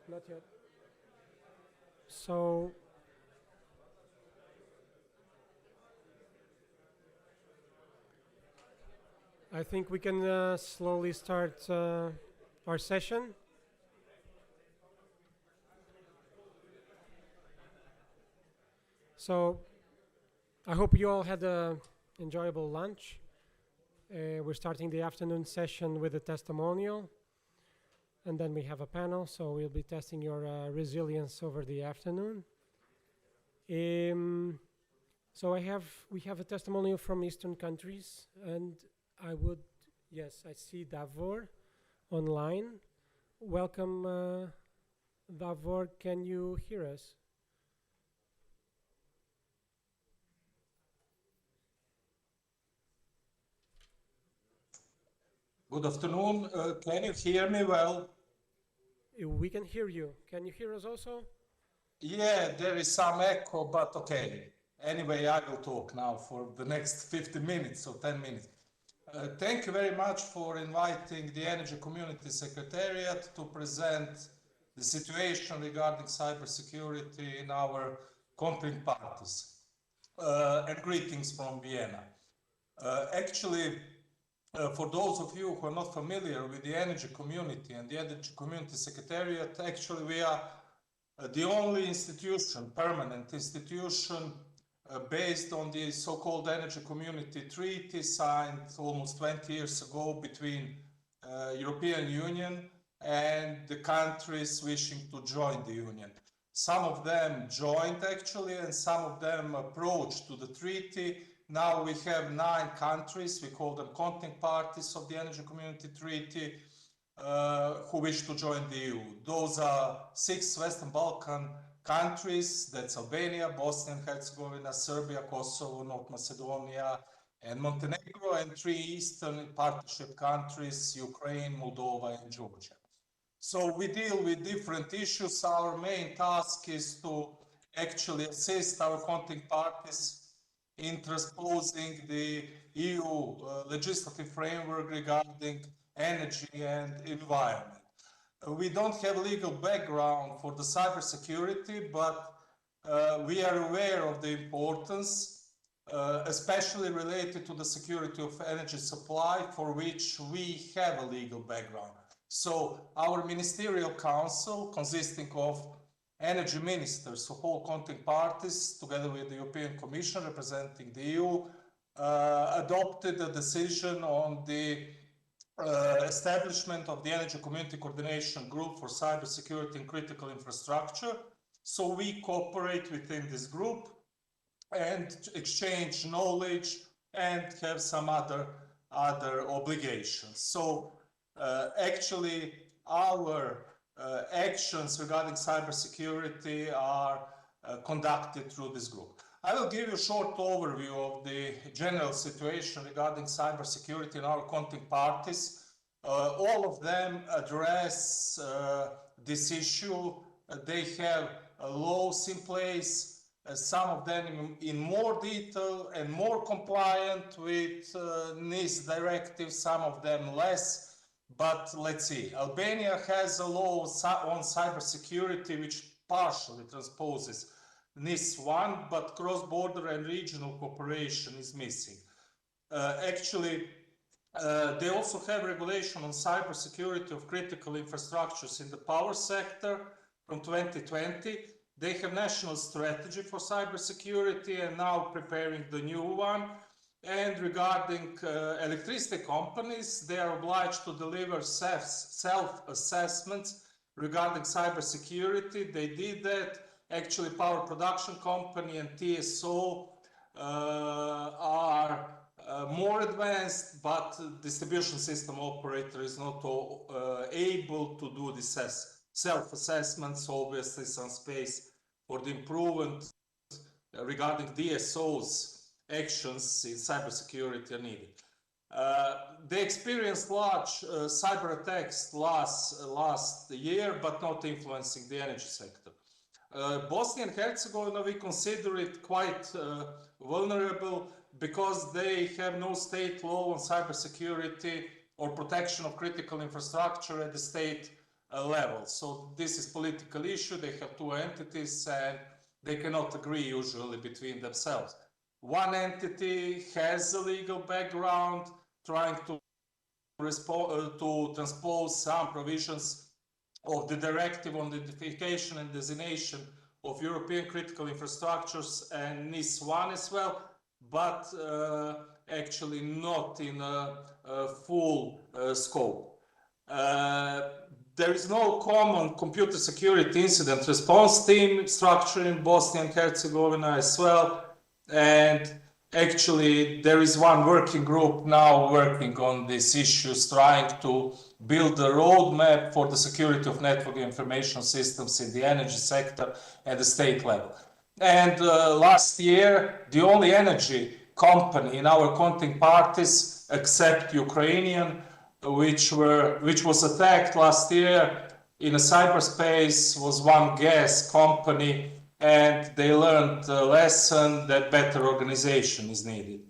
Not yet. So I think we can slowly start our session. So I hope you all had an enjoyable lunch. We're starting the afternoon session with a testimonial, and then we have a panel, so we'll be testing your resilience over the afternoon. So we have a testimonial from Eastern countries, and I see Davor online. Welcome, Davor, can you hear us? Good afternoon. Can you hear me well? We can hear you. Can you hear us also? Yeah, there is some echo, but okay. Anyway, I will talk now for the next 15 minutes or 10 minutes. Thank you very much for inviting the Energy Community Secretariat to present the situation regarding cybersecurity in our conflict parties. And greetings from Vienna. Actually, for those of you who are not familiar with the Energy Community and the Energy Community Secretariat, actually we are the only institution, permanent institution, based on the so-called Energy Community Treaty signed almost 20 years ago between European Union and the countries wishing to join the Union. Some of them joined actually, and some of them approached to the treaty. Now we have 9 countries, we call them content parties of the Energy Community Treaty, who wish to join the EU. Those are 6 Western Balkan countries, that's Albania, Bosnia and Herzegovina, Serbia, Kosovo, North Macedonia, and Montenegro, and 3 Eastern Partnership countries, Ukraine, Moldova, and Georgia. So we deal with different issues. Our main task is to actually assist our content parties in transposing the EU legislative framework regarding energy and environment. We don't have legal background for the cybersecurity, but we are aware of the importance, especially related to the security of energy supply, for which we have a legal background. So our ministerial council, consisting of energy ministers of all counting parties, together with the European Commission representing the EU, adopted a decision on the establishment of the Energy Community Coordination Group for Cybersecurity and Critical Infrastructure. So we cooperate within this group and exchange knowledge and have some other obligations. So actually our actions regarding cybersecurity are conducted through this group. I will give you a short overview of the general situation regarding cybersecurity in our counting parties. All of them address this issue. They have laws in place, some of them in more detail and more compliant with NIS directive, some of them less. But let's see, Albania has a law on cybersecurity which partially transposes NIS 1, but cross-border and regional cooperation is missing. Actually, they also have regulation on cybersecurity of critical infrastructures in the power sector from 2020. They have national strategy for cybersecurity and now preparing the new one. And regarding electricity companies, they are obliged to deliver self-assessments regarding cybersecurity. They did that. Actually, power production company and TSO are more advanced, but distribution system operator is not able to do this self-assessments. Obviously, some space for the improvement regarding DSOs actions in cybersecurity are needed. They experienced large cyber attacks last year, but not influencing the energy sector. Bosnia and Herzegovina, we consider it quite vulnerable because they have no state law on cybersecurity or protection of critical infrastructure at the state level. So this is a political issue. They have two entities and they cannot agree usually between themselves. One entity has a legal background trying to transpose some provisions of the directive on the identification and designation of European critical infrastructures and NIS 1 as well, but actually not in a full scope. There is no common computer security incident response team structure in Bosnia and Herzegovina as well, and actually there is one working group now working on these issues, trying to build a roadmap for the security of network information systems in the energy sector at the state level. And last year, the only energy company in our counting parties, except Ukrainian, which was attacked last year in a cyberspace, was one gas company, and they learned the lesson that better organization is needed.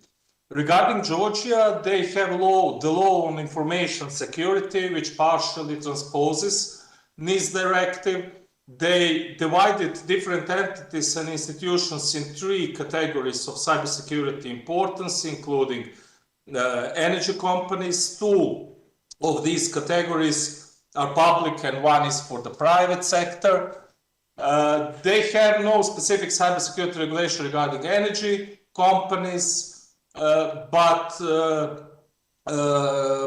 Regarding Georgia, they have the law on information security, which partially transposes NIS directive. They divided different entities and institutions in 3 categories of cybersecurity importance, including energy companies. 2 of these categories are public and 1 is for the private sector. They have no specific cybersecurity regulation regarding energy companies, but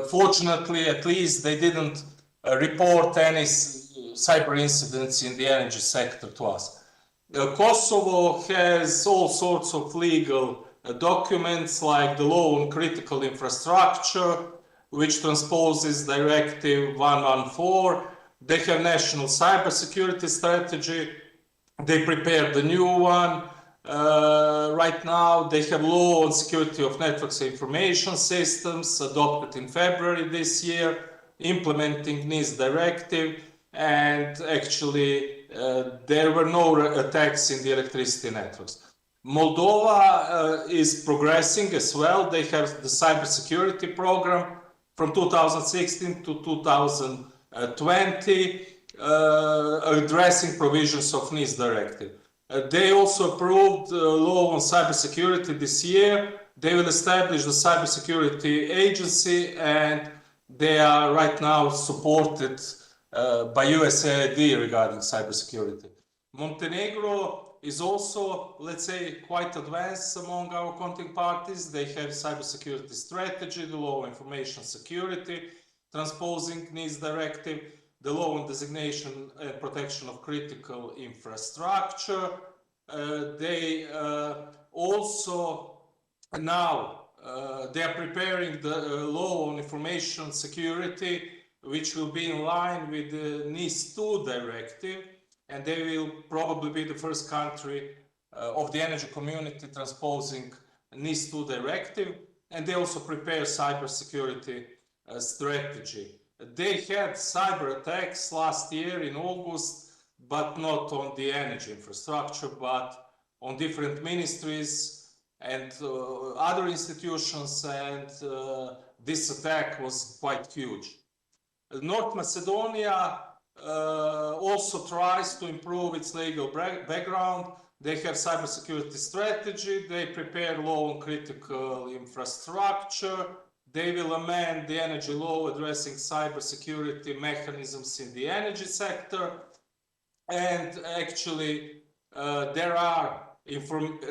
fortunately, at least, they didn't report any cyber incidents in the energy sector to us. Kosovo has all sorts of legal documents like the law on critical infrastructure, which transposes Directive 114. They have national cybersecurity strategy. They prepared the new one. Right now, they have law on security of networks and information systems adopted in February this year, implementing NIS directive, and actually there were no attacks in the electricity networks. Moldova is progressing as well. They have the cybersecurity program from 2016 to 2020, addressing provisions of NIS directive. They also approved law on cybersecurity this year. They will establish the cybersecurity agency, and they are right now supported by USAID regarding cybersecurity. Montenegro is also, let's say, quite advanced among our contact parties. They have cybersecurity strategy, the law on information security, transposing NIS directive, the law on designation and protection of critical infrastructure. They also now they are preparing the law on information security, which will be in line with the NIS2 directive, and they will probably be the first country of the energy community transposing NIS2 directive, and they also prepare cybersecurity strategy. They had cyber attacks last year in August, but not on the energy infrastructure, but on different ministries and other institutions, and this attack was quite huge. North Macedonia also tries to improve its legal background. They have cybersecurity strategy, they prepare law on critical infrastructure, they will amend the energy law addressing cybersecurity mechanisms in the energy sector, and actually there are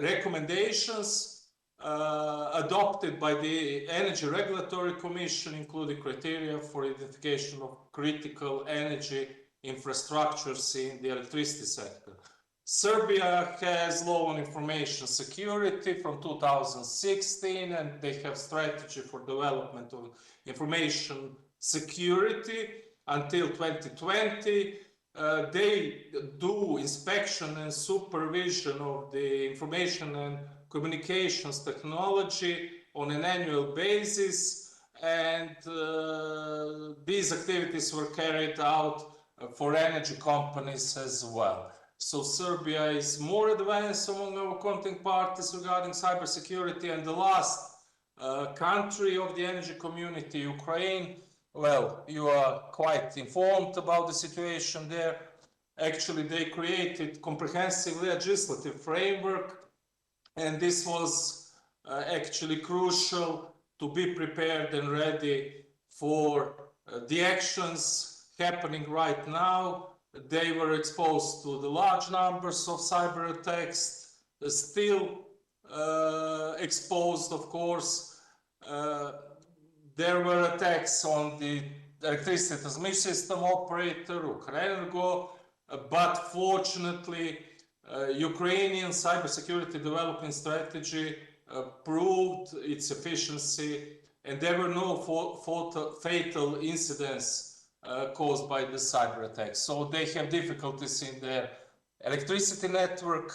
recommendations adopted by the Energy Regulatory Commission, including criteria for identification of critical energy infrastructures in the electricity sector. Serbia has law on information security from 2016, and they have strategy for development of information security until 2020. They do inspection and supervision of the information and communications technology on an annual basis, and these activities were carried out for energy companies as well. So Serbia is more advanced among our contact parties regarding cybersecurity. And the last country of the energy community, Ukraine, well, you are quite informed about the situation there. Actually, they created comprehensive legislative framework, and this was actually crucial to be prepared and ready for the actions happening right now. They were exposed to the large numbers of cyber attacks, still exposed, of course. There were attacks on the electricity transmission system operator, Ukrenergo, but fortunately, Ukrainian cybersecurity development strategy proved its efficiency, and there were no fatal incidents caused by the cyber attacks. So they have difficulties in their electricity network,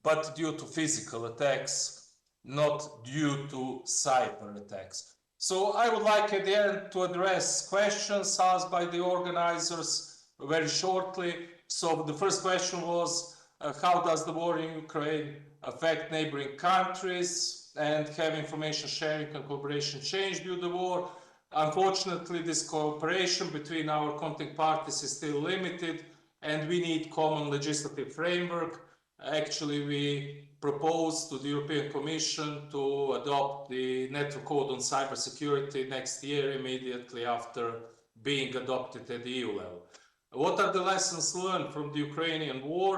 but due to physical attacks, not due to cyber attacks. So I would like at the end to address questions asked by the organizers very shortly. So the first question was, how does the war in Ukraine affect neighboring countries, and have information sharing and cooperation changed due to the war? Unfortunately, this cooperation between our contact parties is still limited, and we need common legislative framework. Actually, we propose to the European Commission to adopt the Network Code on Cybersecurity next year, immediately after being adopted at the EU level. What are the lessons learned from the Ukrainian war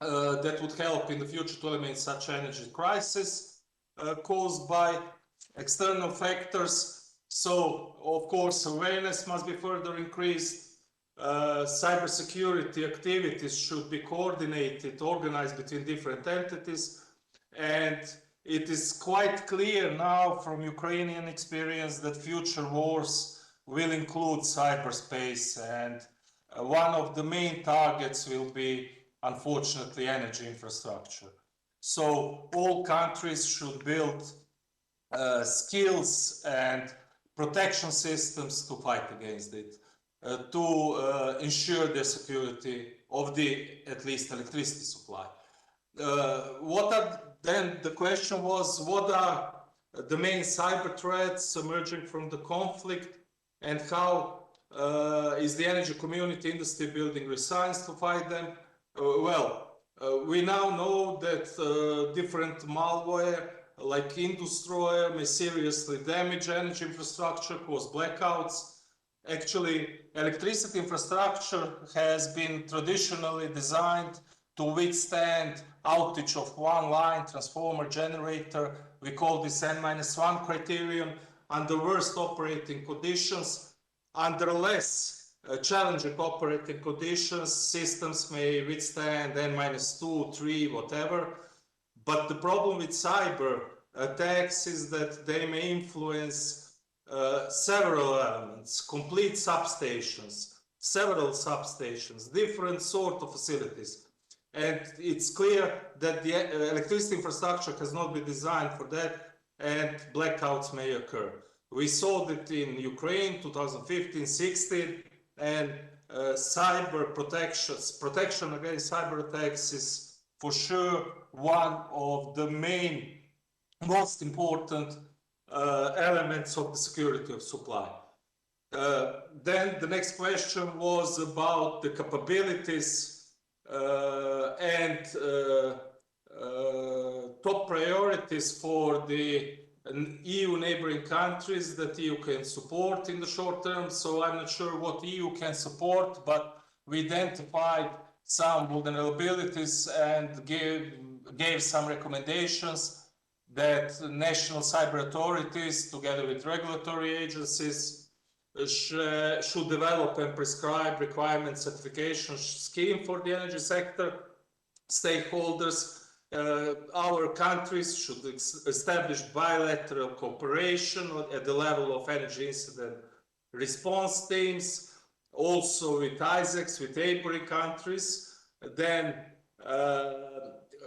that would help in the future to eliminate such energy crisis caused by external factors? So, of course, awareness must be further increased. Cybersecurity activities should be coordinated, organized between different entities. And it is quite clear now from Ukrainian experience that future wars will include cyberspace, and one of the main targets will be, unfortunately, energy infrastructure. So all countries should build skills and protection systems to fight against it, to ensure the security of the, at least, electricity supply. Then the question was, what are the main cyber threats emerging from the conflict, and how is the energy community industry building resilience to fight them? We now know that different malware like ENTSO-E may seriously damage energy infrastructure, cause blackouts. Actually, electricity infrastructure has been traditionally designed to withstand outage of one line, transformer, generator. We call this N-1 criterion. Under worst operating conditions, under less challenging operating conditions, systems may withstand N-2, 3, whatever. But the problem with cyber attacks is that they may influence several elements, complete substations, several substations, different sort of facilities. And it's clear that the electricity infrastructure has not been designed for that, and blackouts may occur. We saw that in Ukraine, 2015-16, and cyber protection against cyber attacks is for sure one of the main, most important elements of the security of supply. Then the next question was about the capabilities and top priorities for the EU neighboring countries that EU can support in the short term. So I'm not sure what EU can support, but we identified some vulnerabilities and gave some recommendations that national cyber authorities, together with regulatory agencies, should develop and prescribe requirement certification scheme for the energy sector. Stakeholders, our countries should establish bilateral cooperation at the level of energy incident response teams, also with ISACs, with neighboring countries. Then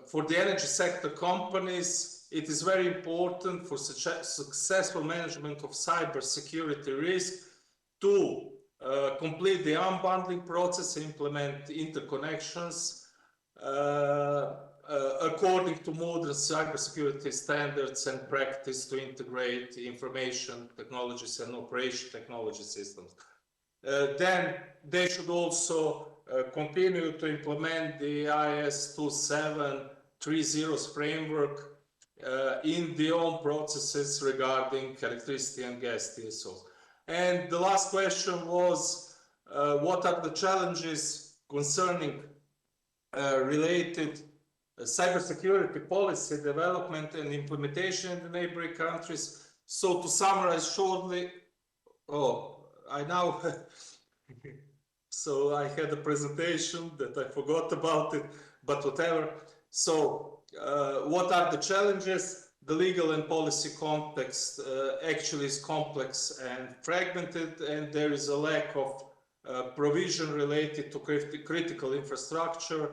for the energy sector companies, it is very important for successful management of cyber security risk to complete the unbundling process, implement interconnections according to modern cybersecurity standards and practice to integrate information technologies and operation technology systems. Then they should also continue to implement the IS 2730 framework in their own processes regarding electricity and gas TSOs. And the last question was, what are the challenges concerning related cybersecurity policy development and implementation in the neighboring countries? So to summarize shortly, I now, so I had a presentation that I forgot about it, but whatever. So what are the challenges? The legal and policy context actually is complex and fragmented, and there is a lack of provision related to critical infrastructure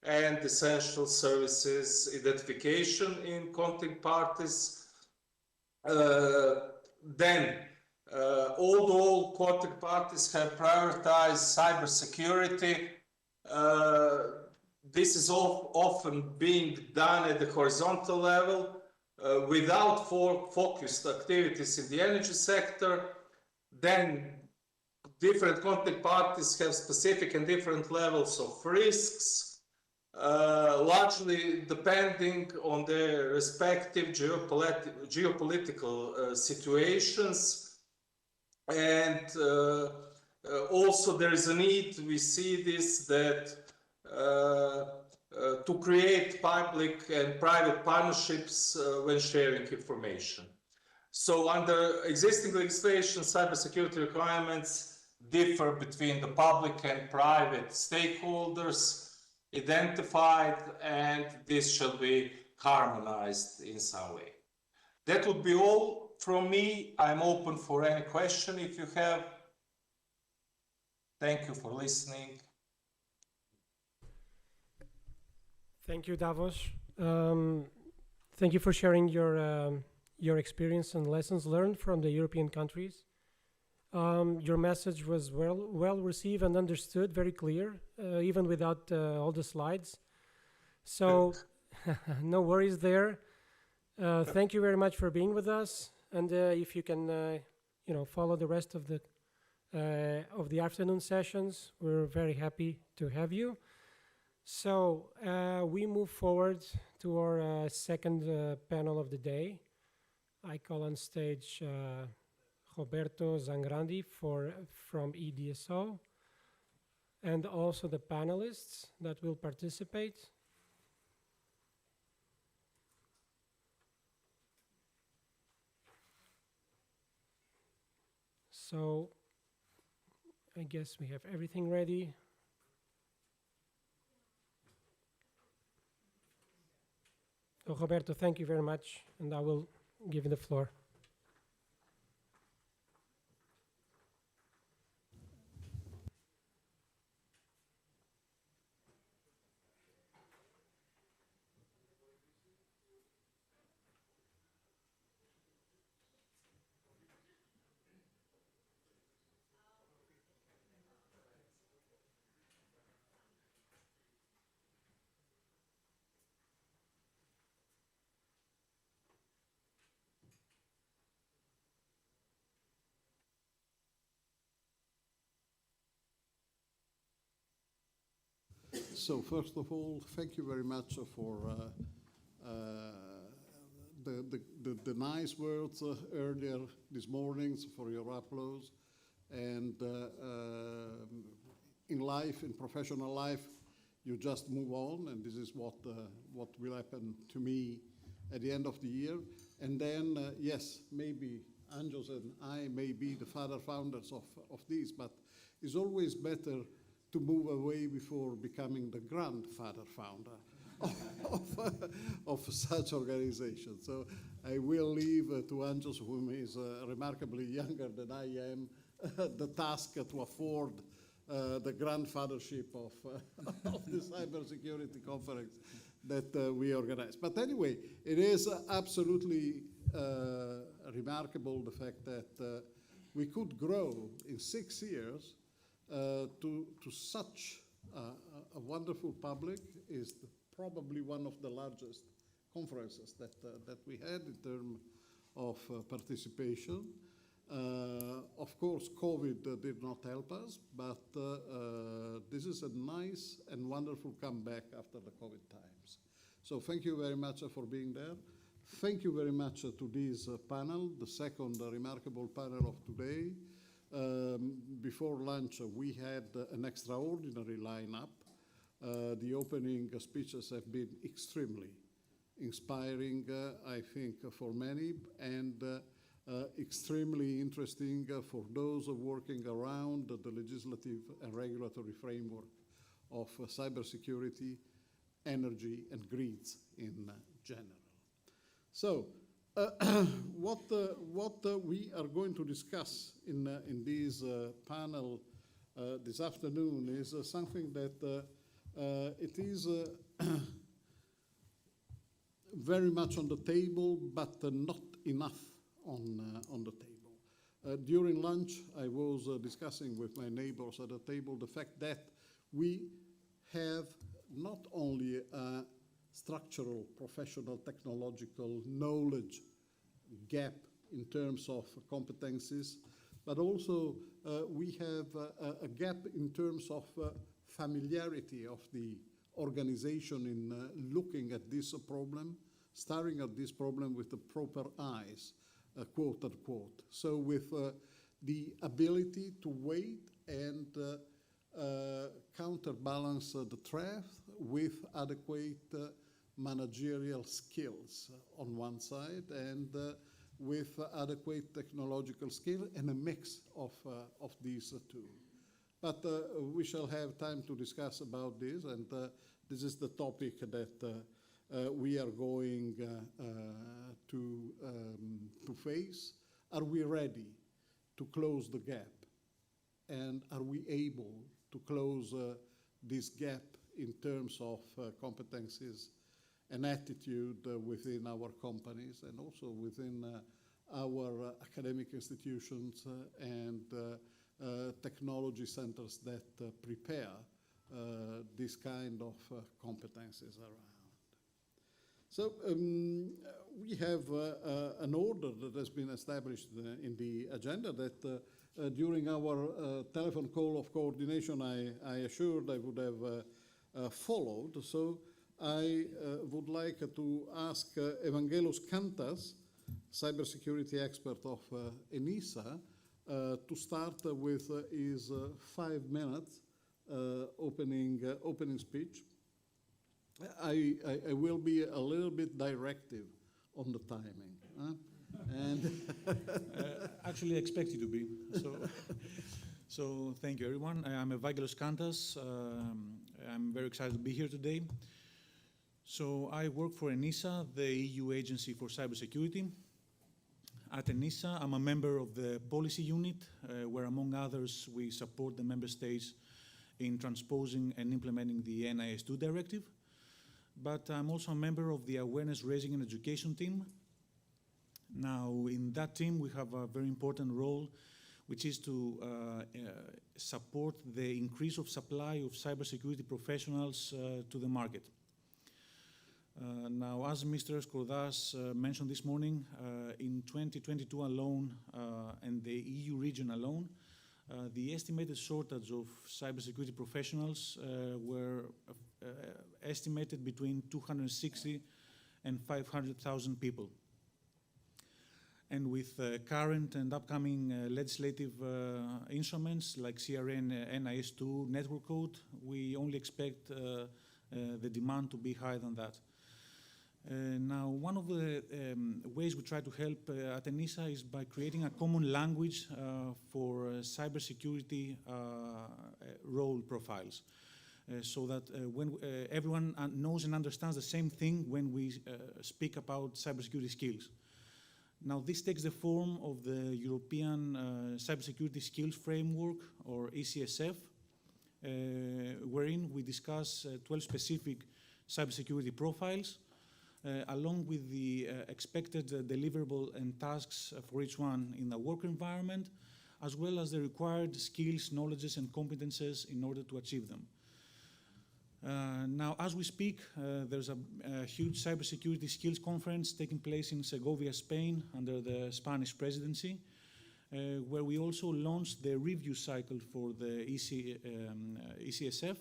and essential services identification in contact parties. Then, although contact parties have prioritized cybersecurity, this is often being done at the horizontal level without focused activities in the energy sector. Then different contact parties have specific and different levels of risks, largely depending on their respective geopolitical situations. And also there is a need, we see this, that to create public and private partnerships when sharing information. So under existing legislation, cybersecurity requirements differ between the public and private stakeholders identified, and this shall be harmonized in some way. That would be all from me. I'm open for any question if you have. Thank you for listening. Thank you, Davos. Thank you for sharing your experience and lessons learned from the European countries. Your message was well received and understood, very clear, even without all the slides. So no worries there. Thank you very much for being with us. And if you can, follow the rest of the afternoon sessions, we're very happy to have you. So we move forward to our second panel of the day. I call on stage Roberto Zangrandi from EDSO. and also the panelists that will participate. So I guess we have everything ready. So Roberto, thank you very much, and I will give you the floor. So first of all, thank you very much for the nice words earlier this morning, for your applause. And in life, in professional life, you just move on, and this is what will happen to me at the end of the year. And then, yes, maybe Anjos and I may be the father founders of this, but it's always better to move away before becoming the grandfather founder of such organization. So I will leave to Anjos, whom is remarkably younger than I am, the task to afford the grandfathership of the Cybersecurity Conference that we organize. But anyway, it is absolutely remarkable the fact that we could grow in 6 years to such a wonderful public. Is probably one of the largest conferences that we had in terms of participation. Of course, COVID did not help us, but this is a nice and wonderful comeback after the COVID times. So thank you very much for being there. Thank you very much to this panel, the second remarkable panel of today. Before lunch, we had an extraordinary lineup. The opening speeches have been extremely inspiring, I think, for many, and extremely interesting for those working around the legislative and regulatory framework of cybersecurity, energy, and grids in general. So, what we are going to discuss in this panel this afternoon is something that it is very much on the table, but not enough on the table. During lunch, I was discussing with my neighbors at the table the fact that we have not only a structural, professional, technological knowledge gap in terms of competencies, but also we have a gap in terms of familiarity of the organization in looking at this problem, staring at this problem with the proper eyes, quote unquote. So with the ability to wait and counterbalance the threat with adequate managerial skills on one side, and with adequate technological skill, and a mix of these two. But we shall have time to discuss about this, and this is the topic that we are going to face. Are we ready to close the gap? And are we able to close this gap in terms of competencies and attitude within our companies, and also within our academic institutions and technology centers that prepare this kind of competencies around? So we have an order that has been established in the agenda that during our telephone call of coordination I assured I would have followed. So I would like to ask Evangelos Kantas, cybersecurity expert of ENISA, to start with his 5 minutes opening speech. I will be a little bit directive on the timing. And actually, I expect you to be. So thank you, everyone. I'm Evangelos Kantas. I'm very excited to be here today. So I work for ENISA, the EU Agency for Cybersecurity. At ENISA, I'm a member of the policy unit, where, among others, we support the member states in transposing and implementing the NIS2 directive. But I'm also a member of the Awareness Raising and Education team. Now, in that team, we have a very important role, which is to support the increase of supply of cybersecurity professionals to the market. Now, as Mr. Skordas mentioned this morning, in 2022 alone, and the EU region alone, the estimated shortage of cybersecurity professionals were estimated between 260 and 500,000 people. And with current and upcoming legislative instruments like CRN, NIS2, Network Code, we only expect the demand to be higher than that. Now, one of the ways we try to help at ENISA is by creating a common language for cybersecurity role profiles, so that when everyone knows and understands the same thing when we speak about cybersecurity skills. Now, this takes the form of the European Cybersecurity Skills Framework, or ECSF, wherein we discuss 12 specific cybersecurity profiles, along with the expected deliverable and tasks for each one in the work environment, as well as the required skills, knowledges, and competences in order to achieve them. Now, as we speak, there's a huge Cybersecurity Skills Conference taking place in Segovia, Spain, under the Spanish presidency, where we also launched the review cycle for the ECSF.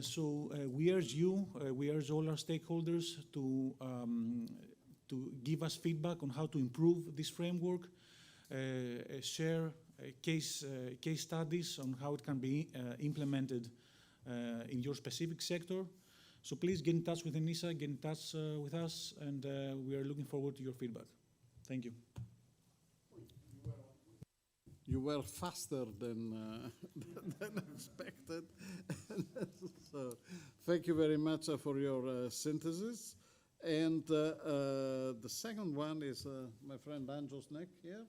So we urge you, we urge all our stakeholders to give us feedback on how to improve this framework, share case studies on how it can be implemented in your specific sector. So please get in touch with ENISA, get in touch with us, and we are looking forward to your feedback. Thank you. You were faster than expected. So thank you very much for your synthesis. And the second one is my friend Anjos Nek here.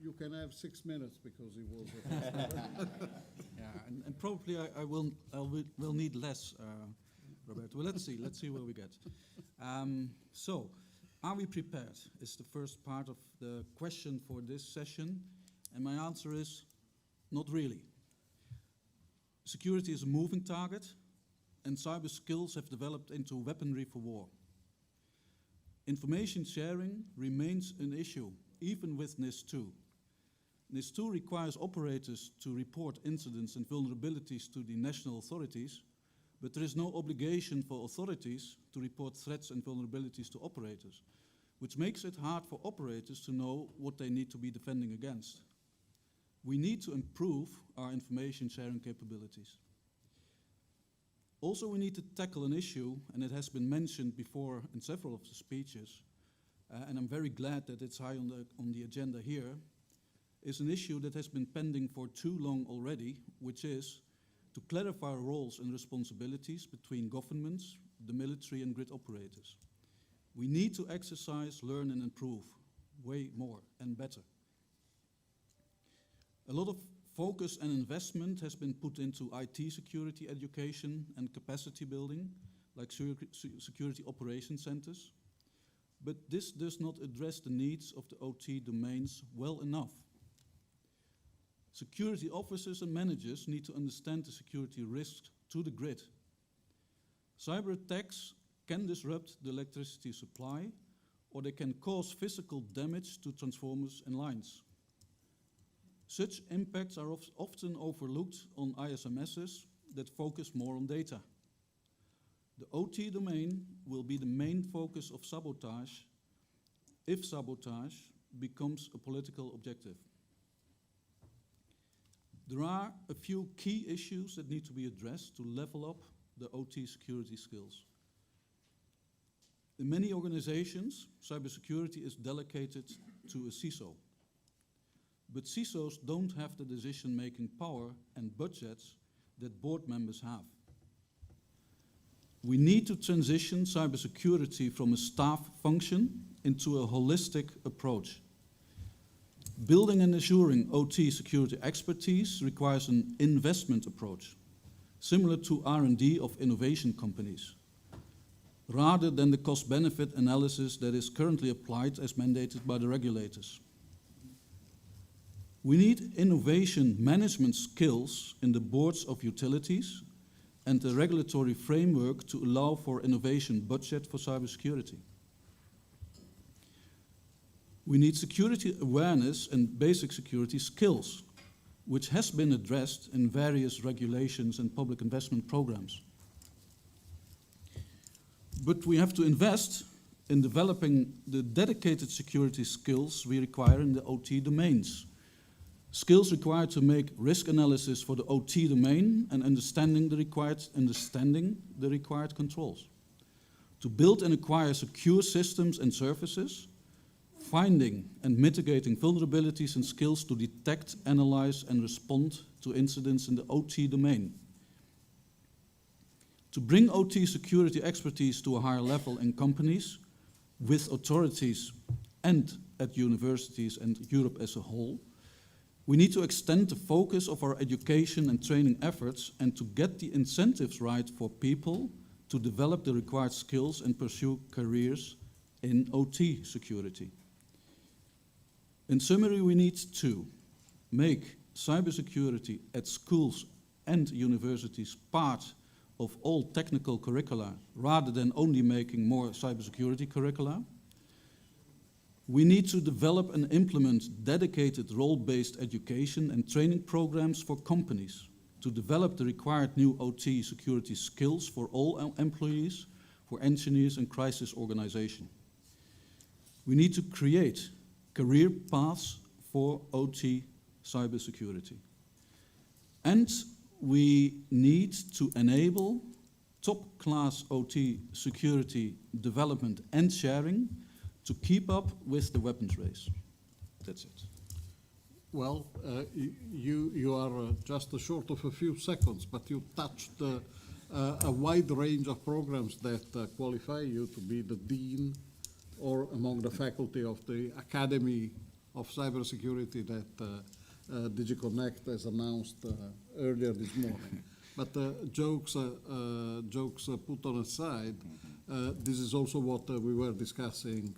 You can have 6 minutes because he was the first. Yeah, and probably I will need less, Roberto. Well, let's see where we get. So, are we prepared? Is the first part of the question for this session, and my answer is not really. Security is a moving target, and cyber skills have developed into weaponry for war. Information sharing remains an issue, even with NIS2. NIS2 requires operators to report incidents and vulnerabilities to the national authorities, but there is no obligation for authorities to report threats and vulnerabilities to operators, which makes it hard for operators to know what they need to be defending against. We need to improve our information sharing capabilities. Also, we need to tackle an issue, and it has been mentioned before in several of the speeches, and I'm very glad that it's high on the agenda here, is an issue that has been pending for too long already, which is to clarify roles and responsibilities between governments, the military, and grid operators. We need to exercise, learn, and improve way more and better. A lot of focus and investment has been put into IT security education and capacity building, like security operation centers, but this does not address the needs of the OT domains well enough. Security officers and managers need to understand the security risks to the grid. Cyber attacks can disrupt the electricity supply, or they can cause physical damage to transformers and lines. Such impacts are often overlooked on ISMSs that focus more on data. The OT domain will be the main focus of sabotage if sabotage becomes a political objective. There are a few key issues that need to be addressed to level up the OT security skills. In many organizations, cybersecurity is delegated to a CISO. But CISOs don't have the decision-making power and budgets that board members have. We need to transition cybersecurity from a staff function into a holistic approach. Building and assuring OT security expertise requires an investment approach, similar to R&D of innovation companies, rather than the cost-benefit analysis that is currently applied as mandated by the regulators. We need innovation management skills in the boards of utilities and a regulatory framework to allow for innovation budget for cybersecurity. We need security awareness and basic security skills, which has been addressed in various regulations and public investment programs. But we have to invest in developing the dedicated security skills we require in the OT domains. Skills required to make risk analysis for the OT domain and understanding the required controls. To build and acquire secure systems and services, finding and mitigating vulnerabilities and skills to detect, analyze, and respond to incidents in the OT domain. To bring OT security expertise to a higher level in companies, with authorities, and at universities and Europe as a whole, we need to extend the focus of our education and training efforts and to get the incentives right for people to develop the required skills and pursue careers in OT security. In summary, we need to make cybersecurity at schools and universities part of all technical curricula rather than only making more cybersecurity curricula. We need to develop and implement dedicated role-based education and training programs for companies to develop the required new OT security skills for all employees, for engineers and crisis organization. We need to create career paths for OT cybersecurity. And we need to enable top-class OT security development and sharing to keep up with the weapons race. That's it. Well, you are just short of a few seconds, but you touched a wide range of programs that qualify you to be the dean or among the faculty of the Academy of Cybersecurity that DigiConnect has announced earlier this morning. But jokes put on aside, this is also what we were discussing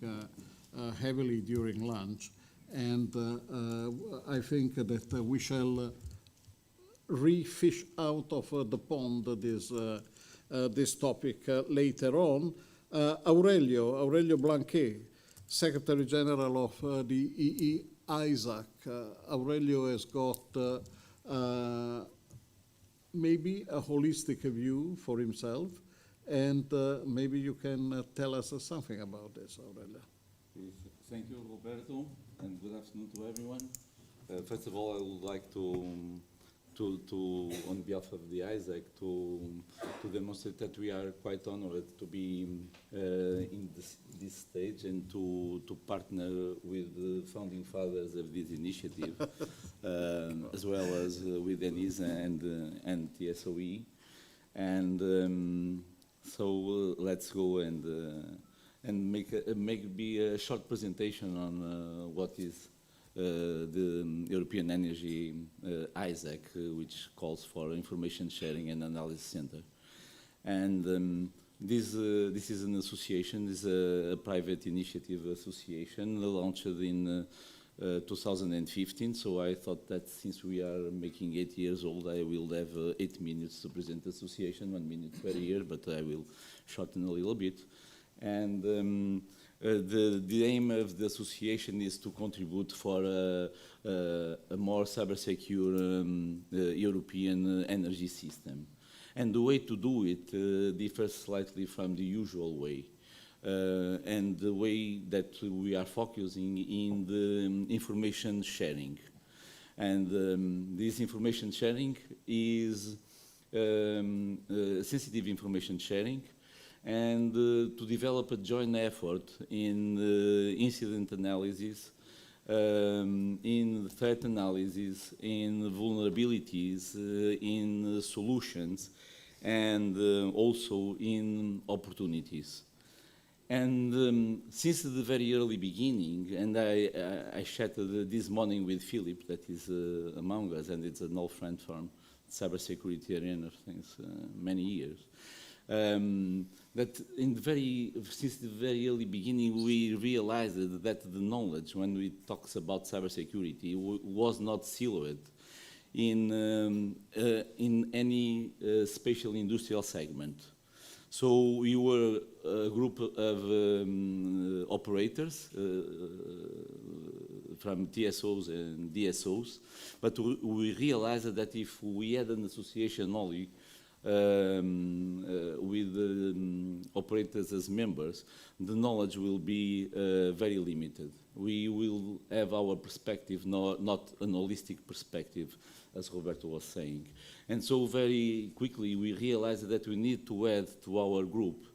heavily during lunch. And I think that we shall re-fish out of the pond this topic later on. Aurelio Blanquet, Secretary General of the EEISAC. Aurelio has got maybe a holistic view for himself, and maybe you can tell us something about this, Aurelio. Thank you, Roberto, and good afternoon to everyone. First of all, I would like to on behalf of the ISAC, to demonstrate that we are quite honored to be in this stage and to partner with the founding fathers of this initiative, as well as with ENISA and ENTSO-E. And so let's go and make a short presentation on what is the European Energy ISAC, which calls for Information Sharing and Analysis Center. And this is an association, this is a private initiative association launched in 2015. So I thought that since we are making 8 years old, I will have 8 minutes to present the association, 1 minute per year, but I will shorten a little bit. And the aim of the association is to contribute for a more cyber-secure European energy system. And the way to do it differs slightly from the usual way. And the way that we are focusing in the information sharing. And this information sharing is sensitive information sharing, and to develop a joint effort in incident analysis, in threat analysis, in vulnerabilities, in solutions, and also in opportunities. And since the very early beginning, and I chatted this morning with Philip, that is among us, and it's an old friend from cybersecurity arena since many years, that since the very early beginning, we realized that the knowledge, when we talk about cybersecurity, was not siloed in any special industrial segment. So we were a group of operators from TSOs and DSOs, but we realized that if we had an association only with operators as members, the knowledge will be very limited. We will have our perspective, not an holistic perspective, as Roberto was saying. And so very quickly we realized that we need to add to our group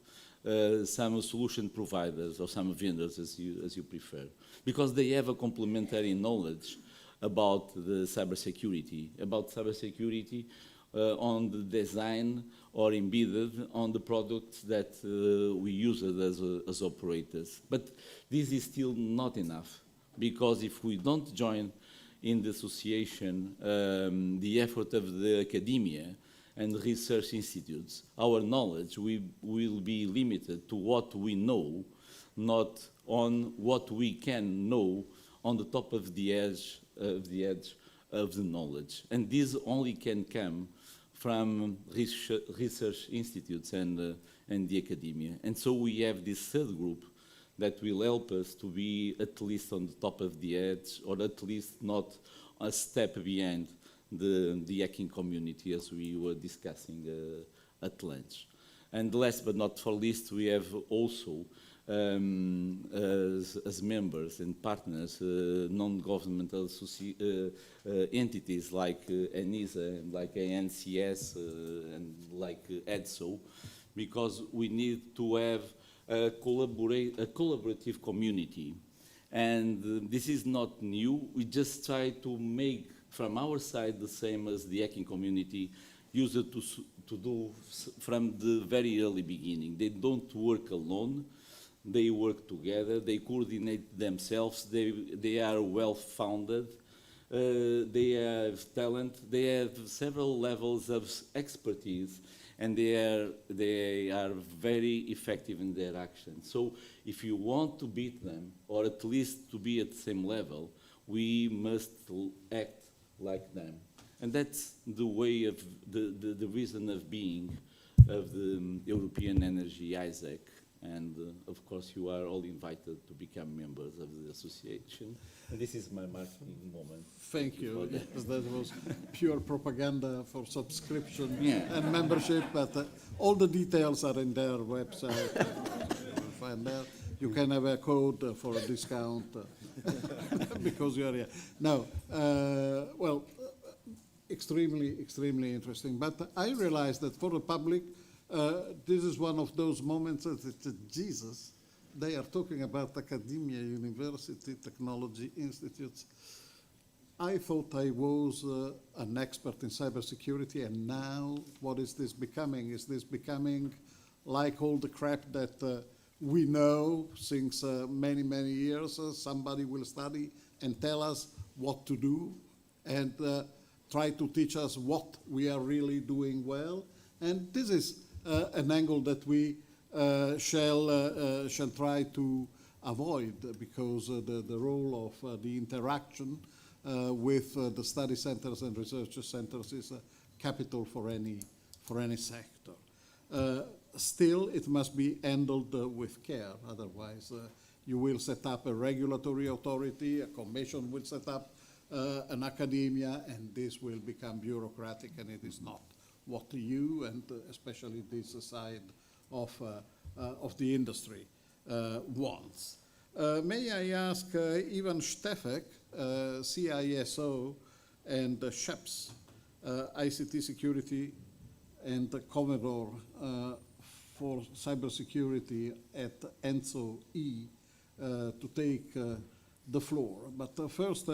some solution providers or some vendors, as you prefer, because they have a complementary knowledge about the cybersecurity, on the design or embedded on the products that we use as operators. But this is still not enough, because if we don't join in the association the effort of the academia and research institutes, our knowledge will be limited to what we know, not on what we can know on the top of the edge of the knowledge. And this only can come from research institutes and the academia. And so we have this third group that will help us to be at least on the top of the edge, or at least not a step behind the hacking community, as we were discussing at lunch. And last but not for least, we have also, as members and partners, non-governmental entities like ENISA, and like ANCS, and like ENTSO, because we need to have a collaborative community. And this is not new. We just try to make, from our side, the same as the hacking community used to do from the very early beginning. They don't work alone. They work together. They coordinate themselves. They are well-founded. They have talent. They have several levels of expertise, and they are very effective in their actions. So if you want to beat them, or at least to be at the same level, we must act like them. And that's the way of the reason of being of the European Energy ISAC. And of course, you are all invited to become members of the association. And this is my marketing moment. Thank you. Yes, that was pure propaganda for subscription and membership, but all the details are in their website. You'll find there. You can have a code for a discount because you are here. No, well, extremely interesting. But I realized that for the public, this is one of those moments that it's Jesus. They are talking about academia, university, technology institutes. I thought I was an expert in cybersecurity, and now what is this becoming? Is this becoming like all the crap that we know since many years? Somebody will study and tell us what to do and try to teach us what we are really doing well. And this is an angle that we shall try to avoid, because the role of the interaction with the study centers and research centers is capital for any sector. Still, it must be handled with care. Otherwise, you will set up a regulatory authority, a commission will set up an academia, and this will become bureaucratic, and it is not what you, and especially this side of the industry, wants. May I ask Ivan Štefek, CISO, and SHEPS, ICT security, and Commodore for cybersecurity at ENTSO-E to take the floor. But first,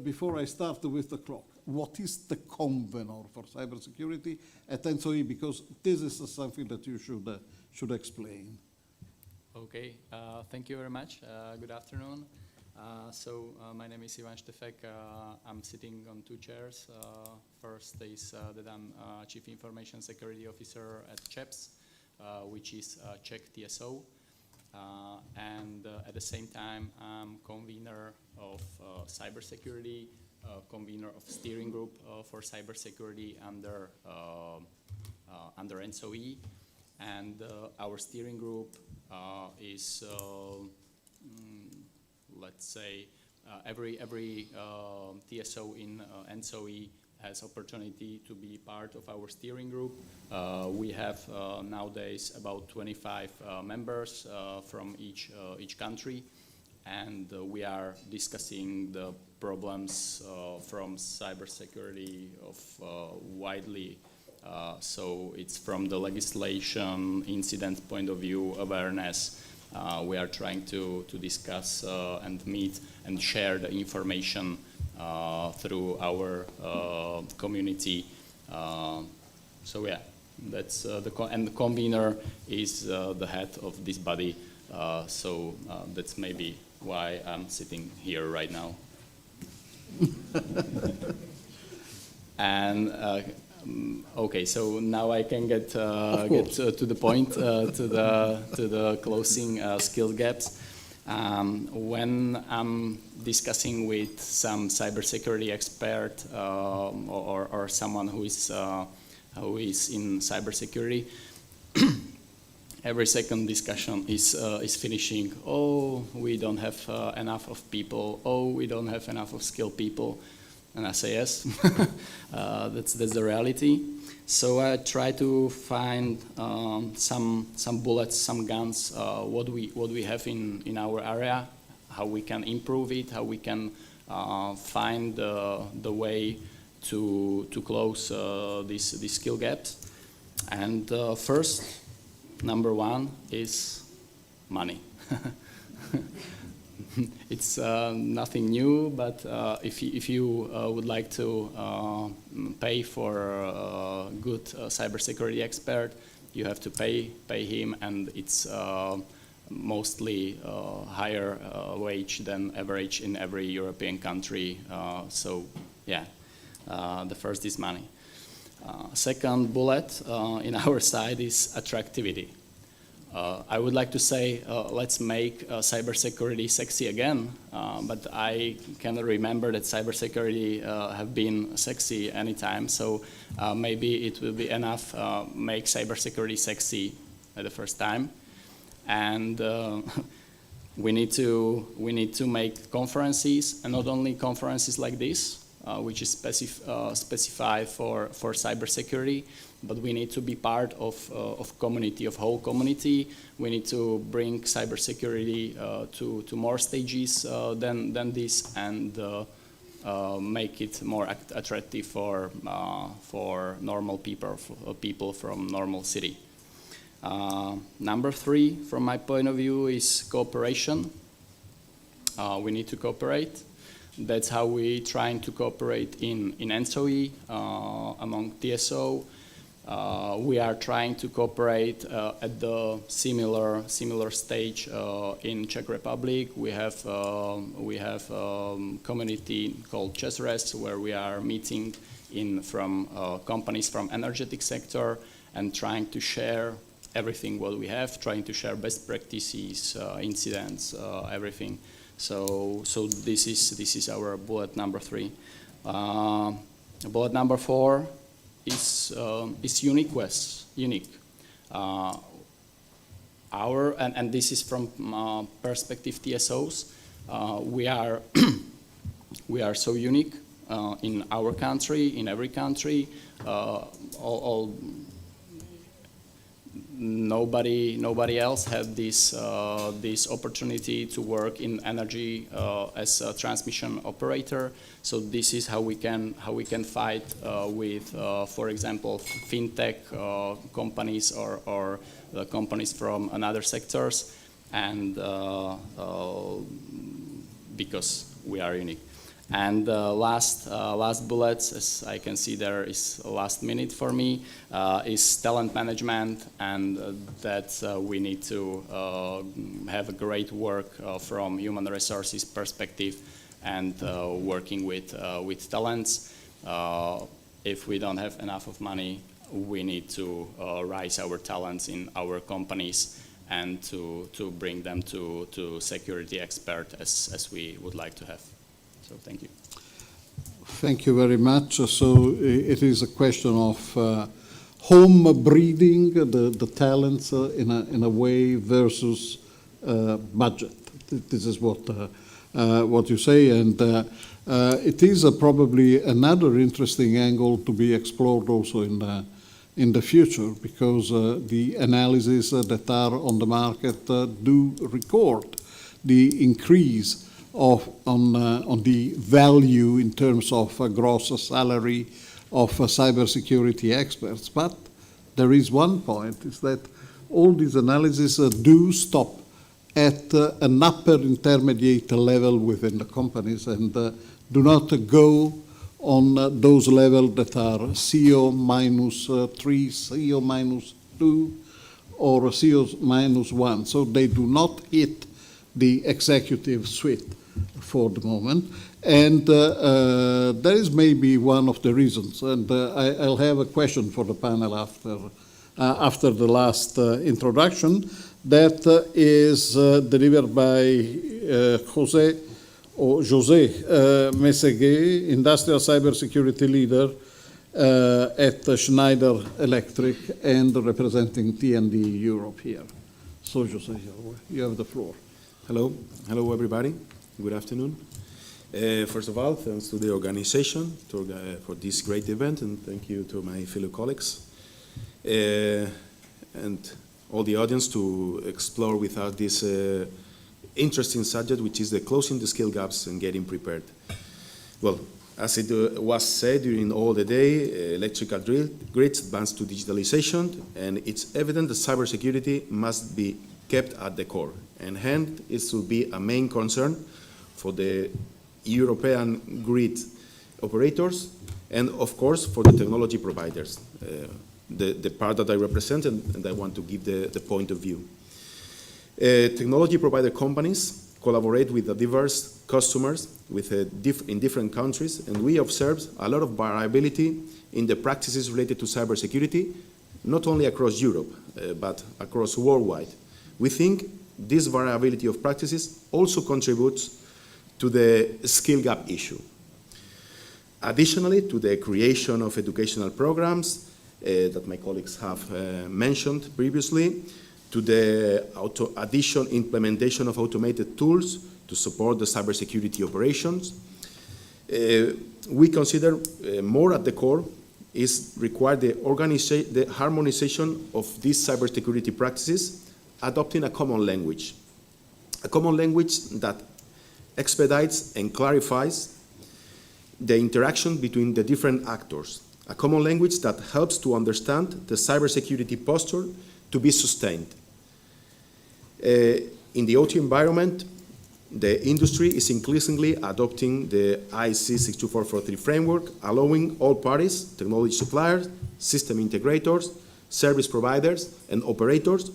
before I start with the clock, what is the convenor for cybersecurity at ENTSO-E? Because this is something that you should explain. Okay, thank you very much. Good afternoon. My name is Ivan Štefek. I'm sitting on two chairs. First is that I'm Chief Information Security Officer at CHEPS, which is Czech TSO. And at the same time, I'm convener of cybersecurity, convener of steering group for cybersecurity under ENTSO-E. And our steering group is let's say every TSO in ENTSO-E has opportunity to be part of our steering group. We have nowadays about 25 members from each country, and we are discussing the problems from cybersecurity of widely. So it's from the legislation, incident point of view, awareness. We are trying to discuss and meet and share the information through our community. So yeah, that's the convener is the head of this body. So that's maybe why I'm sitting here right now. And okay, so now I can get to the point, to the closing skill gaps. When I'm discussing with some cybersecurity expert or someone who is in cybersecurity, every second discussion is finishing. Oh, we don't have enough of people. Oh, we don't have enough of skilled people. And I say yes, that's the reality. So I try to find some bullets, some guns, what we have in our area, how we can improve it, how we can find the way to close these skill gaps. And first, number one is money. It's nothing new, but if you would like to pay for a good cybersecurity expert, you have to pay him, and it's mostly higher wage than average in every European country. So yeah, the first is money. Second bullet in our side is attractivity. I would like to say, let's make cybersecurity sexy again, but I cannot remember that cybersecurity have been sexy anytime, so maybe it will be enough make cybersecurity sexy at the first time. And we need to make conferences, and not only conferences like this, which is specified for cybersecurity, but we need to be part of community, of whole community. We need to bring cybersecurity to more stages than this, and make it more attractive for normal people from normal city. Number three, from my point of view, is cooperation. We need to cooperate. That's how we trying to cooperate in ENTSO-E among TSO. We are trying to cooperate at the similar stage in Czech Republic. We have community called ChessRest, where we are meeting from companies from energetic sector and trying to share everything what we have, trying to share best practices, incidents, everything. So this is our bullet number three. Bullet number four is uniqueness. Unique. And this is from perspective TSOs. We are we are so unique in our country, in every country. nobody else had this opportunity to work in energy as a transmission operator. So this is how we can fight with, for example, fintech companies or companies from another sectors, and because we are unique. And last bullets, as I can see there is last minute for me, is talent management, and that we need to have a great work from human resources perspective, and working with talents. If we don't have enough of money, we need to raise our talents in our companies and to bring them to security expert as we would like to have. So thank you. Thank you very much. So it is a question of home breeding the talents in a way versus budget. This is what you say, and it is probably another interesting angle to be explored also in the future, because the analyses that are on the market do record the increase on the value in terms of gross salary of cybersecurity experts. But there is one point, is that all these analyses do stop at an upper intermediate level within the companies, and do not go on those levels that are CO -3, CO -2, or CO -1. So they do not hit the executive suite for the moment. And that is maybe one of the reasons. And I'll have a question for the panel after the last introduction. That is delivered by José Meseguet, Industrial Cybersecurity Leader at Schneider Electric and representing T&D Europe here. So José, you have the floor. Hello everybody. Good afternoon. First of all, thanks to the organization for this great event, and thank you to my fellow colleagues and all the audience to explore with us this interesting subject, which is the closing the skill gaps and getting prepared. Well, as it was said during all the day, electrical grids advance to digitalization, and it's evident that cybersecurity must be kept at the core, and hence it should be a main concern for the European grid operators, and of course for the technology providers, the part that I represent, and I want to give the point of view. Technology provider companies collaborate with the diverse customers in different countries, and we observe a lot of variability in the practices related to cybersecurity, not only across Europe, but across worldwide. We think this variability of practices also contributes to the skill gap issue. Additionally, to the creation of educational programs that my colleagues have mentioned previously, to the implementation of automated tools to support the cybersecurity operations, we consider more at the core is required the harmonization of these cybersecurity practices, adopting a common language that expedites and clarifies the interaction between the different actors, a common language that helps to understand the cybersecurity posture to be sustained. In the OT environment, the industry is increasingly adopting the IEC 62443 framework, allowing all parties, technology suppliers, system integrators, service providers, and operators,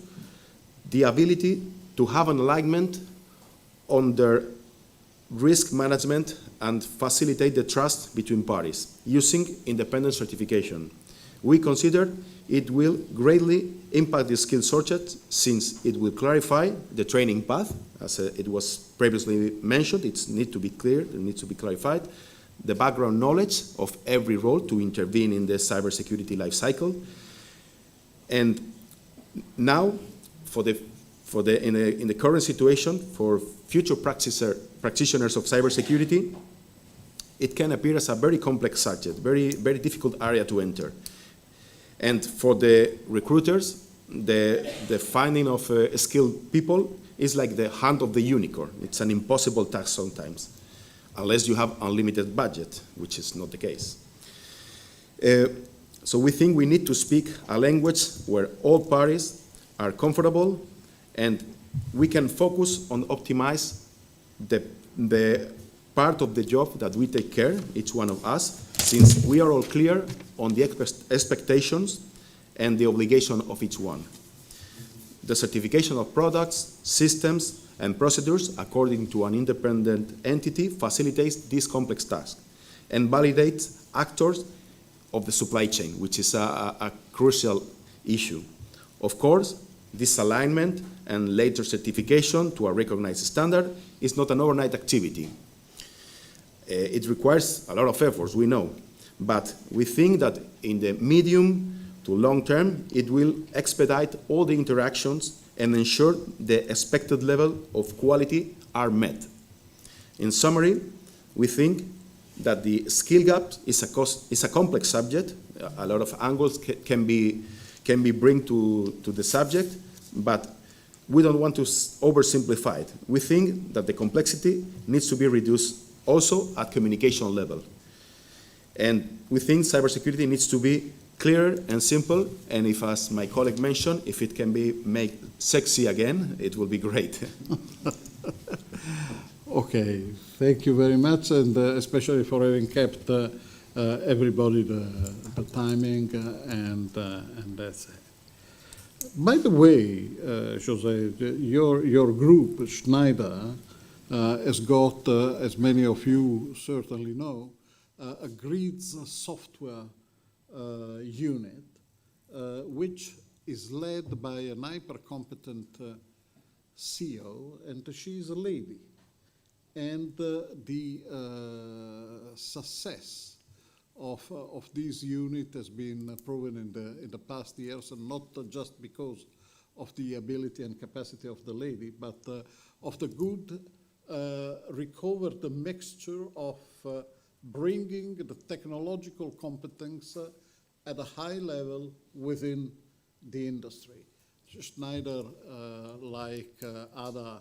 the ability to have an alignment on their risk management and facilitate the trust between parties using independent certification. We consider it will greatly impact the skill shortage, since it will clarify the training path, as it was previously mentioned. It needs to be clear, it needs to be clarified, the background knowledge of every role to intervene in the cybersecurity life cycle. And now, in the current situation, for future practitioners of cybersecurity, it can appear as a very complex subject, very difficult area to enter. And for the recruiters, the finding of skilled people is like the hunt of the unicorn. It's an impossible task sometimes, unless you have unlimited budget, which is not the case. So we think we need to speak a language where all parties are comfortable, and we can focus on optimize the part of the job that we take care, each one of us, since we are all clear on the expectations and the obligation of each one. The certification of products, systems, and procedures according to an independent entity facilitates this complex task and validates actors of the supply chain, which is a crucial issue. Of course, this alignment and later certification to a recognized standard is not an overnight activity. It requires a lot of efforts, we know, but we think that in the medium to long term, it will expedite all the interactions and ensure the expected level of quality are met. In summary, we think that the skill gap is a complex subject. A lot of angles can be bring to the subject, but we don't want to oversimplify it. We think that the complexity needs to be reduced also at communication level. And we think cybersecurity needs to be clear and simple, and if, as my colleague mentioned, if it can be made sexy again, it will be great. Okay, thank you very much, and especially for having kept everybody the timing, and that's it. By the way, Jose, your group, Schneider, has got, as many of you certainly know, a grids software unit, which is led by an hyper-competent CEO, and she's a lady. And the success of this unit has been proven in the past years, and not just because of the ability and capacity of the lady, but of the good recovered mixture of bringing the technological competence at a high level within the industry. Schneider, like other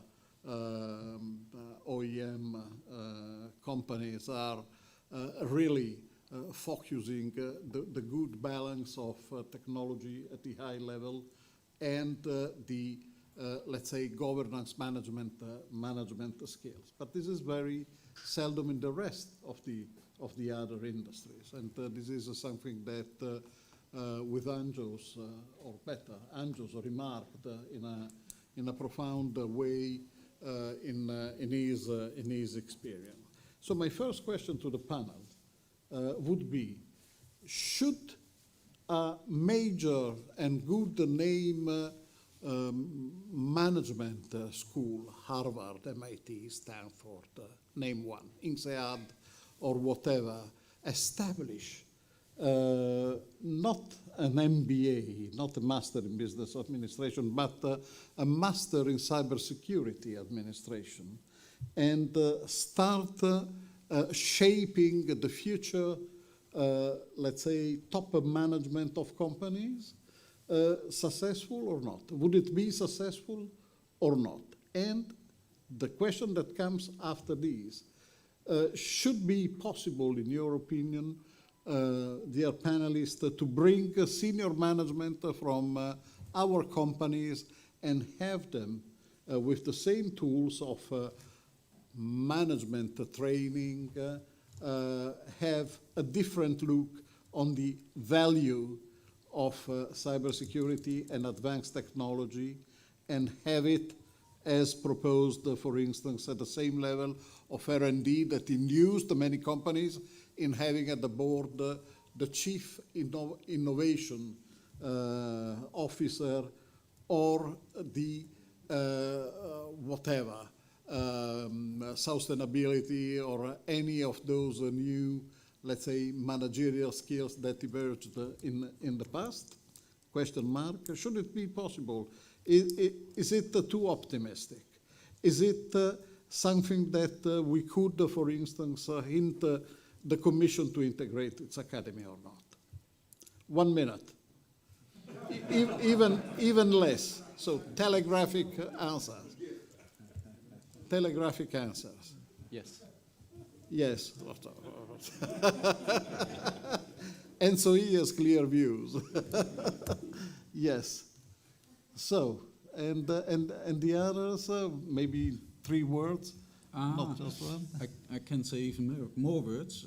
OEM companies, are really focusing the good balance of technology at the high level and the let's say governance management skills. But this is very seldom in the rest of the other industries, and this is something that with Anjos, or better, Anjos remarked in a profound way in his experience. So my first question to the panel would be: should a major and good name management school, Harvard, MIT, Stanford, name one, INSEAD, or whatever, establish not an MBA, not a Master in Business Administration, but a Master in Cybersecurity Administration, and start shaping the future, let's say, top management of companies? Successful or not? Would it be successful or not? And the question that comes after this, should be possible, in your opinion, dear panelists, to bring senior management from our companies and have them with the same tools of management training, have a different look on the value of cybersecurity and advanced technology, and have it as proposed, for instance, at the same level of R&D that induced many companies in having at the board the chief innovation officer, or the whatever, sustainability, or any of those new, let's say, managerial skills that emerged in the past? Question mark. Should it be possible? Is it too optimistic? Is it something that we could, for instance, hint the Commission to integrate its academy or not? 1 minute. even less. So telegraphic answers. Telegraphic answers. Yes. Yes. ENTSO-E has clear views. Yes. So, and the others, maybe 3 words, not just one. I can say even more words.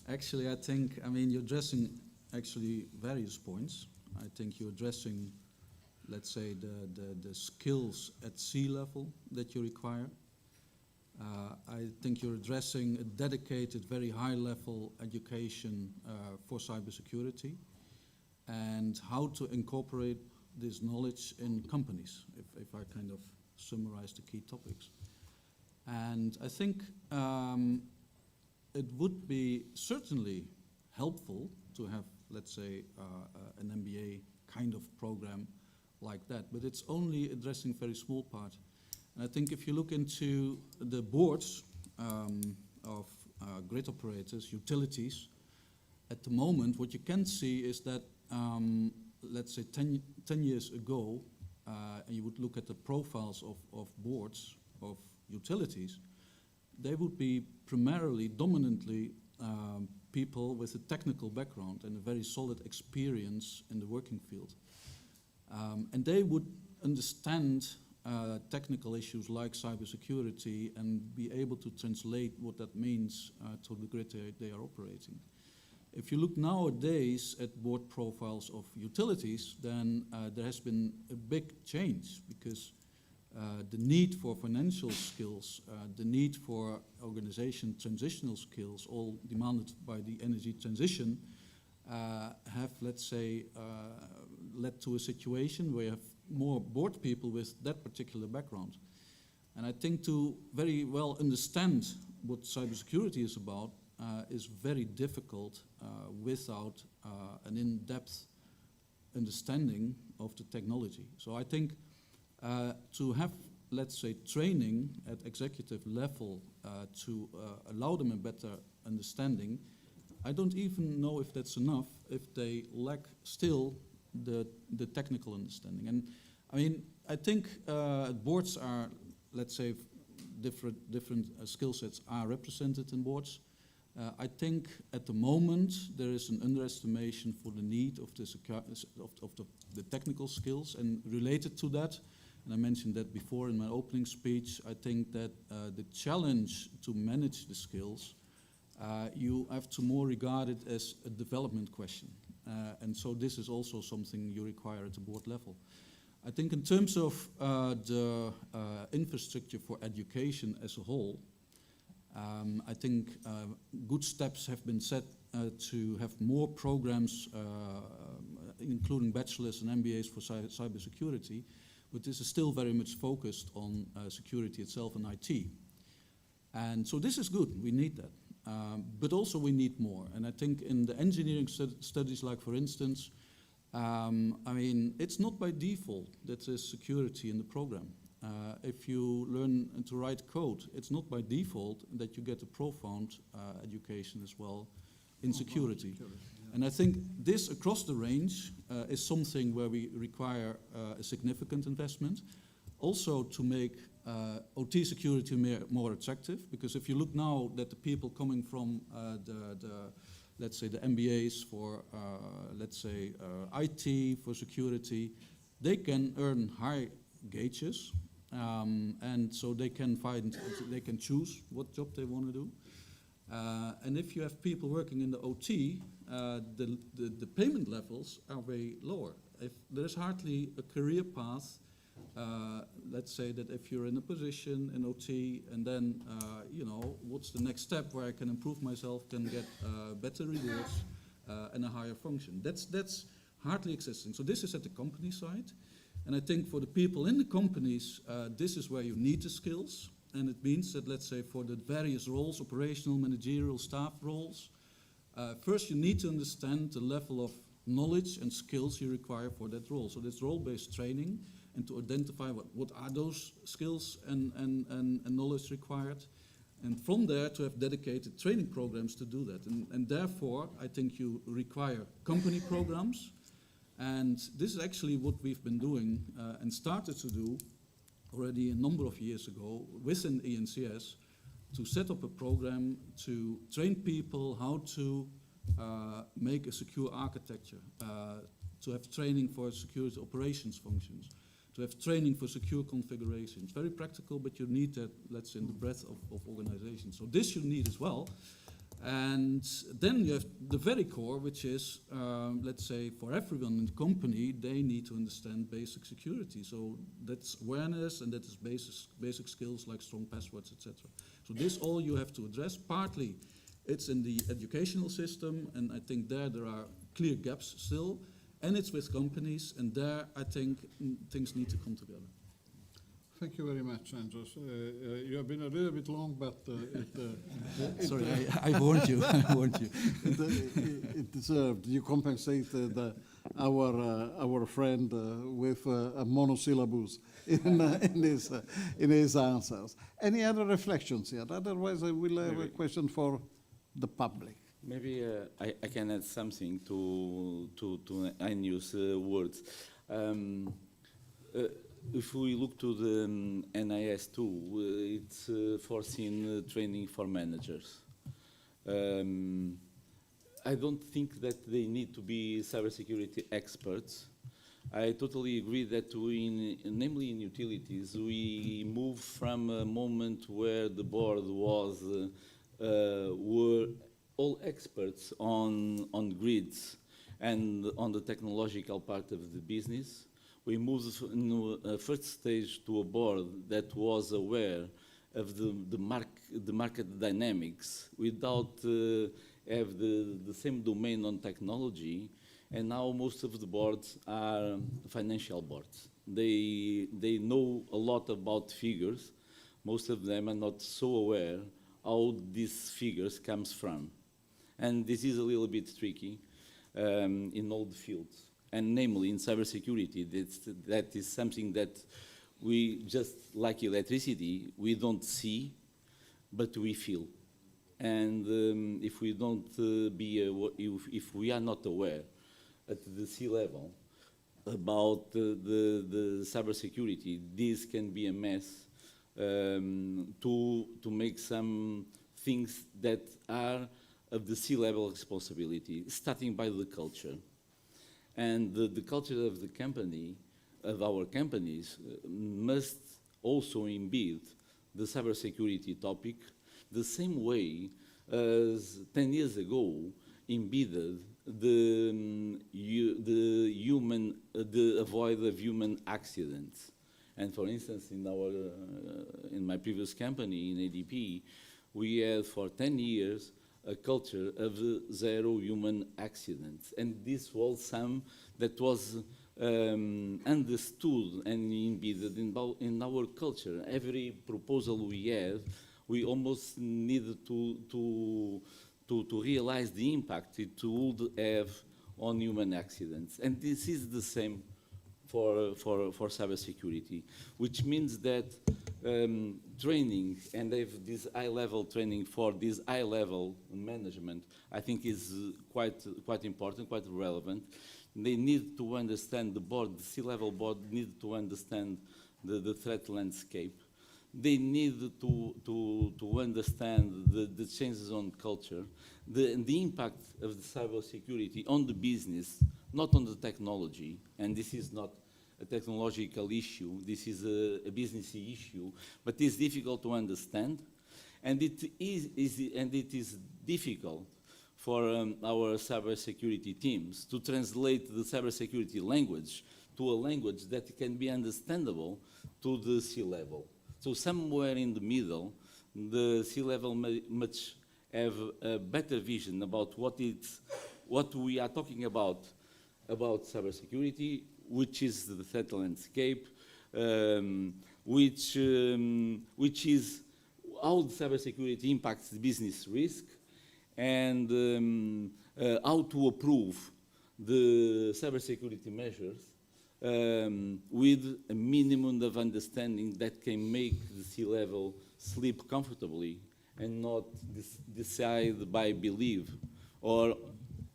Actually, I think, I mean, you're addressing actually various points. I think you're addressing, let's say, the skills at sea level that you require. I think you're addressing a dedicated, very high-level education for cybersecurity and how to incorporate this knowledge in companies, if I kind of summarize the key topics. And I think it would be certainly helpful to have, let's say, an MBA kind of program like that, but it's only addressing a very small part. And I think if you look into the boards of grid operators, utilities, at the moment, what you can see is that, let's say 10 years ago, and you would look at the profiles of boards of utilities, they would be primarily, dominantly, people with a technical background and a very solid experience in the working field. And they would understand technical issues like cybersecurity and be able to translate what that means to the grid they are operating. If you look nowadays at board profiles of utilities, then there has been a big change because the need for financial skills, the need for organization transitional skills, all demanded by the energy transition, have, let's say, led to a situation where you have more board people with that particular background. And I think to very well understand what cybersecurity is about is very difficult without an in-depth understanding of the technology. So I think to have, let's say, training at executive level to allow them a better understanding, I don't even know if that's enough if they lack still the technical understanding. And I mean, I think boards are, let's say, different skill sets are represented in boards. I think at the moment there is an underestimation for the need of the technical skills, and related to that, and I mentioned that before in my opening speech, I think that the challenge to manage the skills, you have to more regard it as a development question. And so this is also something you require at the board level. I think in terms of the infrastructure for education as a whole, I think good steps have been set to have more programs, including bachelor's and MBAs for cybersecurity, but this is still very much focused on security itself and IT. And so this is good, we need that. But also we need more. And I think in the engineering studies, like for instance, I mean, it's not by default that there's security in the program. If you learn to write code, it's not by default that you get a profound education as well in security. And I think this across the range is something where we require a significant investment. Also to make OT security more attractive, because if you look now that the people coming from let's say the MBAs for, let's say, IT, for security, they can earn high gauges, and so they can choose what job they want to do. And if you have people working in the OT, the payment levels are way lower. If there's hardly a career path, let's say that if you're in a position in OT and then, you know, what's the next step where I can improve myself, can get better rewards and a higher function. That's hardly existing. So this is at the company side. And I think for the people in the companies, this is where you need the skills. And it means that, let's say, for the various roles, operational, managerial, staff roles, first you need to understand the level of knowledge and skills you require for that role. So that's role-based training, and to identify what are those skills and knowledge required. And from there to have dedicated training programs to do that. And therefore, I think you require company programs. And this is actually what we've been doing and started to do already a number of years ago within ENCS, to set up a program to train people how to make a secure architecture, to have training for security operations functions, to have training for secure configurations. Very practical, but you need that, let's say, in the breadth of organizations. So this you need as well. And then you have the very core, which is, let's say, for everyone in the company, they need to understand basic security. So that's awareness, and that is basic skills like strong passwords, etc. So this all you have to address. Partly, it's in the educational system, and I think there are clear gaps still. And it's with companies, and there I think things need to come together. Thank you very much, Andros. You have been a little bit long, but sorry, I warned you. I warned you. It deserved. You compensated our friend with a monosyllabus in his answers. Any other reflections yet? Otherwise, I will have a question for the public. Maybe I can add something to Anju's words. If we look to the NIS2, it's foreseen training for managers. I don't think that they need to be cybersecurity experts. I totally agree that namely in utilities, we move from a moment where the board were all experts on grids and on the technological part of the business. We moved in a first stage to a board that was aware of the market dynamics without have the same domain on technology, and now most of the boards are financial boards. They know a lot about figures. Most of them are not so aware how these figures comes from. And this is a little bit tricky in all the fields. And namely in cybersecurity, that is something that we, just like electricity, we don't see, but we feel. And if we don't if we are not aware at the sea level about the cybersecurity, this can be a mess to make some things that are of the sea level responsibility, starting by the culture. And the culture of the company, of our companies, must also embed the cybersecurity topic the same way as 10 years ago embedded the avoid of human accidents. And for instance, in my previous company, in ADP, we had for 10 years a culture of zero human accidents. And this was some that was understood and embedded in our culture. Every proposal we had, we almost needed to realize the impact it would have on human accidents. And this is the same for cybersecurity, which means that training, and have this high-level training for this high-level management, I think is quite important, quite relevant. They need to understand the board, the C-level board need to understand the threat landscape. They need to understand the changes on culture, the impact of the cybersecurity on the business, not on the technology. And this is not a technological issue, this is a business issue, but it's difficult to understand. And it is difficult for our cybersecurity teams to translate the cybersecurity language to a language that can be understandable to the C-level. So somewhere in the middle, the C-level must have a better vision about what we are talking about cybersecurity, which is the threat landscape, which is how the cybersecurity impacts the business risk, and how to approve the cybersecurity measures with a minimum of understanding that can make the C-level sleep comfortably and not decide by belief, or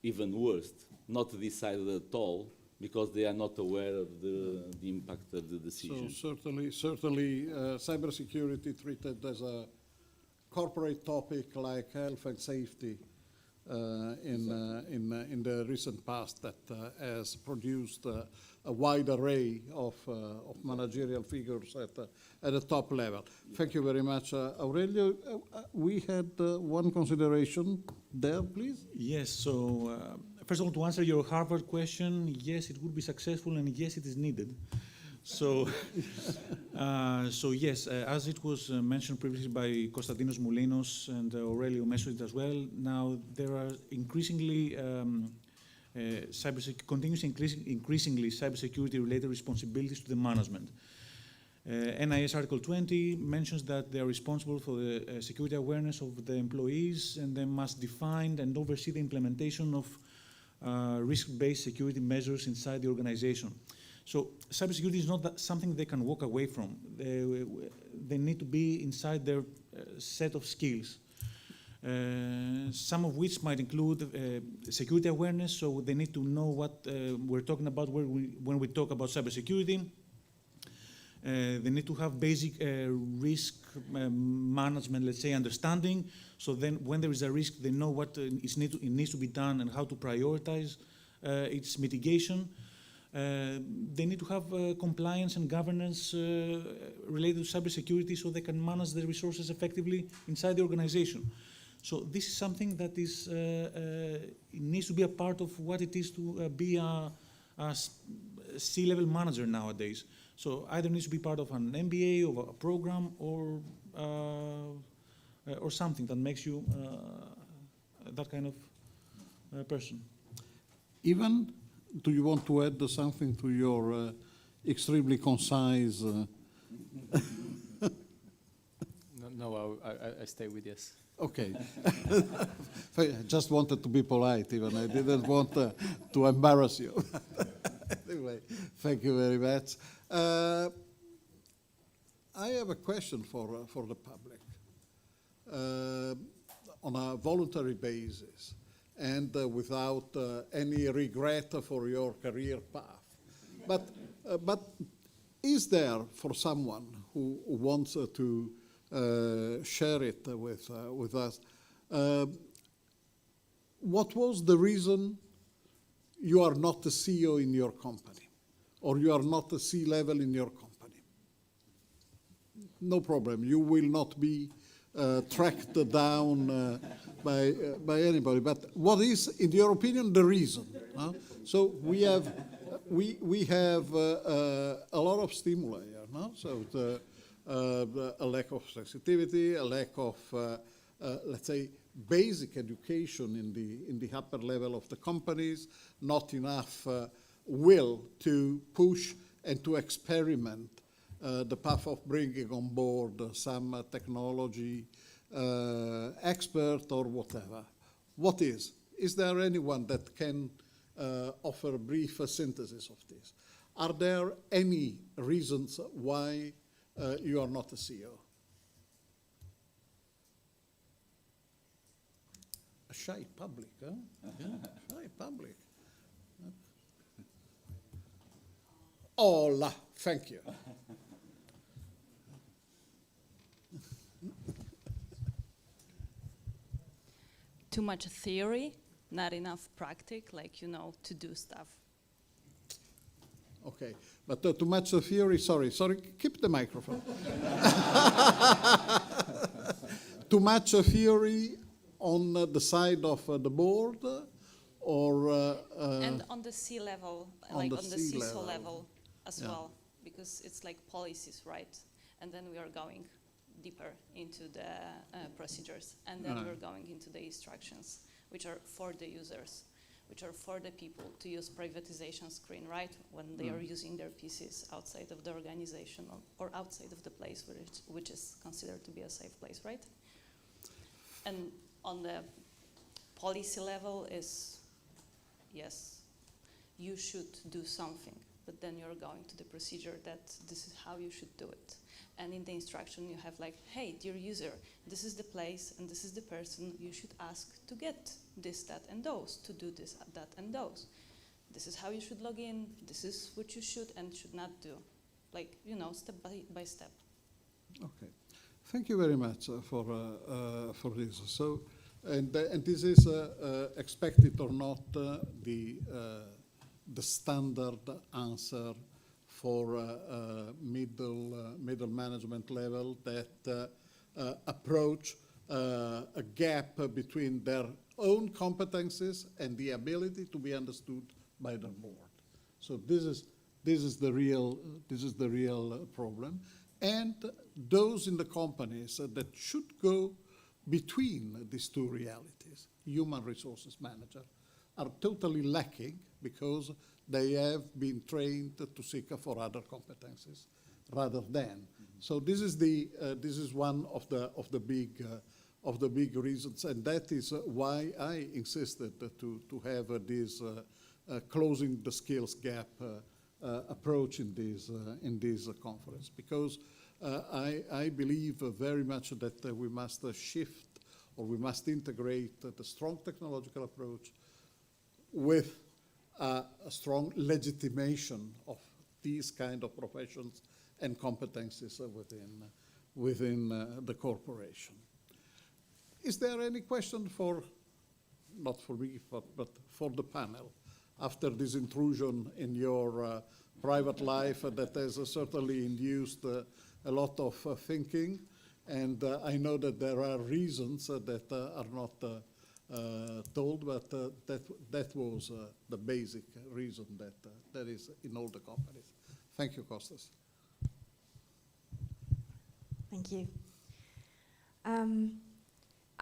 even worse, not decide at all, because they are not aware of the impact of the decision. So certainly cybersecurity treated as a corporate topic like health and safety in the recent past that has produced a wide array of managerial figures at the top level. Thank you very much, Aurelio. We had one consideration there, please. Yes, so first of all, to answer your Harvard question, yes, it would be successful, and yes, it is needed. So, yes, as it was mentioned previously by Konstantinos Moulinos and Aurelio mentioned it as well, now there are increasingly increasingly cybersecurity-related responsibilities to the management. NIS Article 20 mentions that they are responsible for the security awareness of the employees, and they must define and oversee the implementation of risk-based security measures inside the organization. So cybersecurity is not something they can walk away from. They need to be inside their set of skills, some of which might include security awareness, so they need to know what we're talking about when we talk about cybersecurity. They need to have basic risk management, let's say, understanding, so then when there is a risk, they know what needs to be done and how to prioritize its mitigation. They need to have compliance and governance related to cybersecurity so they can manage their resources effectively inside the organization. So this is something that is it needs to be a part of what it is to be a C-level manager nowadays. So either needs to be part of an MBA or a program or something that makes you that kind of person. Ivan, do you want to add something to your extremely concise? No, I stay with yes. Okay. I just wanted to be polite, even. I didn't want to embarrass you. Anyway, thank you very much. I have a question for the public. On a voluntary basis, and without any regret for your career path. But is there, for someone who wants to share it with us, what was the reason you are not the CEO in your company, or you are not the C-level in your company? No problem. You will not be tracked down by anybody. But what is, in your opinion, the reason? So we have a lot of stimuli here. So a lack of sensitivity, a lack of let's say basic education in the upper level of the companies, not enough will to push and to experiment the path of bringing on board some technology expert or whatever. What is? Is there anyone that can offer a brief synthesis of this? Are there any reasons why you are not a CEO? A shy public, huh? Yeah, shy public. Hola, thank you. Too much theory, not enough practice, like, to do stuff. Okay, but too much theory, sorry, keep the microphone. Too much theory on the side of the board, or... and on the C level, like on the CISO level as well, because it's like policies, right? And then we are going deeper into the procedures, and then we're going into the instructions, which are for the users, which are for the people to use privatization screen, right? When they are using their PCs outside of the organization or outside of the place which is considered to be a safe place, right? And on the policy level is, yes, you should do something. but then you're going to the procedure that this is how you should do it. And in the instruction you have like, hey, dear user, this is the place and this is the person you should ask to get this, that, and those, to do this, that, and those. This is how you should log in, this is what you should and should not do. Like, you know, step by step. Okay. Thank you very much for this. So, and this is, expect it or not, the standard answer for middle management level that approach a gap between their own competencies and the ability to be understood by the board. So this is the real problem. And those in the companies that should go between these two realities, human resources manager, are totally lacking because they have been trained to seek for other competencies rather than. So this is one of the big reasons, and that is why I insisted to have this closing the skills gap approach in this conference, because I believe very much that we must shift, or we must integrate the strong technological approach with a strong legitimation of these kind of professions and competencies within the corporation. Is there any question for, not for me, but for the panel, after this intrusion in your private life that has certainly induced a lot of thinking, and I know that there are reasons that are not told, but that was the basic reason that is in all the companies. Thank you, Kostas. Thank you.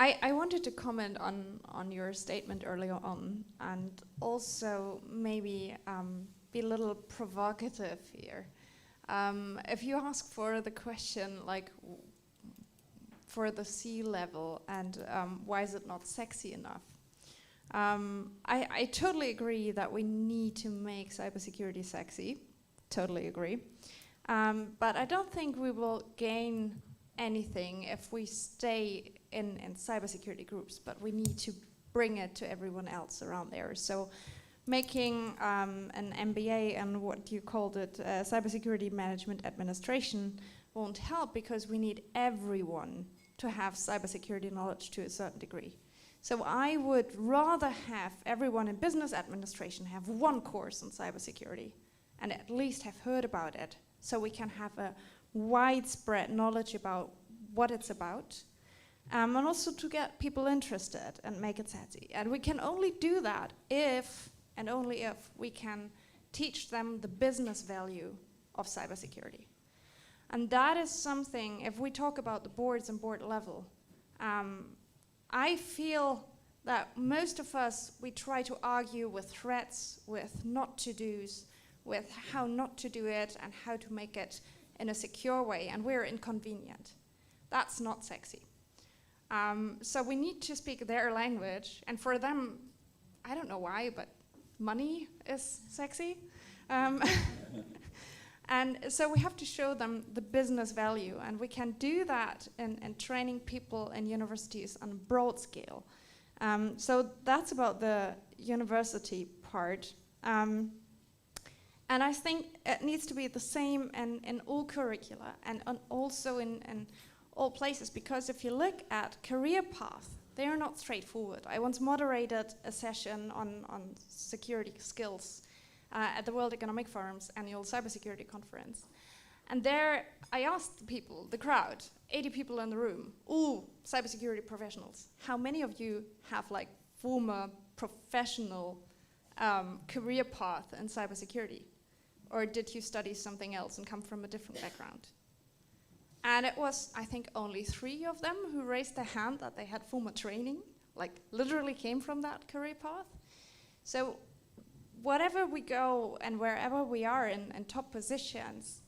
I wanted to comment on your statement earlier on, and also maybe be a little provocative here. If you ask for the question, like, for the C-level and why is it not sexy enough? I totally agree that we need to make cybersecurity sexy. Totally agree. But I don't think we will gain anything if we stay in cybersecurity groups, but we need to bring it to everyone else around there. So making an MBA and what you called it, cybersecurity management administration, won't help, because we need everyone to have cybersecurity knowledge to a certain degree. So I would rather have everyone in business administration have one course on cybersecurity and at least have heard about it, so we can have a widespread knowledge about what it's about, and also to get people interested and make it sexy. And we can only do that if, and only if, we can teach them the business value of cybersecurity. And that is something, if we talk about the boards and board level, I feel that most of us, we try to argue with threats, with not to-dos, with how not to do it and how to make it in a secure way, and we're inconvenient. That's not sexy. So we need to speak their language, and for them, I don't know why, but money is sexy. And so we have to show them the business value, and we can do that in training people in universities on a broad scale. So that's about the university part. And I think it needs to be the same in all curricula and also in all places, because if you look at career path, they are not straightforward. I once moderated a session on security skills at the World Economic Forum's annual Cybersecurity Conference. And there I asked the people, the crowd, 80 people in the room, all cybersecurity professionals, how many of you have like former professional career path in cybersecurity? Or did you study something else and come from a different background? And it was, I think, only 3 of them who raised their hand that they had former training, like literally came from that career path. So wherever we go and wherever we are in top positions,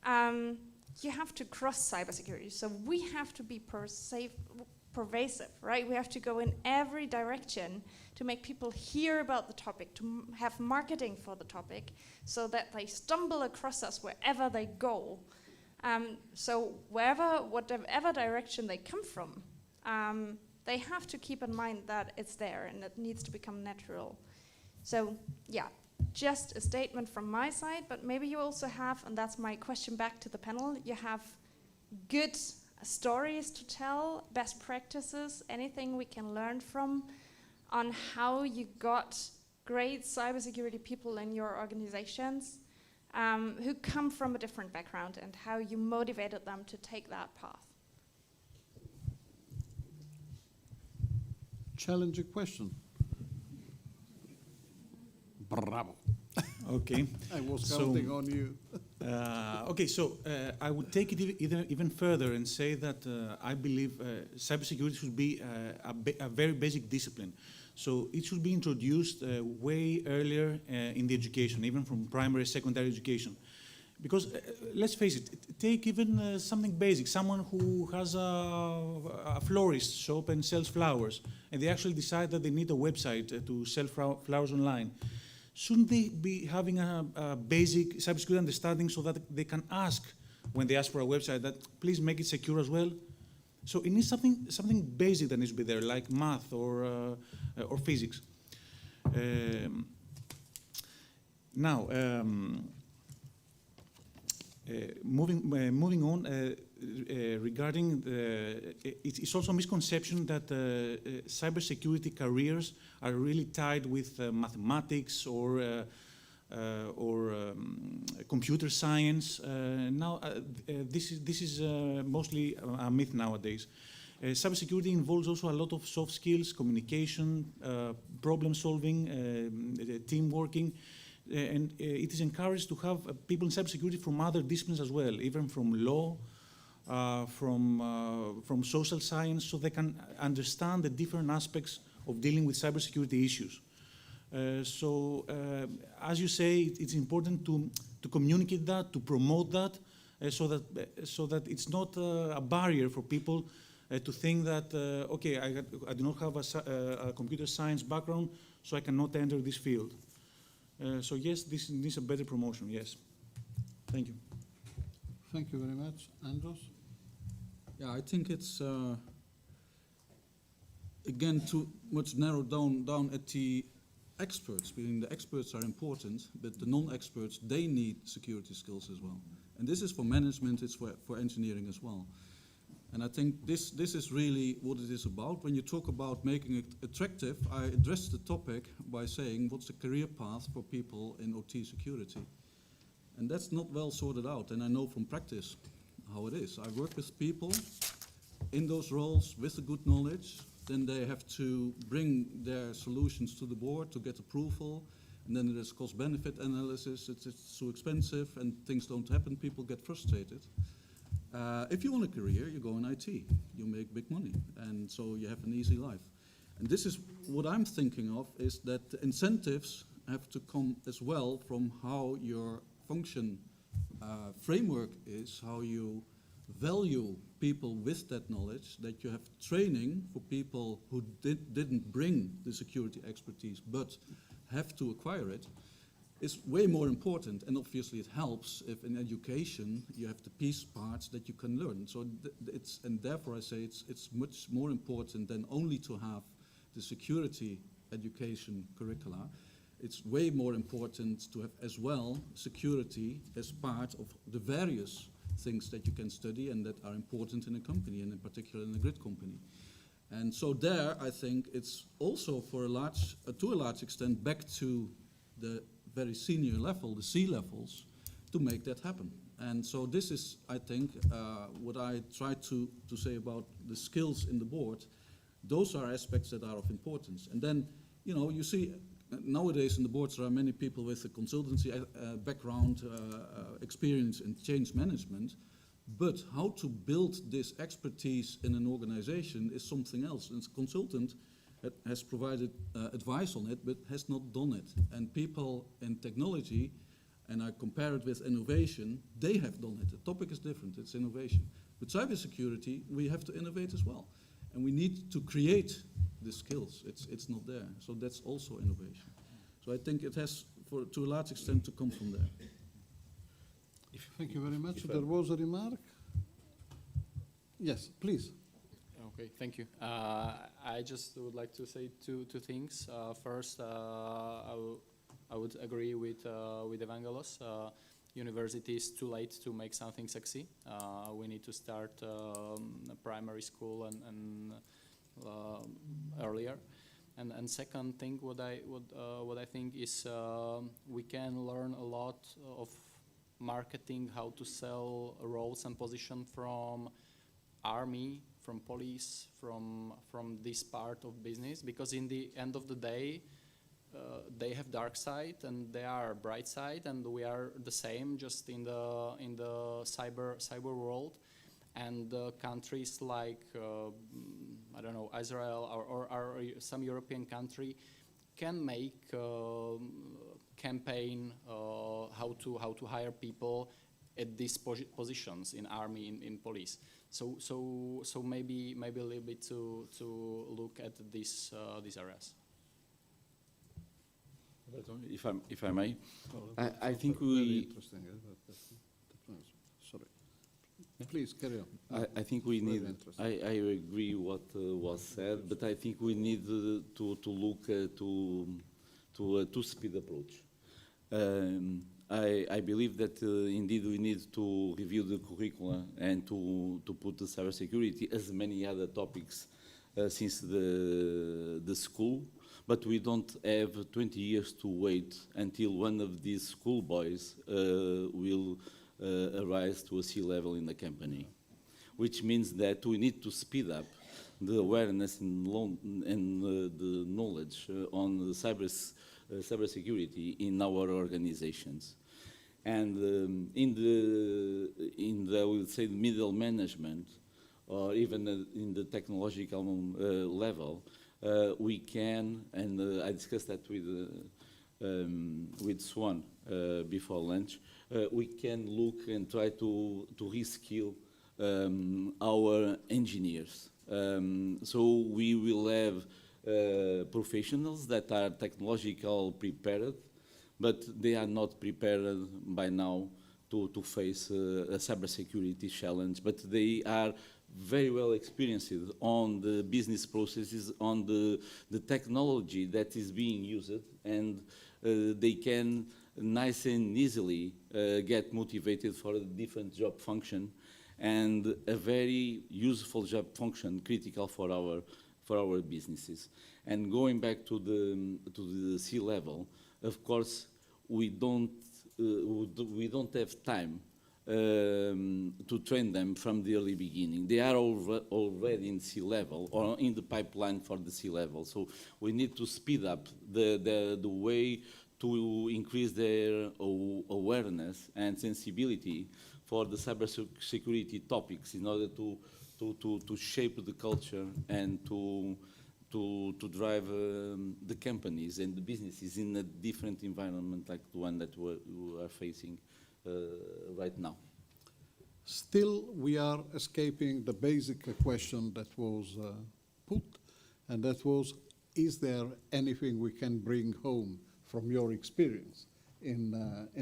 you have to cross cybersecurity. So we have to be pervasive, right? We have to go in every direction to make people hear about the topic, to have marketing for the topic, so that they stumble across us wherever they go. So whatever direction they come from, they have to keep in mind that it's there and it needs to become natural. So yeah, just a statement from my side, but maybe you also have, and that's my question back to the panel, you have good stories to tell, best practices, anything we can learn from on how you got great cybersecurity people in your organizations who come from a different background and how you motivated them to take that path. Challenging question. Bravo. Okay. I was counting on you. Okay, so I would take it even further and say that I believe cybersecurity should be a very basic discipline. So it should be introduced way earlier in the education, even from primary, secondary education. Because let's face it, take even something basic, someone who has a florist shop and sells flowers, and they actually decide that they need a website to sell flowers online. Shouldn't they be having a basic cybersecurity understanding so that they can ask, when they ask for a website, that please make it secure as well? So it needs something basic that needs to be there, like math or physics. Now, moving on, regarding it's also a misconception that cybersecurity careers are really tied with mathematics or computer science. Now, this is mostly a myth nowadays. Cybersecurity involves also a lot of soft skills, communication, problem solving, team working. And it is encouraged to have people in cybersecurity from other disciplines as well, even from law, from social science, so they can understand the different aspects of dealing with cybersecurity issues. As you say, it's important to communicate that, to promote that, so that it's not a barrier for people to think that, okay, I do not have a computer science background, so I cannot enter this field. So yes, this needs a better promotion, yes. Thank you. Thank you very much. Andros? Yeah, I think it's, again, too much narrowed down at the experts, meaning the experts are important, but the non-experts, they need security skills as well. And this is for management, it's for engineering as well. And I think this is really what it is about. When you talk about making it attractive, I addressed the topic by saying what's the career path for people in OT security. And that's not well sorted out, and I know from practice how it is. I work with people in those roles with the good knowledge, then they have to bring their solutions to the board to get approval, and then there's cost-benefit analysis, it's too expensive, and things don't happen, people get frustrated. If you want a career, you go in IT. You make big money, and so you have an easy life. And this is what I'm thinking of, is that the incentives have to come as well from how your function framework is, how you value people with that knowledge, that you have training for people who didn't bring the security expertise but have to acquire it. Is way more important, and obviously it helps if in education you have the piece parts that you can learn. So and therefore I say it's much more important than only to have the security education curricula. It's way more important to have as well security as part of the various things that you can study and that are important in a company, and in particular in a grid company. And so there I think it's also to a large extent back to the very senior level, the C levels, to make that happen. And so this is, I think, what I try to say about the skills in the board. Those are aspects that are of importance. And then, you see nowadays in the boards there are many people with a consultancy background, experience in change management, but how to build this expertise in an organization is something else. And the consultant has provided advice on it, but has not done it. And people in technology, and I compare it with innovation, they have done it. The topic is different, it's innovation. With cybersecurity, we have to innovate as well. And we need to create the skills. It's not there. So that's also innovation. So I think it has, to a large extent, to come from there. Thank you very much. There was a remark. Yes, please. Okay, thank you. I just would like to say two things. First, I would agree with Evangelos. University is too late to make something sexy. We need to start primary school and earlier. And second thing, what I think is we can learn a lot of marketing, how to sell roles and position from army, from police, from this part of business, because in the end of the day, they have dark side and they are bright side, and we are the same, just in the cyber world. And countries like I don't know, Israel or some European country can make campaign how to hire people at these positions in army, in police. So maybe a little bit to look at these areas. If I may, I think very we. interesting. Sorry. Please carry on. I think we need. I agree what was said, but I think we need to look to a two-speed approach. I believe that indeed we need to review the curricula and to put the cybersecurity as many other topics since the school, but we don't have 20 years to wait until one of these schoolboys will arise to a C-level in the company, which means that we need to speed up the awareness and the knowledge on the cybersecurity in our organizations. And in the I would say, middle management, or even in the technological level, we can, and I discussed that with Swan before lunch, we can look and try to reskill our engineers. So we will have professionals that are technological prepared, but they are not prepared by now to face a cybersecurity challenge, but they are very well experienced on the business processes, on the technology that is being used, and they can nice and easily get motivated for a different job function, and a very useful job function, critical for our businesses. And going back to the C-level, of course, we don't have time to train them from the early beginning. They are already in C-level or in the pipeline for the C-level. So we need to speed up the way to increase their awareness and sensibility for the cybersecurity topics in order to shape the culture and to drive the companies and the businesses in a different environment like the one that we are facing right now. Still, we are escaping the basic question that was put, and that was, is there anything we can bring home from your experience in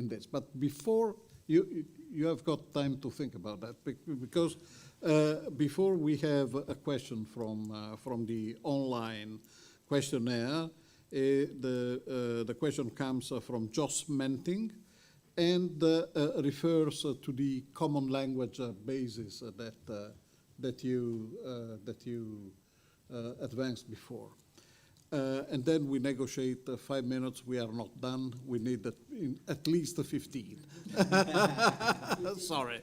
this? But before, you have got time to think about that, because before we have a question from the online questionnaire. The question comes from Joss Menting, and refers to the common language basis that you advanced before. And then we negotiate 5 minutes. We are not done. We need at least 15. Sorry.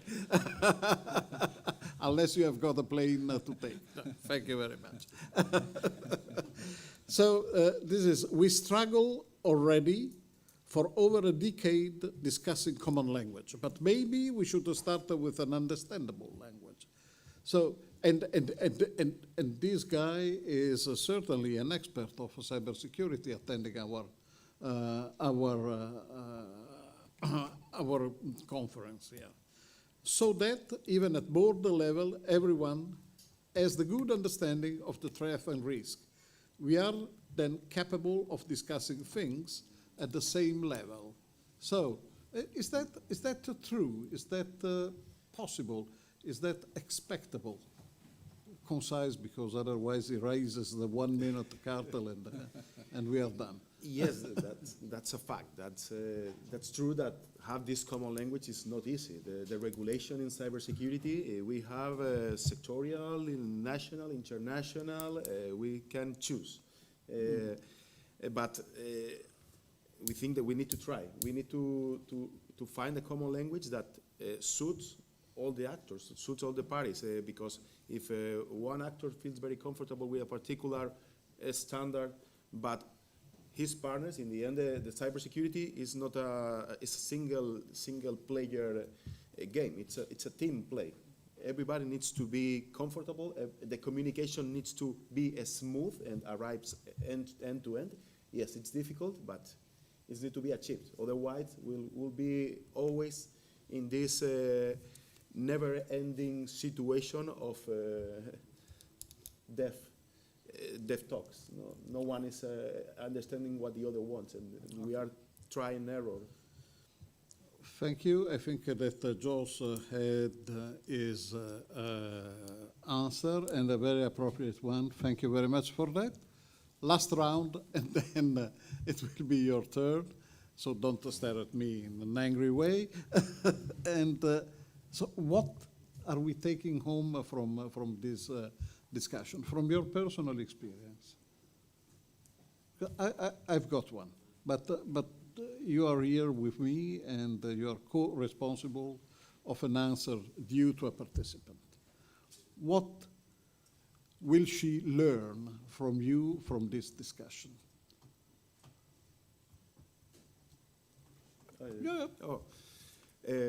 Unless you have got a plane to take. Thank you very much. So we struggle already for over a decade discussing common language, but maybe we should start with an understandable language. So, and this guy is certainly an expert of cybersecurity, attending our conference here. So that even at board level, everyone has the good understanding of the threat and risk. We are then capable of discussing things at the same level. So, is that true? Is that possible? Is that expectable? Concise, because otherwise it raises the 1 minute cartel and we are done. Yes, that's a fact. That's true that have this common language is not easy. The regulation in cybersecurity, we have sectorial, national, international, we can choose. But we think that we need to try. We need to find a common language that suits all the actors, suits all the parties, because if one actor feels very comfortable with a particular standard, but his partners, in the end, the cybersecurity is not a single player game. It's a team play. Everybody needs to be comfortable. The communication needs to be smooth and arrives end to end. Yes, it's difficult, but it needs to be achieved. Otherwise, we'll be always in this never-ending situation of deaf talks. No one is understanding what the other wants, and we are trying and error. Thank you. I think that Josh had his answer, and a very appropriate one. Thank you very much for that. Last round, and then it will be your turn. So don't stare at me in an angry way. And so what are we taking home from this discussion, from your personal experience? I've got one, but you are here with me, and you are co-responsible of an answer due to a participant. What will she learn from you from this discussion? Yeah. Oh.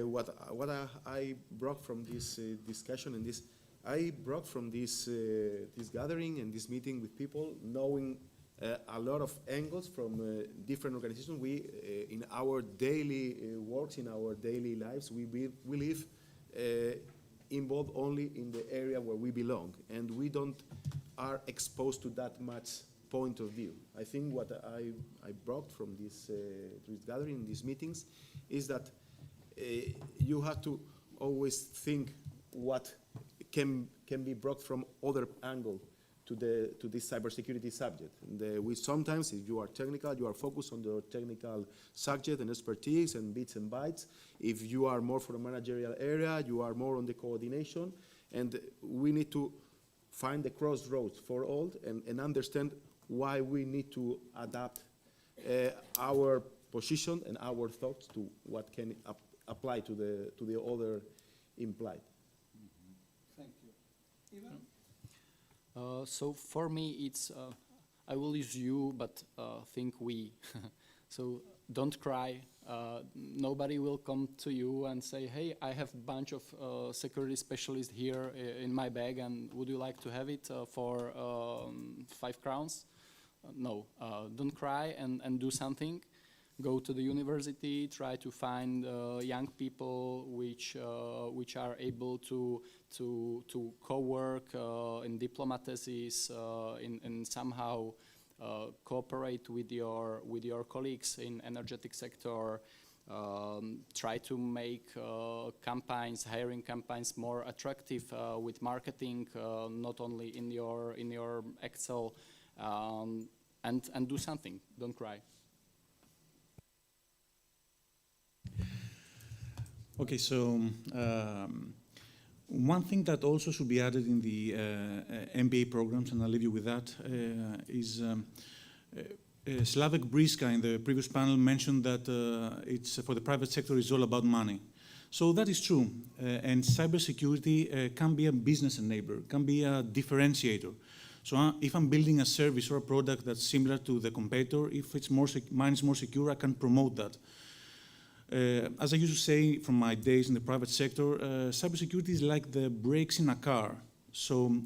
What I brought from this discussion and this, I brought from this gathering and this meeting with people, knowing a lot of angles from different organizations. We, in our daily works, in our daily lives, we live involved only in the area where we belong, and we don't are exposed to that much point of view. I think what I brought from this gathering, these meetings, is that you have to always think what can be brought from other angle to this cybersecurity subject. And we sometimes, if you are technical, you are focused on the technical subject and expertise and bits and bytes. If you are more for the managerial area, you are more on the coordination. And we need to find the crossroads for all and understand why we need to adapt our position and our thoughts to what can apply to the other implied. Thank you. Ivan? So for me, it's, I will use you, but think we. So don't cry. Nobody will come to you and say, hey, I have a bunch of security specialists here in my bag, and would you like to have it for 5 crowns? No, don't cry and do something. Go to the university, try to find young people which are able to co-work in diplomacies, and somehow cooperate with your colleagues in energetic sector. Try to make hiring campaigns more attractive with marketing, not only in your Excel, and do something. Don't cry. Okay, so one thing that also should be added in the MBA programs, and I'll leave you with that, is Slavek Briska in the previous panel mentioned that it's for the private sector is all about money. So that is true, and cybersecurity can be a business enabler, can be a differentiator. So if I'm building a service or a product that's similar to the competitor, if it's mine is more secure, I can promote that. As I used to say from my days in the private sector, cybersecurity is like the brakes in a car. So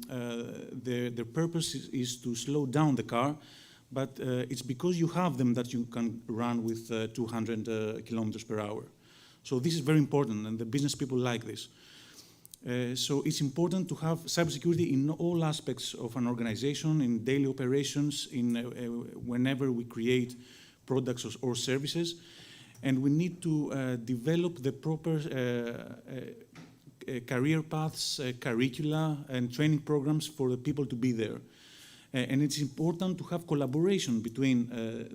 their purpose is to slow down the car, but it's because you have them that you can run with 200 kilometers per hour. So this is very important, and the business people like this. So it's important to have cybersecurity in all aspects of an organization, in daily operations, in whenever we create products or services. And we need to develop the proper career paths, curricula, and training programs for the people to be there. And it's important to have collaboration between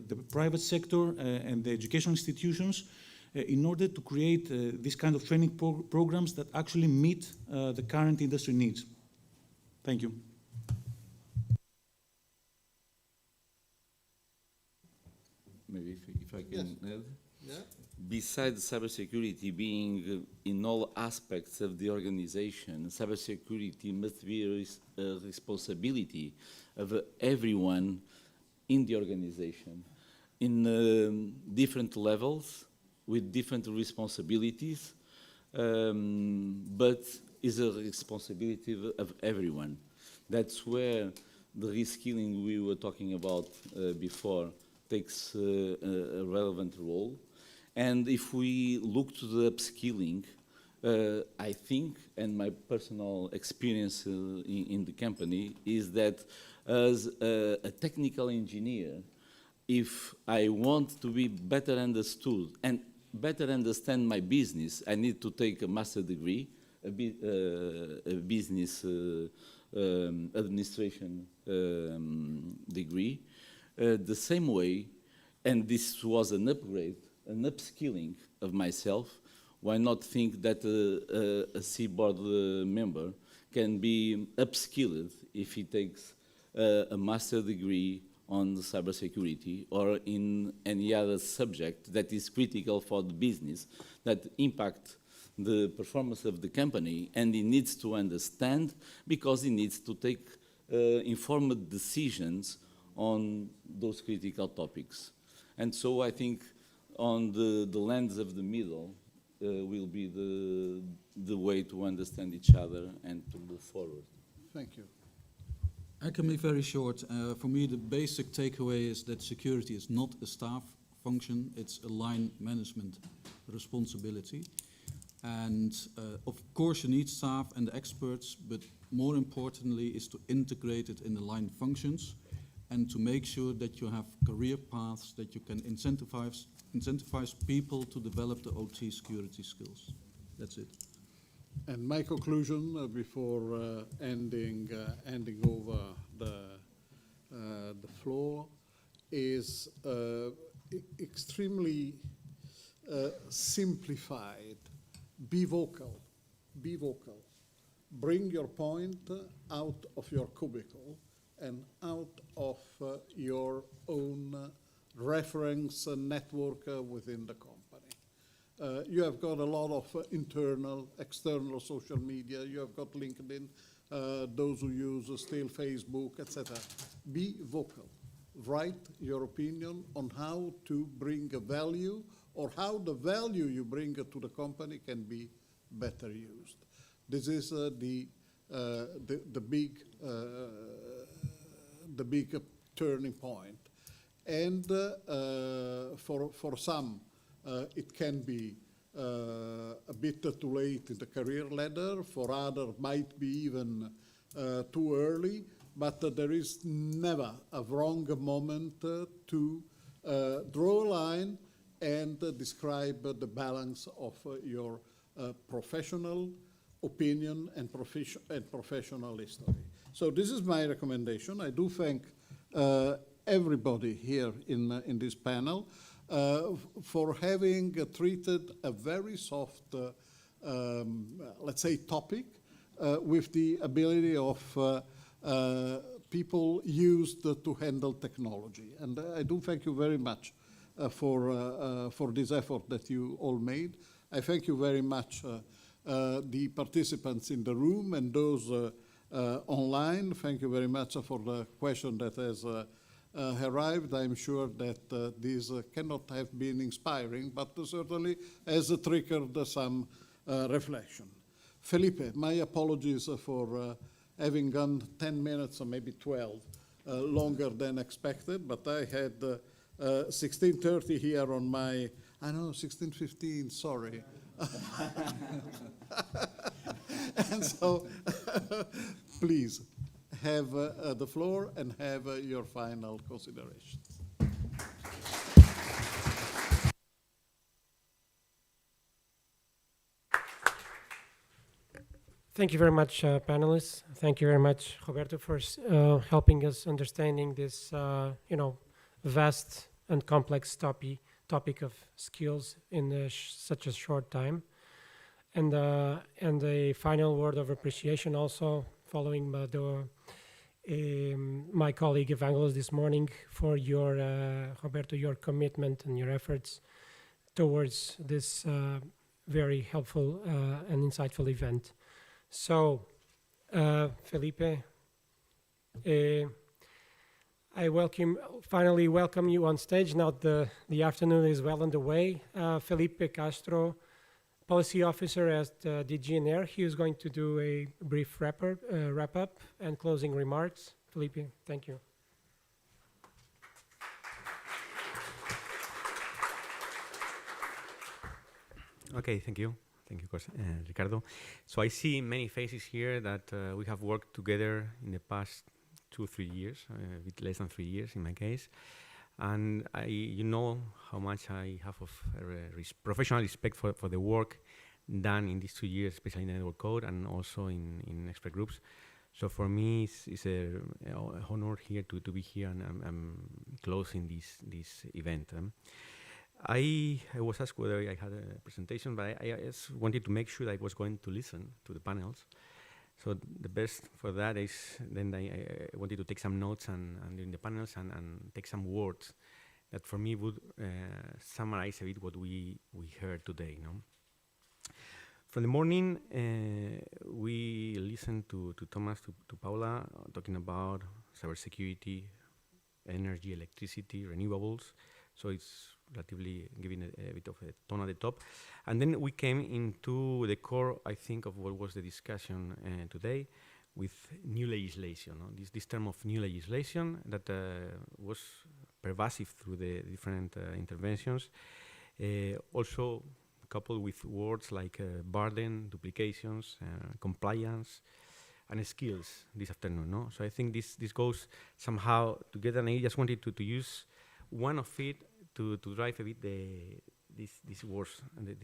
the private sector and the educational institutions in order to create this kind of training programs that actually meet the current industry needs. Thank you. Maybe if I can add. Yeah. Besides cybersecurity being in all aspects of the organization, cybersecurity must be a responsibility of everyone in the organization in different levels with different responsibilities, but is a responsibility of everyone. That's where the reskilling we were talking about before takes a relevant role. And if we look to the upskilling, I think, and my personal experience in the company, is that as a technical engineer, if I want to be better understood and better understand my business, I need to take a master degree, a business administration degree. The same way, and this was an upgrade, an upskilling of myself. Why not think that a seaboard member can be upskilled if he takes a master degree on cybersecurity or in any other subject that is critical for the business, that impact the performance of the company, and he needs to understand because he needs to take informed decisions on those critical topics. And so I think on the lens of the middle will be the way to understand each other and to move forward. Thank you. I can be very short. For me, the basic takeaway is that security is not a staff function, it's a line management responsibility. And of course you need staff and experts, but more importantly is to integrate it in the line functions and to make sure that you have career paths, that you can incentivize people to develop the OT security skills. That's it. And my conclusion before handing over the floor is extremely simplified. Be vocal. Be vocal. Bring your point out of your cubicle and out of your own reference network within the company. You have got a lot of internal, external social media. You have got LinkedIn, those who use still Facebook, etc. Be vocal. Write your opinion on how to bring a value or how the value you bring to the company can be better used. This is the big turning point. And for some, it can be a bit too late in the career ladder. For others, might be even too early. But there is never a wrong moment to draw a line and describe the balance of your professional opinion and professional history. So this is my recommendation. I do thank everybody here in this panel for having treated a very soft, let's say, topic with the ability of people used to handle technology. And I do thank you very much for this effort that you all made. I thank you very much the participants in the room and those online. Thank you very much for the question that has arrived. I'm sure that this cannot have been inspiring, but certainly has triggered some reflection. Felipe, my apologies for having gone 10 minutes or maybe 12 longer than expected, but I had 16:30 here on my, I know, 16:15, sorry. And so, please, have the floor and have your final considerations. Thank you very much, panelists. Thank you very much, Roberto, for helping us understanding this, vast and complex topic of skills in such a short time. And a final word of appreciation also, following my colleague Evangelos this morning, for your, Roberto, your commitment and your efforts towards this very helpful and insightful event. So, Felipe, I finally welcome you on stage. Now the afternoon is well underway. Felipe Castro, Policy Officer at DGNR, he is going to do a brief wrap-up and closing remarks. Felipe, thank you. Okay, thank you. Thank you, Ricardo. So I see many faces here that we have worked together in the past 2 or 3 years, a bit less than 3 years in my case. And you know how much I have of professional respect for the work done in these 2 years, especially in network code and also in expert groups. So for me, it's an honor here to be here, and I'm closing this event. I was asked whether I had a presentation, but I just wanted to make sure that I was going to listen to the panels. So the best for that is then I wanted to take some notes and during the panels and take some words that for me would summarize a bit what we heard today. From the morning, we listened to Thomas, to Paula, talking about cybersecurity, energy, electricity, renewables. So it's relatively giving a bit of a tone at the top. And then we came into the core, I think, of what was the discussion today with new legislation. This term of new legislation that was pervasive through the different interventions. Also coupled with words like burden, duplications, compliance, and skills this afternoon. So I think this goes somehow together, and I just wanted to use one of it to drive a bit these words and this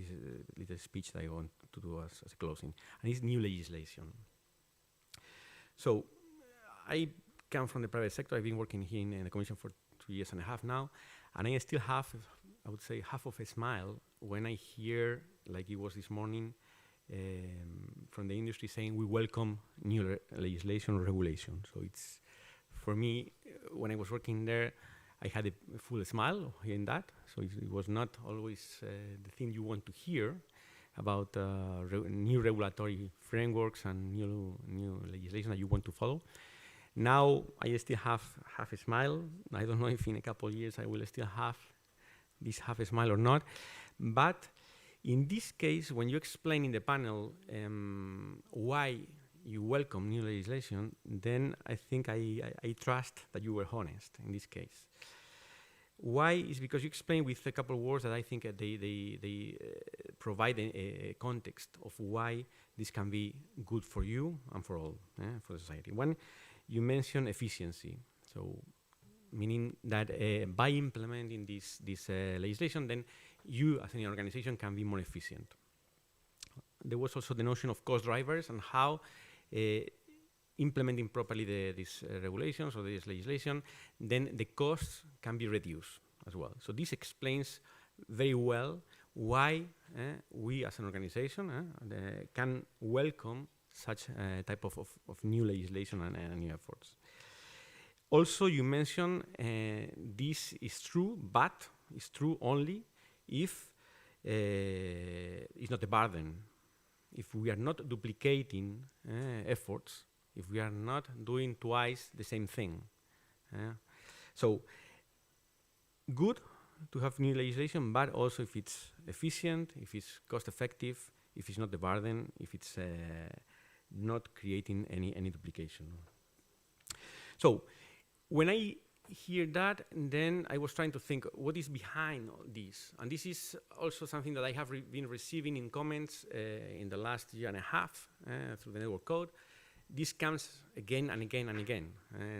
little speech that I want to do as a closing. And it's new legislation. So I come from the private sector. I've been working here in the Commission for 2.5 years now, and I still have, I would say, half of a smile when I hear, like it was this morning, from the industry saying we welcome new legislation or regulation. So it's, for me, when I was working there, I had a full smile hearing that. So it was not always the thing you want to hear about new regulatory frameworks and new legislation that you want to follow. Now I still have half a smile. I don't know if in a couple of years I will still have this half a smile or not. But in this case, when you explain in the panel why you welcome new legislation, then I think I trust that you were honest in this case. Why is because you explain with a couple of words that I think they provide a context of why this can be good for you and for all, for society. One, you mentioned efficiency. So meaning that by implementing this legislation, then you as an organization can be more efficient. There was also the notion of cost drivers and how implementing properly these regulations or this legislation, then the costs can be reduced as well. So this explains very well why we as an organization can welcome such a type of new legislation and new efforts. Also, you mentioned this is true, but it's true only if it's not a burden. If we are not duplicating efforts, if we are not doing twice the same thing. So, good to have new legislation, but also if it's efficient, if it's cost effective, if it's not a burden, if it's not creating any duplication. So, when I hear that, then I was trying to think what is behind all this. And this is also something that I have been receiving in comments in the last year and a half through the network code. This comes again and again and again,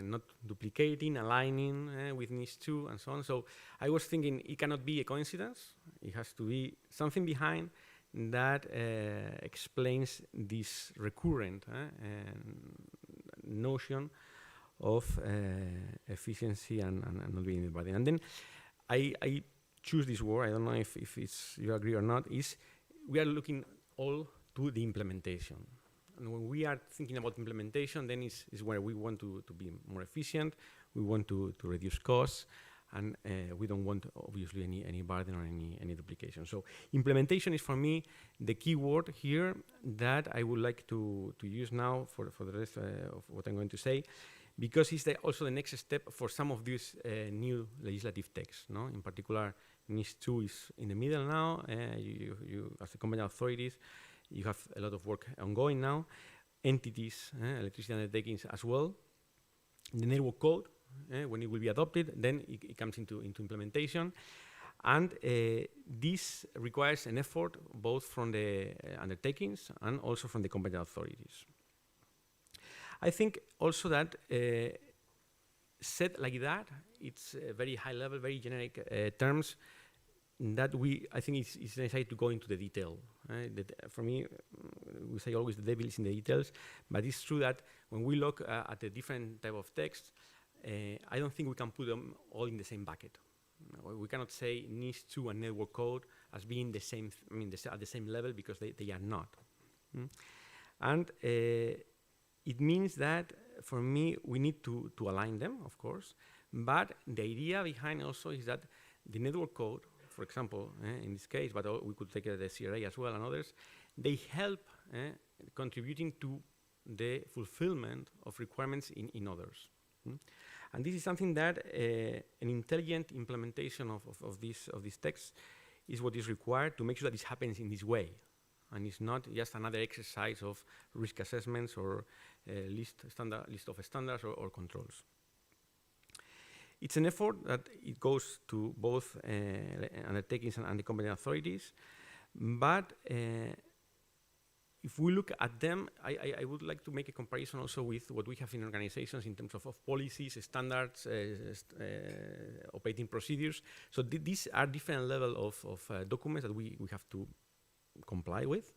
not duplicating, aligning with NIS2 and so on. So I was thinking it cannot be a coincidence. It has to be something behind that explains this recurrent notion of efficiency and not being anybody. And then I choose this word, I don't know if you agree or not, is we are looking all to the implementation. And when we are thinking about implementation, then is where we want to be more efficient, we want to reduce costs, and we don't want, obviously, any burden or any duplication. So implementation is, for me, the key word here that I would like to use now for the rest of what I'm going to say, because it's also the next step for some of these new legislative texts. No? In particular, NIS2 is in the middle now. You, as the competent authorities, you have a lot of work ongoing now. Entities, electricity undertakings as well. The network code, when it will be adopted, then it comes into implementation. And this requires an effort both from the undertakings and also from the competent authorities. I think also that said like that, it's very high level, very generic terms, that I think it's necessary to go into the detail. For me, we say always the devil is in the details, but it's true that when we look at the different type of texts, I don't think we can put them all in the same bucket. We cannot say NIS2 and network code as being the same, at the same level, because they are not. And it means that, for me, we need to align them, of course, but the idea behind also is that the network code, for example, in this case, but we could take the CRA as well and others, they help contributing to the fulfillment of requirements in others. And this is something that an intelligent implementation of this text is what is required to make sure that this happens in this way. And it's not just another exercise of risk assessments or list of standards or controls. It's an effort that it goes to both undertakings and the competent authorities, but if we look at them, I would like to make a comparison also with what we have in organizations in terms of policies, standards, operating procedures. So these are different levels of documents that we have to comply with.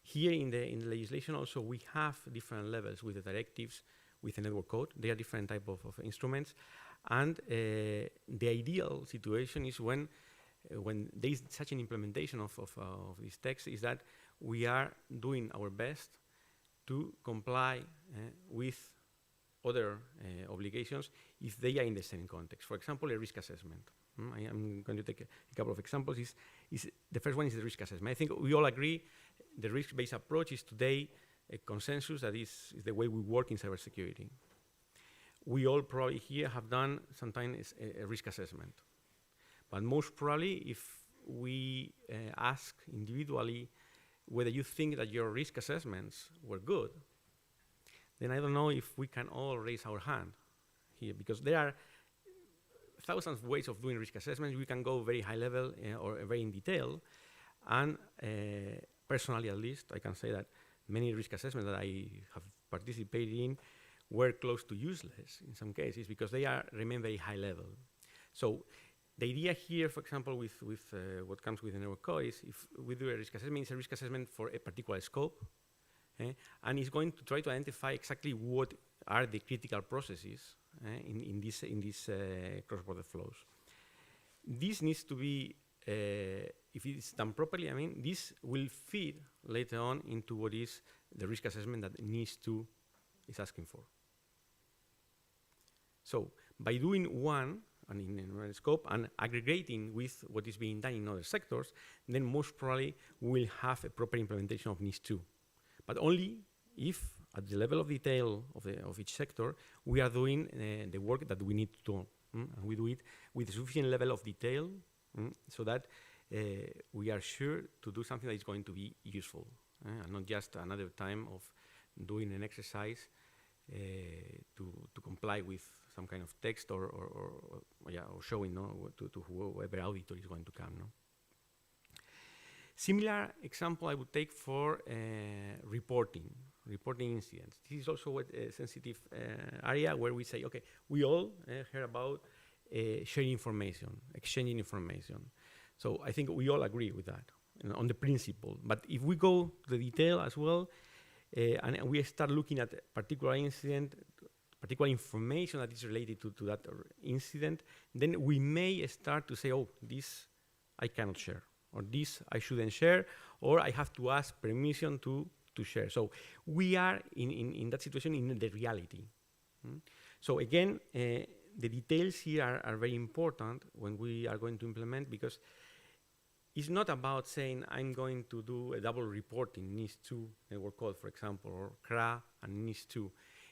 Here in the legislation also we have different levels with the directives, with the network code. They are different type of instruments. And the ideal situation is when there is such an implementation of this text, is that we are doing our best to comply with other obligations if they are in the same context. For example, a risk assessment. I am going to take a couple of examples. The first one is the risk assessment. I think we all agree the risk-based approach is today a consensus that is the way we work in cybersecurity. We all probably here have done sometimes a risk assessment. But most probably, if we ask individually whether you think that your risk assessments were good, then I don't know if we can all raise our hand here, because there are thousands of ways of doing risk assessments. We can go very high level or very in detail. And personally, at least, I can say that many risk assessments that I have participated in were close to useless in some cases, because they remain very high level. So the idea here, for example, with what comes with the network code is, if we do a risk assessment, it's a risk assessment for a particular scope, and it's going to try to identify exactly what are the critical processes in these cross-border flows. This needs to be, if it's done properly, this will feed later on into what is the risk assessment that NIS2 is asking for. So by doing one, and in one scope, and aggregating with what is being done in other sectors, then most probably we'll have a proper implementation of NIS2. But only if, at the level of detail of each sector, we are doing the work that we need to do. And we do it with a sufficient level of detail so that we are sure to do something that is going to be useful, and not just another time of doing an exercise to comply with some kind of text or showing to whoever auditor is going to come. No? Similar example I would take for reporting incidents. This is also a sensitive area where we say, okay, we all heard about sharing information, exchanging information. So I think we all agree with that on the principle. But if we go to the detail as well, and we start looking at particular incident, particular information that is related to that incident, then we may start to say, oh, this I cannot share, or this I shouldn't share, or I have to ask permission to share. So we are in that situation in the reality. So again, the details here are very important when we are going to implement, because it's not about saying I'm going to do a double reporting, NIS2 network code, for example, or CRA and NIS2.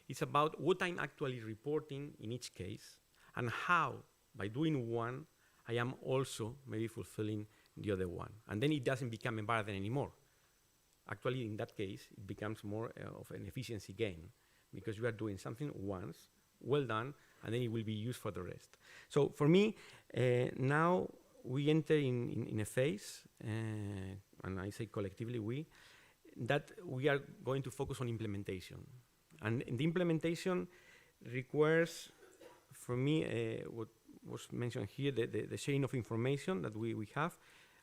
It's about what I'm actually reporting in each case, and how, by doing one, I am also maybe fulfilling the other one. And then it doesn't become a burden anymore. Actually, in that case, it becomes more of an efficiency gain, because you are doing something once, well done, and then it will be used for the rest. So for me, now we enter in a phase, and I say collectively that we are going to focus on implementation. And the implementation requires, for me, what was mentioned here, the sharing of information that we have.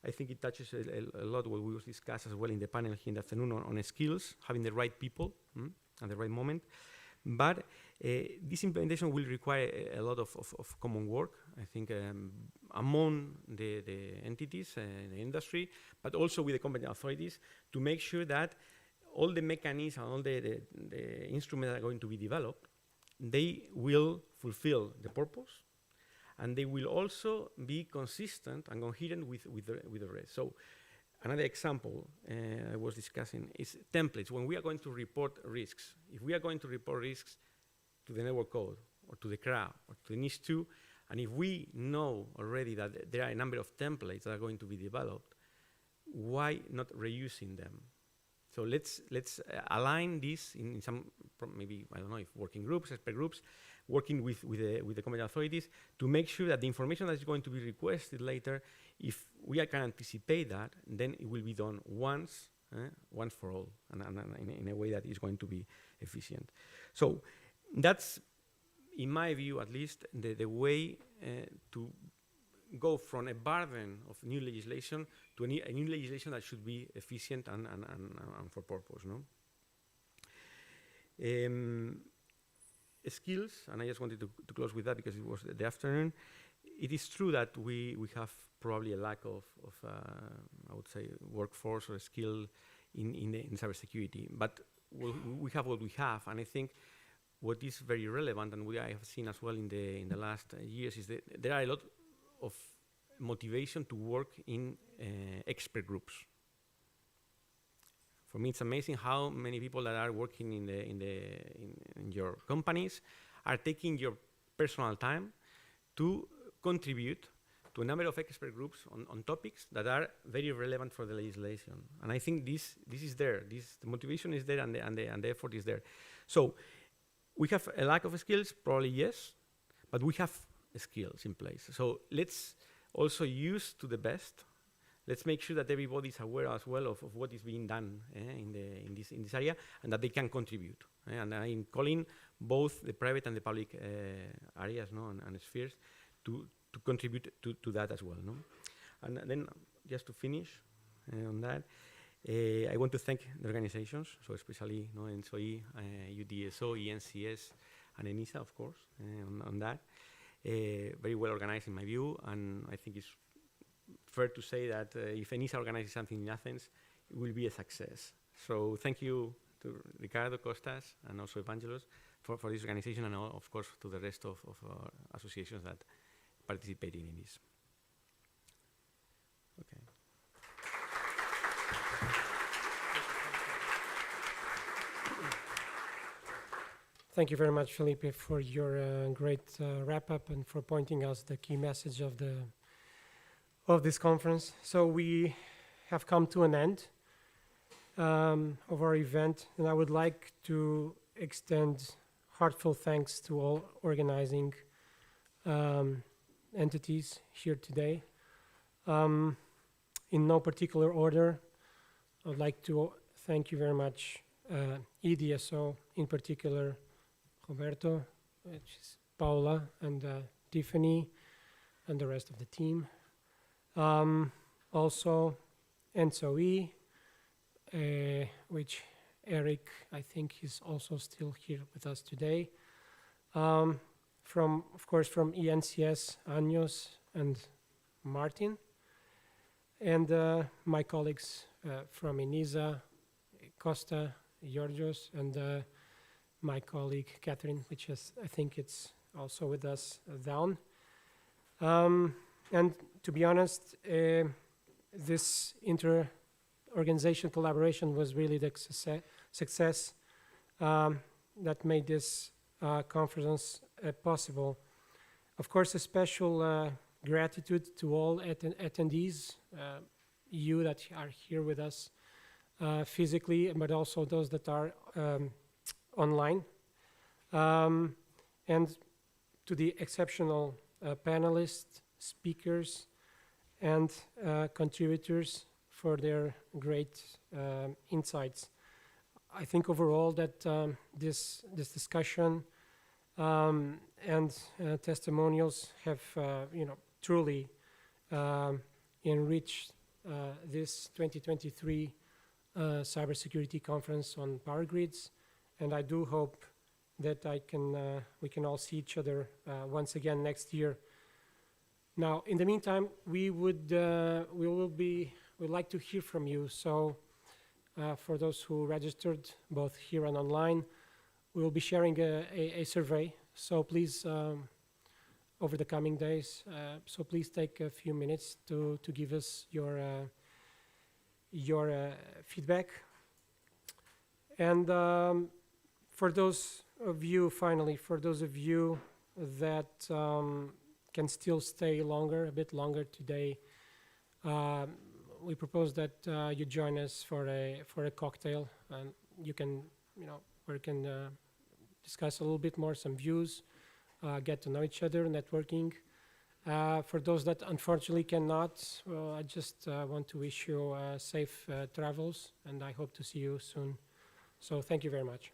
I think it touches a lot what we was discussed as well in the panel here in the afternoon on skills, having the right people at the right moment. But this implementation will require a lot of common work, I think, among the entities, the industry, but also with the competent authorities, to make sure that all the mechanisms and all the instruments that are going to be developed, they will fulfill the purpose, and they will also be consistent and coherent with the rest. So another example I was discussing is templates. When we are going to report risks, if we are going to report risks to the network code or to the CRA or to the NIS2, and if we know already that there are a number of templates that are going to be developed, why not reusing them? So let's align this in some, maybe, I don't know, if working groups, expert groups, working with the competent authorities to make sure that the information that is going to be requested later, if we can anticipate that, then it will be done once for all, and in a way that is going to be efficient. So that's, in my view at least, the way to go from a burden of new legislation to a new legislation that should be efficient and for purpose. No? Skills, and I just wanted to close with that because it was the afternoon. It is true that we have probably a lack of I would say, workforce or skill in cybersecurity, but we have what we have, and I think what is very relevant, and I have seen as well in the last years, is that there are a lot of motivation to work in expert groups. For me, it's amazing how many people that are working in your companies are taking your personal time to contribute to a number of expert groups on topics that are very relevant for the legislation. And I think this is there. The motivation is there, and the effort is there. So we have a lack of skills, probably yes, but we have skills in place. So let's also use to the best. Let's make sure that everybody is aware as well of what is being done in this area, and that they can contribute. And I'm calling both the private and the public areas, no, and spheres to contribute to that as well. No? And then just to finish on that, I want to thank the organizations, so especially ENTSO-E, UDSO, ENCS, and ENISA, of course, on that. Very well organized in my view, and I think it's fair to say that if ENISA organizes something in Athens, it will be a success. So thank you to Ricardo, Costas, and also Evangelos for this organization, and of course to the rest of associations that participated in this. Okay. Thank you very much, Felipe, for your great wrap-up and for pointing us the key message of this conference. So we have come to an end of our event, and I would like to extend heartfelt thanks to all organizing entities here today. In no particular order, I would like to thank you very much, EDSO, in particular, Roberto, which is Paula, and Tiffany, and the rest of the team. Also, ENTSO-E, which Eric, I think, is also still here with us today. Of course, from ENCS, Años and Martin, and my colleagues from ENISA, Costa, Georgios, and my colleague Catherine, which is, I think it's also with us down. And to be honest, this inter-organization collaboration was really the success that made this conference possible. Of course, a special gratitude to all attendees, you that are here with us physically, but also those that are online. And to the exceptional panelists, speakers, and contributors for their great insights. I think overall that this discussion and testimonials have truly enriched this 2023 Cybersecurity Conference on Power Grids, and I do hope that we can all see each other once again next year. Now, in the meantime, we'd like to hear from you. So, for those who registered, both here and online, we will be sharing a survey. So please, over the coming days, so please take a few minutes to give us your feedback. And for those of you, finally, for those of you that can still stay a bit longer today, we propose that you join us for a cocktail, and you can, we can discuss a little bit more, some views, get to know each other, networking. For those that unfortunately cannot, well, I just want to wish you safe travels, and I hope to see you soon. So thank you very much.